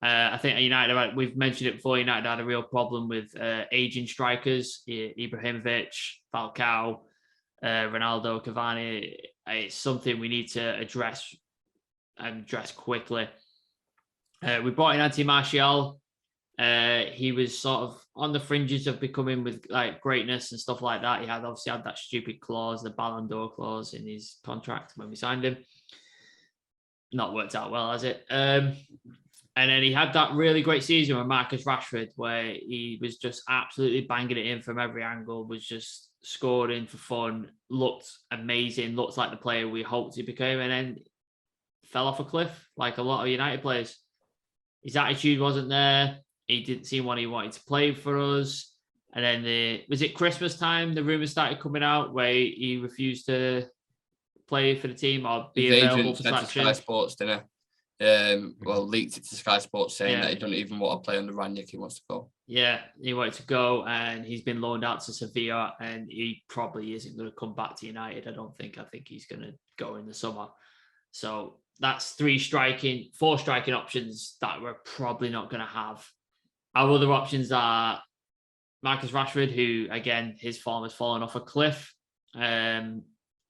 A: I think United, we've mentioned it before, United had a real problem with aging strikers, Ibrahimovic, Falcao, Ronaldo, Cavani. It's something we need to address and address quickly. We brought in Anthony Martial. He was sort of on the fringes of becoming with like greatness and stuff like that. He had obviously had that stupid clause, the Ballon d'Or clause in his contract when we signed him. Not worked out well, has it? And then he had that really great season with Marcus Rashford, where he was just absolutely banging it in from every angle, was just scoring for fun, looked amazing, looked like the player we hoped he became, and then fell off a cliff like a lot of United players. His attitude wasn't there. He didn't seem what he wanted to play for us. And then was it Christmas time? The rumours started coming out where he refused to play for the team or be available for selection.
C: Sky Sports, didn't he? Leaked it to Sky Sports saying that he doesn't even want to play under Ranić. He wants to go.
A: Yeah, he wanted to go, and he's been loaned out to Sevilla, and he probably isn't going to come back to United. I think he's going to go in the summer. So that's 4 striking options that we're probably not going to have. Our other options are Marcus Rashford, who, again, his form has fallen off a cliff.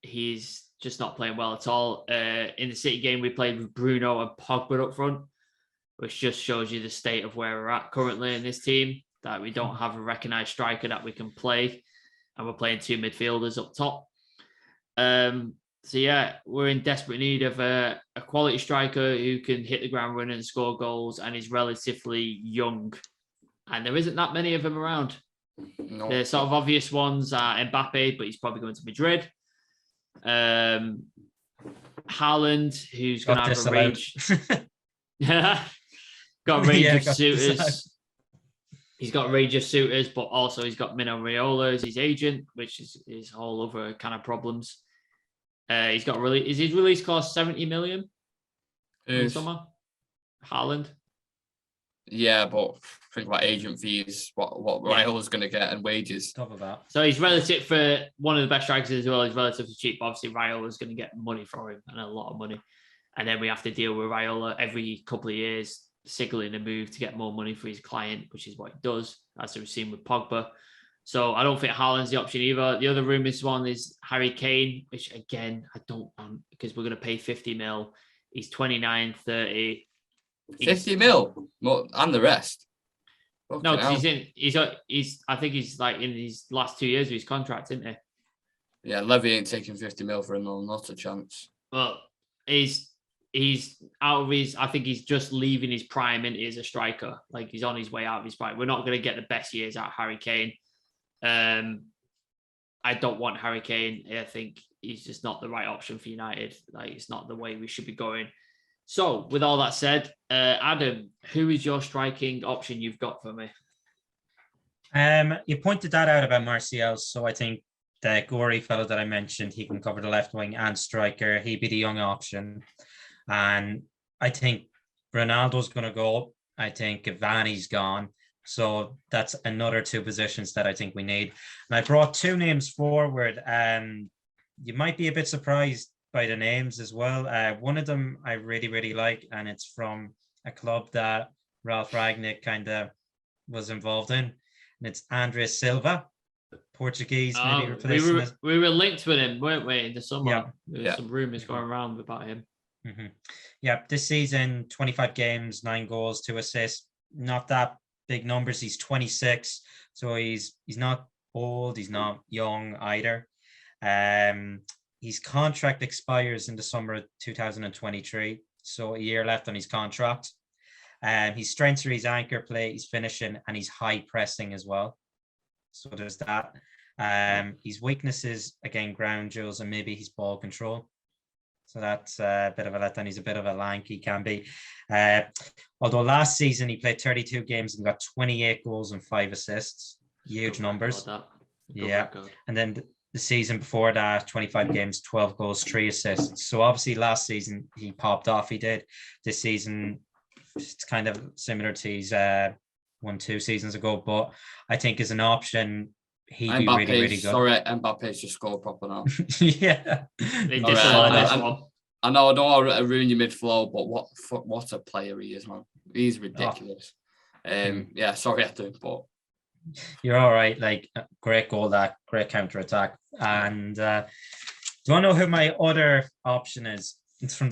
A: He's just not playing well at all. In the City game, we played with Bruno and Pogba up front, which just shows you the state of where we're at currently in this team, that we don't have a recognised striker that we can play, and we're playing 2 midfielders up top. We're in desperate need of a quality striker who can hit the ground running and score goals and is relatively young. And there isn't that many of them around.
C: No.
A: The sort of obvious ones are Mbappe, but he's probably going to Madrid. Haaland, who's going to have a rage. Got a range of suitors. He's got a range of suitors, but also he's got Mino Raiola as his agent, which is whole other kind of problems. He's got is his release cost 70 million in the summer? Haaland.
C: Yeah, but think about agent fees, what Raiola's going to get, and wages.
B: Top of that.
A: So he's relative for one of the best strikers as well. He's relatively cheap. Obviously, Raiola's going to get money for him, and a lot of money. And then we have to deal with Raiola every couple of years, signaling a move to get more money for his client, which is what he does, as we've seen with Pogba. So I don't think Haaland's the option either. The other rumours one is Harry Kane, which again, I don't want because we're going to pay 50 mil. He's 29, 30.
C: 50 mil and the rest.
A: No, because I think he's like in his last 2 years of his contract, isn't he?
C: Yeah, Levy ain't taking 50 mil for him, not a chance.
A: Well, he's out of his, I think he's just leaving his prime and is a striker. Like he's on his way out of his prime. We're not going to get the best years out of Harry Kane. I don't want Harry Kane. I think he's just not the right option for United. Like it's not the way we should be going. So with all that said, Adam, who is your striking option you've got for me?
B: You pointed that out about Martial, so I think the Gory fellow that I mentioned, he can cover the left wing and striker. He'd be the young option. And I think Ronaldo's going to go. I think Cavani's gone. So that's another two positions that I think we need. And I brought two names forward. You might be a bit surprised by the names as well. One of them I really, really like, and it's from a club that Ralph Rangnick kind of was involved in. And it's Andres Silva, Portuguese, maybe replacing
A: we were linked with him, weren't we, in the summer?
B: Yeah.
A: There were some rumours going around about him.
B: Mm-hmm. Yeah, this season, 25 games, 9 goals, 2 assists. Not that big numbers. He's 26, so he's not old. He's not young either. His contract expires in the summer of 2023, so a year left on his contract. His strengths are his anchor play, his finishing, and his high pressing as well. So there's that. His weaknesses, again, ground duels and maybe his ball control. So that's a bit of a letdown. He's a bit of a lank, he can be. Although last season he played 32 games and got 28 goals and 5 assists. Huge numbers. Yeah. And then the season before that, 25 games, 12 goals, 3 assists. So obviously last season he popped off. He did. This season it's kind of similar to his 1-2 seasons ago. But I think as an option, he'd be really, really good.
C: Sorry, Mbappe's just scored proper now.
B: Yeah.
C: I know I don't want to ruin your midflow, but what a player he is, man. He's ridiculous. Yeah, sorry, Adam, but
B: you're all right. Like great goal, that great counter attack. And do you want to know who my other option is? It's from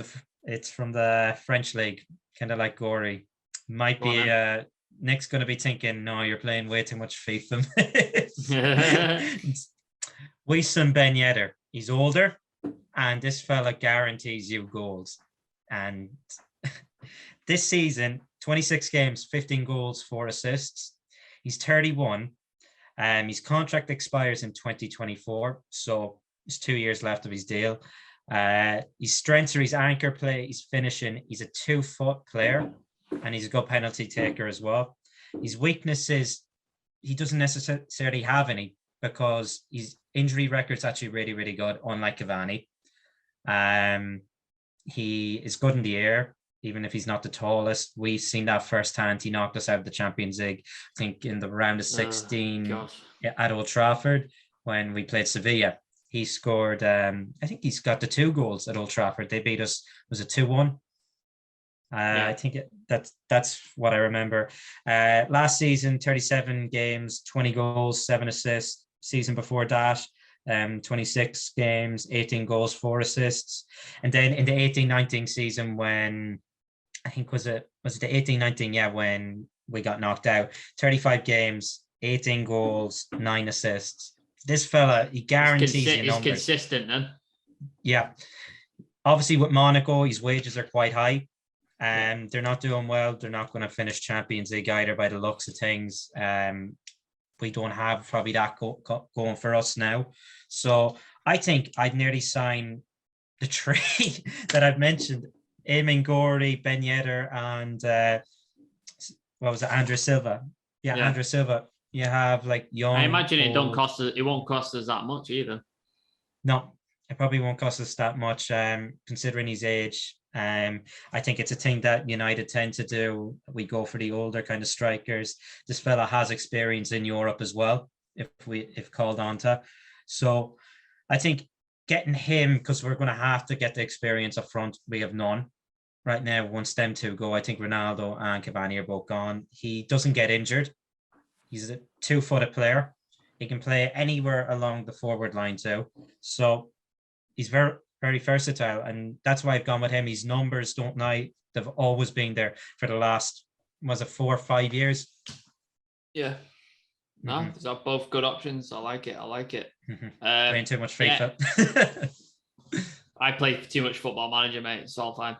B: the French league, kind of like Gory. Might be Nick's going to be thinking, no, you're playing way too much FIFA. Wissam Ben Yedder. He's older, and this fella guarantees you goals. And this season, 26 games, 15 goals, 4 assists. He's 31. His contract expires in 2024, so there's 2 years left of his deal. His strengths are his anchor play, his finishing. He's a 2-foot player, and he's a good penalty taker as well. His weaknesses, he doesn't necessarily have any because his injury record's actually really, really good, unlike Cavani. He is good in the air, even if he's not the tallest. We've seen that firsthand. He knocked us out of the Champions League, I think in the round of 16 at Old Trafford when we played Sevilla. He scored, I think he's got the 2 goals at Old Trafford. They beat us, was it 2-1? I think that's what I remember. Last season, 37 games, 20 goals, 7 assists. Season before that, 26 games, 18 goals, 4 assists. And then in the 18-19 season, when I think was it the 18-19? Yeah, when we got knocked out, 35 games, 18 goals, 9 assists. This fella, he guarantees you numbers.
A: He's consistent, then.
B: Yeah. Obviously, with Monaco, his wages are quite high. They're not doing well. They're not going to finish Champions League either by the looks of things. We don't have probably that going for us now. So I think I'd nearly sign the three that I've mentioned: Eamon Gorey, Ben Yedder, and what was it, Andres Silva? Yeah, Andres Silva. You have like young.
A: I imagine it won't cost us that much either.
B: No, it probably won't cost us that much, considering his age. I think it's a thing that United tend to do. We go for the older kind of strikers. This fella has experience in Europe as well, if called on to. So I think getting him, because we're going to have to get the experience up front. We have none right now. Once them two go, I think Ronaldo and Cavani are both gone. He doesn't get injured. He's a 2-footed player. He can play anywhere along the forward line too. So he's very, very versatile. And that's why I've gone with him. His numbers don't lie. They've always been there for the last, was it 4 or 5 years?
A: Yeah. No, these are both good options. I like it.
B: Playing too much FIFA.
A: Yeah. I play too much Football Manager, mate. It's all fine.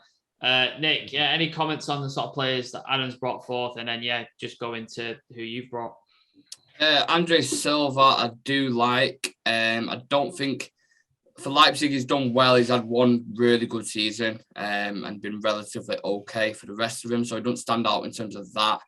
A: Nick, any comments on the sort of players that Adam's brought forth? And then, just go into who you've brought.
C: Andre Silva, I do like. I don't think for Leipzig he's done well. He's had one really good season and been relatively okay for the rest of him. So he doesn't stand out in terms of that.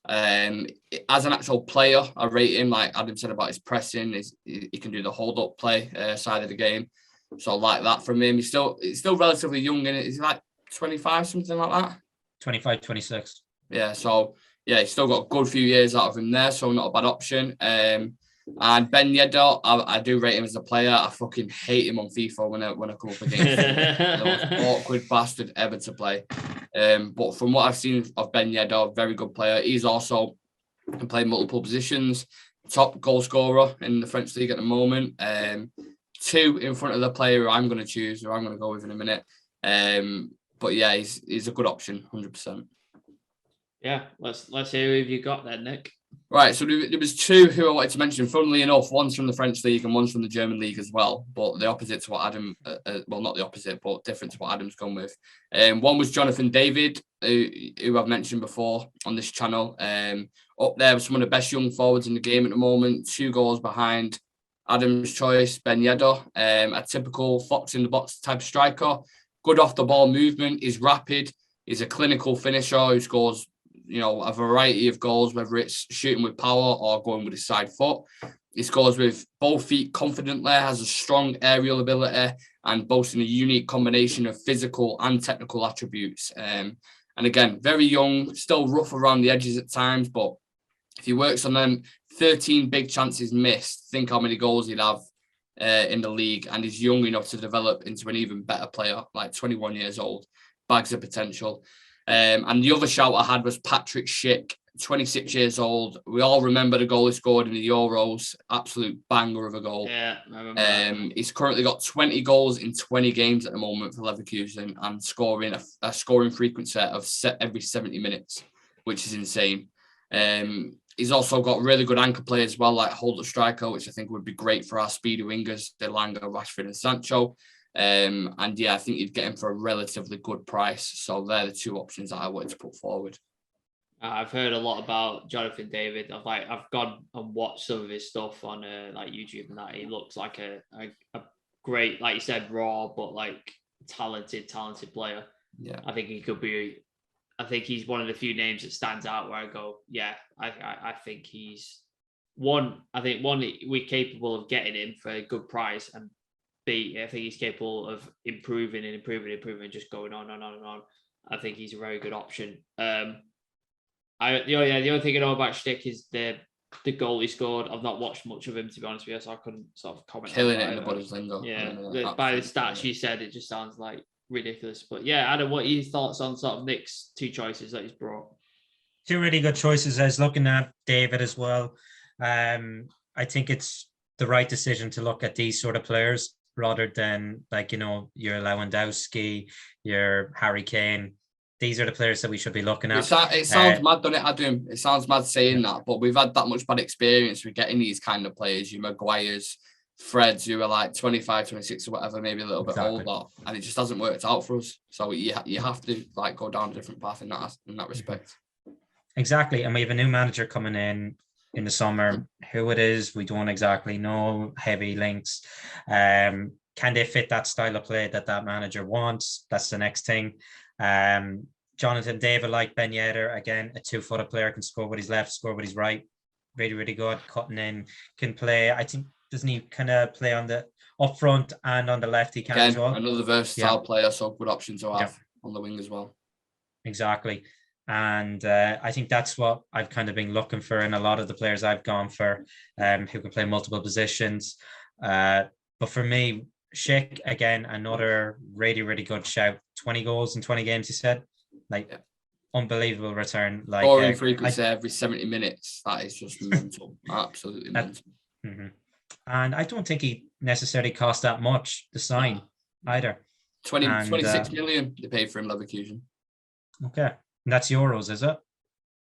C: As an actual player, I rate him, like Adam said about his pressing. He can do the hold-up play side of the game. So I like that from him. He's still relatively young in it. Is he like 25, something like that?
B: 25, 26.
C: Yeah, so he's still got a good few years out of him there, so not a bad option. And Ben Yedder, I do rate him as a player. I fucking hate him on FIFA when I come up against him. The most awkward bastard ever to play. But from what I've seen of Ben Yedder, very good player. He's also can play multiple positions. Top goal scorer in the French league at the moment. 2 in front of the player who I'm going to choose, or I'm going to go with in a minute. But yeah, he's a good option, 100%.
A: Yeah, let's hear who you got then, Nick.
C: Right, so there was 2 who I wanted to mention. Funnily enough, one's from the French league and one's from the German league as well. But the opposite to what Adam, well, not the opposite, but different to what Adam's gone with. One was Jonathan David, who I've mentioned before on this channel. Up there with some of the best young forwards in the game at the moment. 2 goals behind Adam's choice, Ben Yedder. A typical fox in the box type striker. Good off the ball movement. He's rapid. He's a clinical finisher who scores a variety of goals, whether it's shooting with power or going with his side foot. He scores with both feet confidently, has a strong aerial ability, and boasting a unique combination of physical and technical attributes. And again, very young, still rough around the edges at times, but if he works on them, 13 big chances missed. Think how many goals he'd have in the league, and he's young enough to develop into an even better player, like 21 years old. Bags of potential. And the other shout I had was Patrick Schick, 26 years old. We all remember the goal he scored in the Euros. Absolute banger of a goal.
A: Yeah, I remember.
C: He's currently got 20 goals in 20 games at the moment for Leverkusen and scoring a scoring frequency of every 70 minutes, which is insane. He's also got really good anchor play as well, like hold-up striker, which I think would be great for our speedy wingers, Delanga, Rashford and Sancho. And yeah, I think you'd get him for a relatively good price. So they're the 2 options that I wanted to put forward.
A: I've heard a lot about Jonathan David. I've gone and watched some of his stuff on like YouTube, and that he looks like a great, like you said, raw but like talented player.
C: Yeah,
A: I think he could be. I think he's one of the few names that stands out where I go, yeah, I think he's one. I think we're capable of getting him for a good price, and B, I think he's capable of improving, just going on and on and on. I think he's a very good option. The only thing I know about Schtick is the goal he scored. I've not watched much of him, to be honest with you, so I couldn't sort of comment.
C: Killing it in the Bundesliga.
A: Yeah, by the stats you said, it just sounds like ridiculous. But yeah, Adam, what are your thoughts on sort of Nick's 2 choices that he's brought?
B: 2 really good choices. I was looking at David as well. I think it's the right decision to look at these sort of players rather than your Lewandowski, your Harry Kane. These are the players that we should be looking at.
C: It sounds mad, doesn't it, Adam? It sounds mad saying that, but we've had that much bad experience with getting these kind of players, your Maguires, Freds, who are like 25, 26 or whatever, maybe a little bit older, and it just hasn't worked out for us. So you have to like go down a different path in that respect.
B: Exactly, and we have a new manager coming in the summer. Who it is, we don't exactly know. Heavy links. Can they fit that style of play that manager wants? That's the next thing. Jonathan David, like Ben Yedder, again, a 2-footed player, can score with his left, score with his right. Really, really good. Cutting in, can play. I think, doesn't he kind of play on the up front and on the left? He can
C: again,
B: as well.
C: Another versatile player, so good option to have on the wing as well. Exactly.
B: And I think that's what I've kind of been looking for in a lot of the players I've gone for, who can play multiple positions. But for me, Schick, again, another really, really good shout. 20 goals in 20 games, he said. Unbelievable return.
C: Scoring frequency every 70 minutes. That is just mental. Absolutely mental.
B: Mm-hmm. And I don't think he necessarily cost that much to sign either.
C: 26 million they paid for him, Leverkusen.
B: Okay. And that's euros, is it?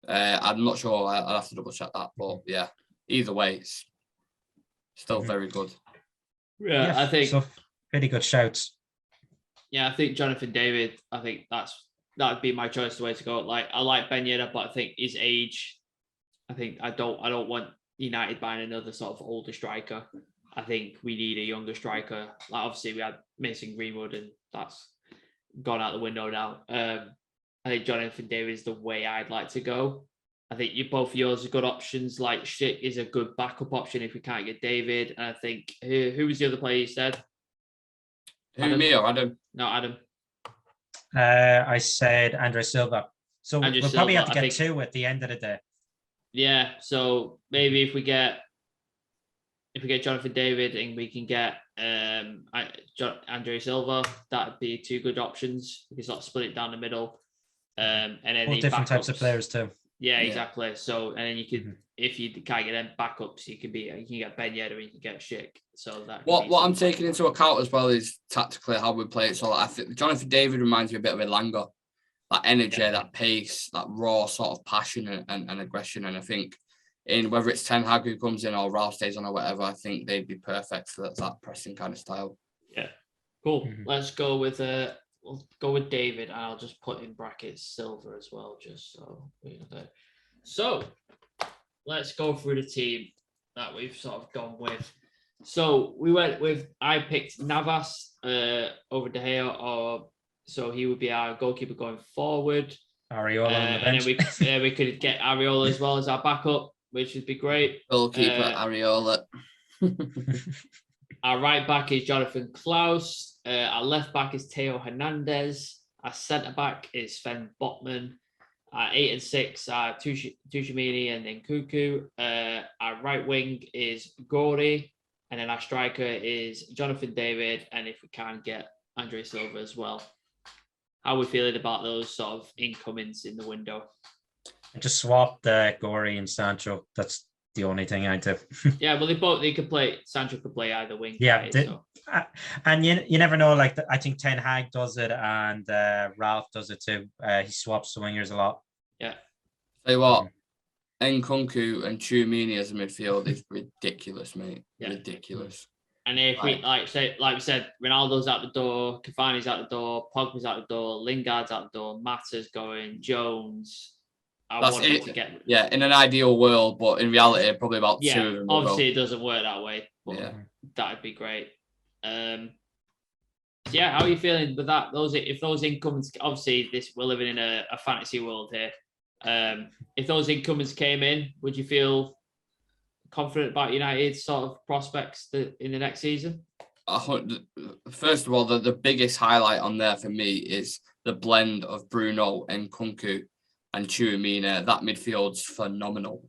C: I'm not sure. I'll have to double check that. But yeah, either way, it's still very good.
A: Yeah, I think
B: so. Pretty good shouts.
A: Yeah, I think Jonathan David. I think that would be my choice. The way to go. Like I like Ben Yedder, but I think his age. I think I don't want United buying another sort of older striker. I think we need a younger striker. Like obviously we had Mason Greenwood, and that's gone out the window now. I think Jonathan David is the way I'd like to go. I think both of yours are good options. Like Schick is a good backup option if we can't get David. And I think who was the other player you said?
C: Who, me or Adam?
A: No, Adam.
B: I said Andre Silva. So
A: Andre
B: we'll probably
A: Silva,
B: have to get two at the end of the day.
A: Yeah, so maybe if we get Jonathan David and we can get Andre Silva, that'd be two good options. We can sort of split it down the middle. And then
B: all different types of players too.
A: Yeah, exactly. So and then you could, if you can't get them backups, you can get Ben Yedder and you can get Schick. So that
C: what I'm taking into account as well is tactically how we play it. So I think Jonathan David reminds me a bit of Elanga, that energy, that pace, that raw sort of passion and aggression. And I think in whether it's Ten Hag who comes in or Ralph stays on or whatever, I think they'd be perfect for that pressing kind of style.
A: Yeah, cool. Let's go with we'll go with David, and I'll just put in brackets Silver as well, just so we know that. So let's go through the team that we've sort of gone with. So I picked Navas over De Gea, or so he would be our goalkeeper going forward.
B: Areola on the bench.
A: And then we could get Areola as well as our backup, which would be great.
C: Goalkeeper Areola.
A: Our right back is Jonathan Klaus. Our left back is Teo Hernandez. Our centre back is Sven Botman. Our 8 and 6 are Tushimini and Nkunku. Our right wing is Gori. And then our striker is Jonathan David. And if we can get Andre Silva as well. How are we feeling about those sort of incomings in the window?
B: I just swapped Gori and Sancho. That's the only thing I do.
A: Yeah, well, they could play. Sancho could play either wing.
B: Yeah, and you never know. Like I think Ten Hag does it, and Ralph does it too. He swaps the wingers a lot.
A: Yeah.
C: Tell you what, Nkunku and Tchouameni as a midfield is ridiculous, mate. Yeah. Ridiculous.
A: And if we like we said, Ronaldo's out the door, Cavani's out the door, Pogba's out the door, Lingard's out the door, Mata's going, Jones.
C: That's it. Yeah, in an ideal world, but in reality, probably about two of them.
A: Obviously, it doesn't work that way, but that'd be great. How are you feeling with that? If those incomings, obviously, we're living in a fantasy world here. If those incomings came in, would you feel confident about United's sort of prospects in the next season?
C: First of all, the biggest highlight on there for me is the blend of Bruno and Nkunku and Tchouameni. That midfield's phenomenal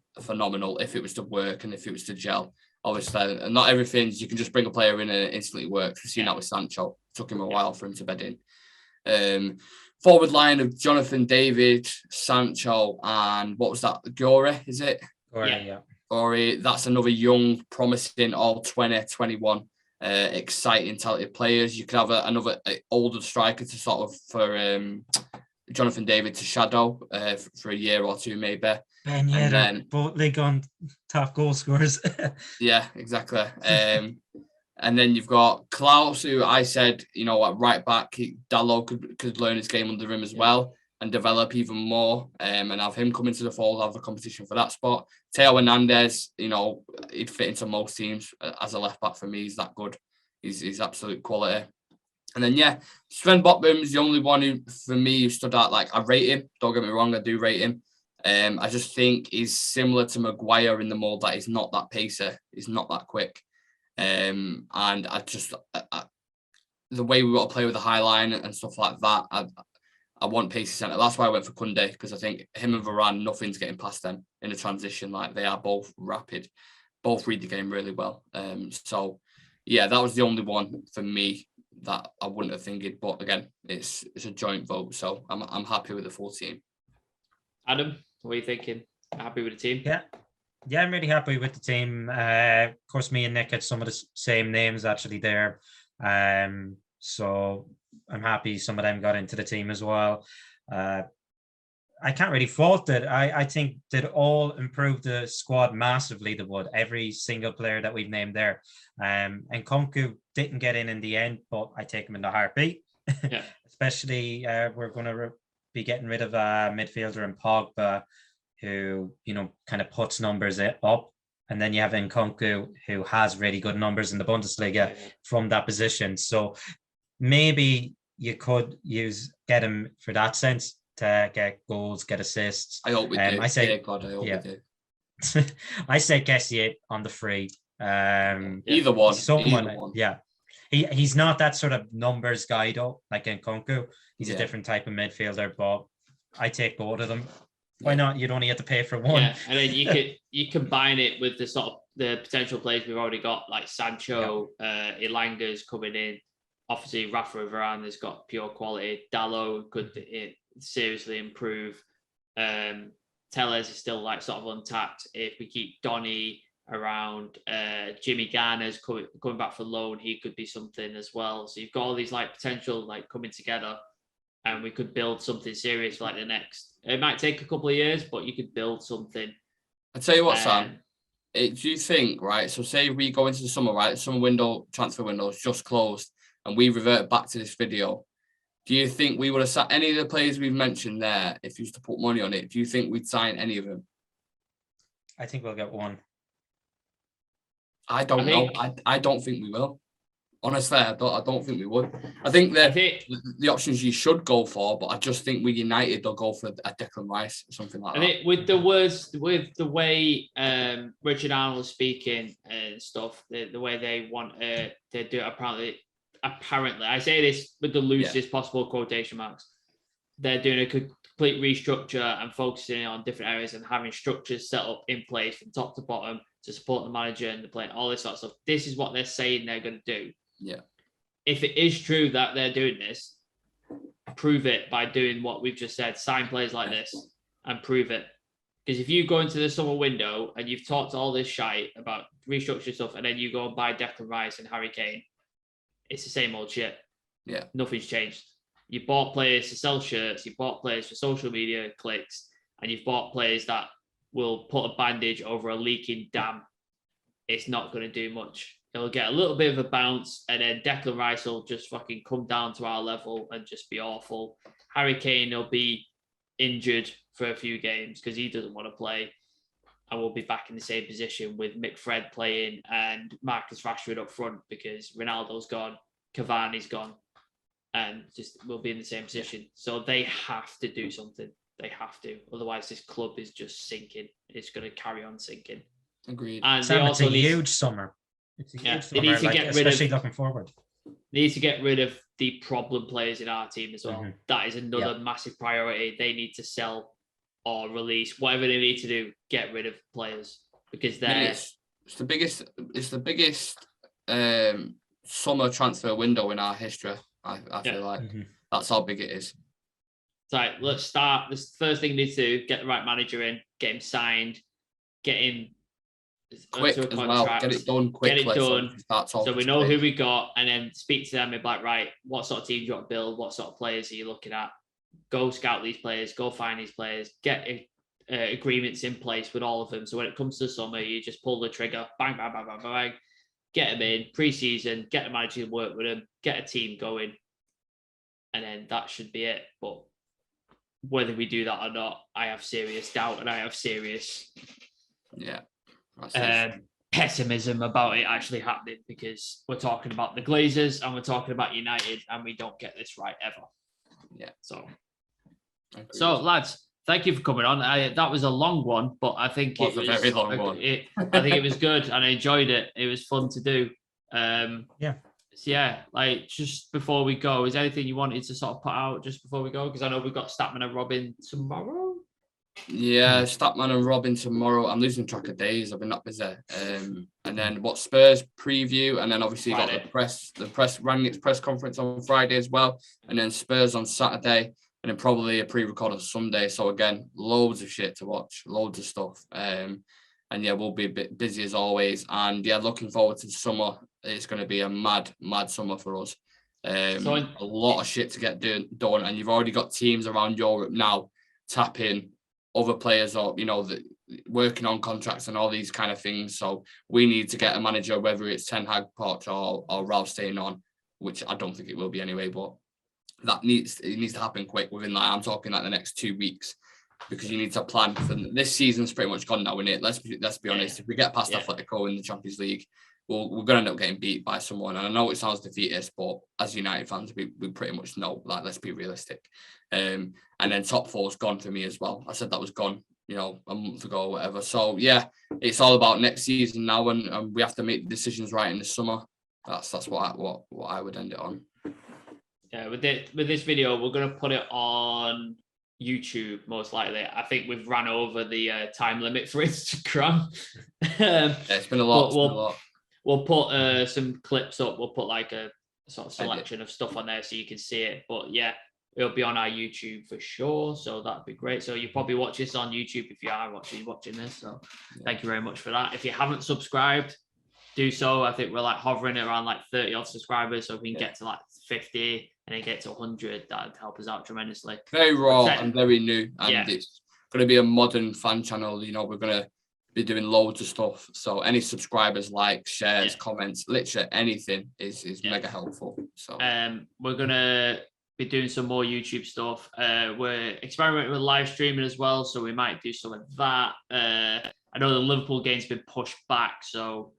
C: if it was to work and if it was to gel. Obviously, not everything you can just bring a player in and it instantly works. We've seen that with Sancho. It took him a while for him to bed in. Forward line of Jonathan David, Sancho, and what was that? Gore, is it?
B: Gore.
C: That's another young, promising, all 20, 21, exciting, talented players. You could have another older striker to sort of for Jonathan David to shadow for a year or two, maybe.
B: Ben Yedder, both league on top goal scorers.
C: Yeah, exactly. And then you've got Klaus, who I said, at right back, Dalot could learn his game under him as well and develop even more, and have him come into the fold, have the competition for that spot. Teo Hernandez, he'd fit into most teams as a left back for me. He's that good. He's absolute quality. And then, Sven Botman's the only one who, for me, who stood out. Like, I rate him. don't get me wrong, I do rate him. I just think he's similar to Maguire in the mold that he's not that pacer. He's not that quick. And the way we got to play with the high line and stuff like that, I want pacey centre. That's why I went for Koundé, because I think him and Varane, nothing's getting past them in a transition. Like, they are both rapid, both read the game really well. That was the only one for me that I wouldn't have thinking. But again, it's a joint vote, so I'm happy with the full team.
A: Adam, what are you thinking? Happy with the team?
B: Yeah. Yeah, I'm really happy with the team. Of course, me and Nick had some of the same names actually there. So I'm happy some of them got into the team as well. I can't really fault it. I think they'd all improve the squad massively. They would. Every single player that we've named there. And Kunku didn't get in the end, but I take him in the heartbeat.
A: Yeah.
B: Especially we're going to be getting rid of a midfielder in Pogba, who, kind of puts numbers up. And then you have Nkunku, who has really good numbers in the Bundesliga from that position. So maybe you could get him for that sense, to get goals, get assists.
C: I hope we do.
B: I say,
C: God, I hope we do.
B: I say Kessie on the free.
C: Either one.
B: Yeah. He's not that sort of numbers guy though, like Nkunku. He's a different type of midfielder, but I take both of them. Why not? You'd only have to pay for one.
A: Yeah, and then you combine it with the potential players we've already got, like Sancho, Ilanga's coming in. Obviously, Rafael Veron has got pure quality. Dalot could seriously improve. Tellez is still like sort of untapped. If we keep Donny around, Jimmy Garner's coming back for loan, he could be something as well. So you've got all these like potential like coming together, and we could build something serious for like the next. It might take a couple of years, but you could build something.
C: I tell you what, Sam. Do you think, right? So say we go into the summer, right? The transfer window is just closed, and we revert back to this video. Do you think we would have sat any of the players we've mentioned there, if you used to put money on it? Do you think we'd sign any of them?
B: I think we'll get one.
C: I don't know. I don't think we will. Honestly, I don't think we would. I think that the options you should go for, but I just think with United, they'll go for a Declan Rice or something like that.
A: With the way Richard Arnold's speaking and stuff, the way they want to do it, apparently, I say this with the loosest possible quotation marks, they're doing a complete restructure and focusing on different areas and having structures set up in place from top to bottom to support the manager and the player, all this sort of stuff. This is what they're saying they're going to do.
C: Yeah.
A: If it is true that they're doing this, prove it by doing what we've just said, sign players like this and prove it. Because if you go into the summer window and you've talked all this shite about restructuring stuff, and then you go and buy Declan Rice and Harry Kane, it's the same old shit.
C: Yeah.
A: Nothing's changed. You bought players to sell shirts, you bought players for social media clicks, and you've bought players that will put a bandage over a leaking dam. It's not going to do much. It'll get a little bit of a bounce, and then Declan Rice will just fucking come down to our level and just be awful. Harry Kane will be injured for a few games because he doesn't want to play. And we'll be back in the same position with Mick Fred playing and Marcus Rashford up front because Ronaldo's gone, Cavani's gone, and just we'll be in the same position. So they have to do something. They have to. Otherwise, this club is just sinking. It's going to carry on sinking.
C: Agreed.
B: And Sam, it's a huge summer. It's a huge summer.
A: They need to get rid of,
B: especially looking forward.
A: They need to get rid of the problem players in our team as well.
B: Mm-hmm.
A: That is another massive priority. They need to sell or release, whatever they need to do, get rid of players because they're
C: it's the biggest summer transfer window in our history. I feel like that's how big it is.
A: So let's start. The first thing we need to do, get the right manager in, get him signed, get him
C: quick as well. Get it done quickly.
A: Get it done. So we know who we got, and then speak to them and be like, right, what sort of team do you want to build? What sort of players are you looking at? Go scout these players, go find these players, get agreements in place with all of them. So when it comes to summer, you just pull the trigger, bang, bang, bang, bang, bang, get them in pre-season, get the manager to work with them, get a team going, and then that should be it. But whether we do that or not, I have serious doubt and I have serious pessimism about it actually happening because we're talking about the Glazers and we're talking about United and we don't get this right ever.
C: Yeah.
A: So lads, thank you for coming on. That was a long one, but I think it was
C: a very long one.
A: I think it was good and I enjoyed it. It was fun to do. Like just before we go, is there anything you wanted to sort of put out just before we go? Because I know we've got Statman and Robin tomorrow.
C: Yeah, Statman and Robin tomorrow. I'm losing track of days. I've been that busy. And then Spurs preview, and then obviously Friday. Got the press Rangnick's press conference on Friday as well, and then Spurs on Saturday, and then probably a pre-record on Sunday. So again, loads of shit to watch, loads of stuff. And And yeah, we'll be a bit busy as always. And yeah, looking forward to the summer. It's going to be a mad summer for us. A lot of shit to get done. And you've already got teams around Europe now tapping other players up, working on contracts and all these kind of things. So we need to get a manager, whether it's Ten Hag, Poch or Ralph staying on, which I don't think it will be anyway, but it needs to happen quick within I'm talking like the next 2 weeks, because you need to plan for this season's pretty much gone now, isn't it? Let's be honest. If we get past Atletico in the Champions League, we're going to end up getting beat by someone. And I know it sounds defeatist, but as United fans, we pretty much know, like, let's be realistic. And then top four's gone for me as well. I said that was gone, a month ago or whatever. So yeah, it's all about next season now, and we have to make decisions right in the summer. That's what I would end it on.
A: Yeah, with this video, we're going to put it on YouTube, most likely. I think we've ran over the time limit for Instagram.
C: It's been a lot.
A: We'll put some clips up. We'll put like a sort of selection of stuff on there so you can see it. But yeah, it'll be on our YouTube for sure. So that'd be great. So you probably watch this on YouTube if you are watching this. So thank you very much for that. If you haven't subscribed, do so. I think we're like hovering around like 30 odd subscribers. So if we can get to like 50 and then get to 100, that'd help us out tremendously.
C: Very raw and very new. And it's going to be a modern fan channel. We're going to be doing loads of stuff. So any subscribers, likes, shares, comments, literally anything is mega helpful. So
A: we're going to be doing some more YouTube stuff. We're experimenting with live streaming as well. So we might do some of that. I know the Liverpool game's been pushed back. So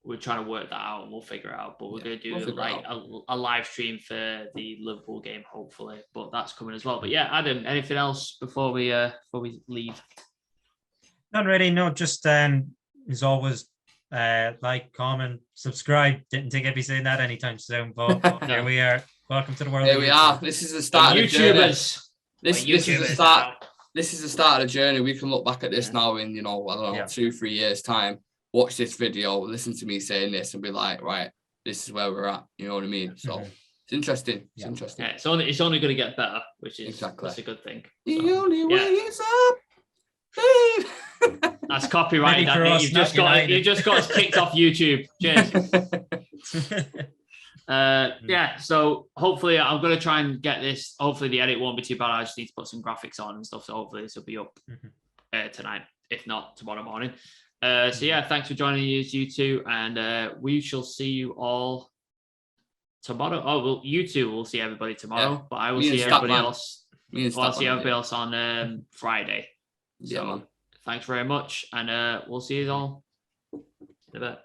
A: we're trying to work that out and we'll figure it out. But we're going to do like a live stream for the Liverpool game, hopefully. But that's coming as well. But yeah, Adam, anything else before we leave?
B: Not really. No, just as always, like, comment, subscribe. Didn't think I'd be saying that anytime soon, but here we are. Welcome to the world.
C: Here we are. This is the start of the journey. This is the start. Now. This is the start of the journey. We can look back at this now in 2-3 years' time. Watch this video, listen to me saying this, and be like, right, this is where we're at. You know what I mean? So it's interesting. It's interesting.
A: Yeah, it's only going to get better, which is that's a good thing.
C: The only way is up.
A: That's copyrighted. You just got us kicked off YouTube. Cheers. So hopefully I'm going to try and get this. Hopefully the edit won't be too bad. I just need to put some graphics on and stuff. So hopefully this will be up tonight, if not tomorrow morning. Thanks for joining us, you two, and we shall see you all tomorrow. Oh, well, you two will see everybody tomorrow, but I will see everybody else. I'll see everybody else on Friday. So thanks very much, and we'll see you all in a bit.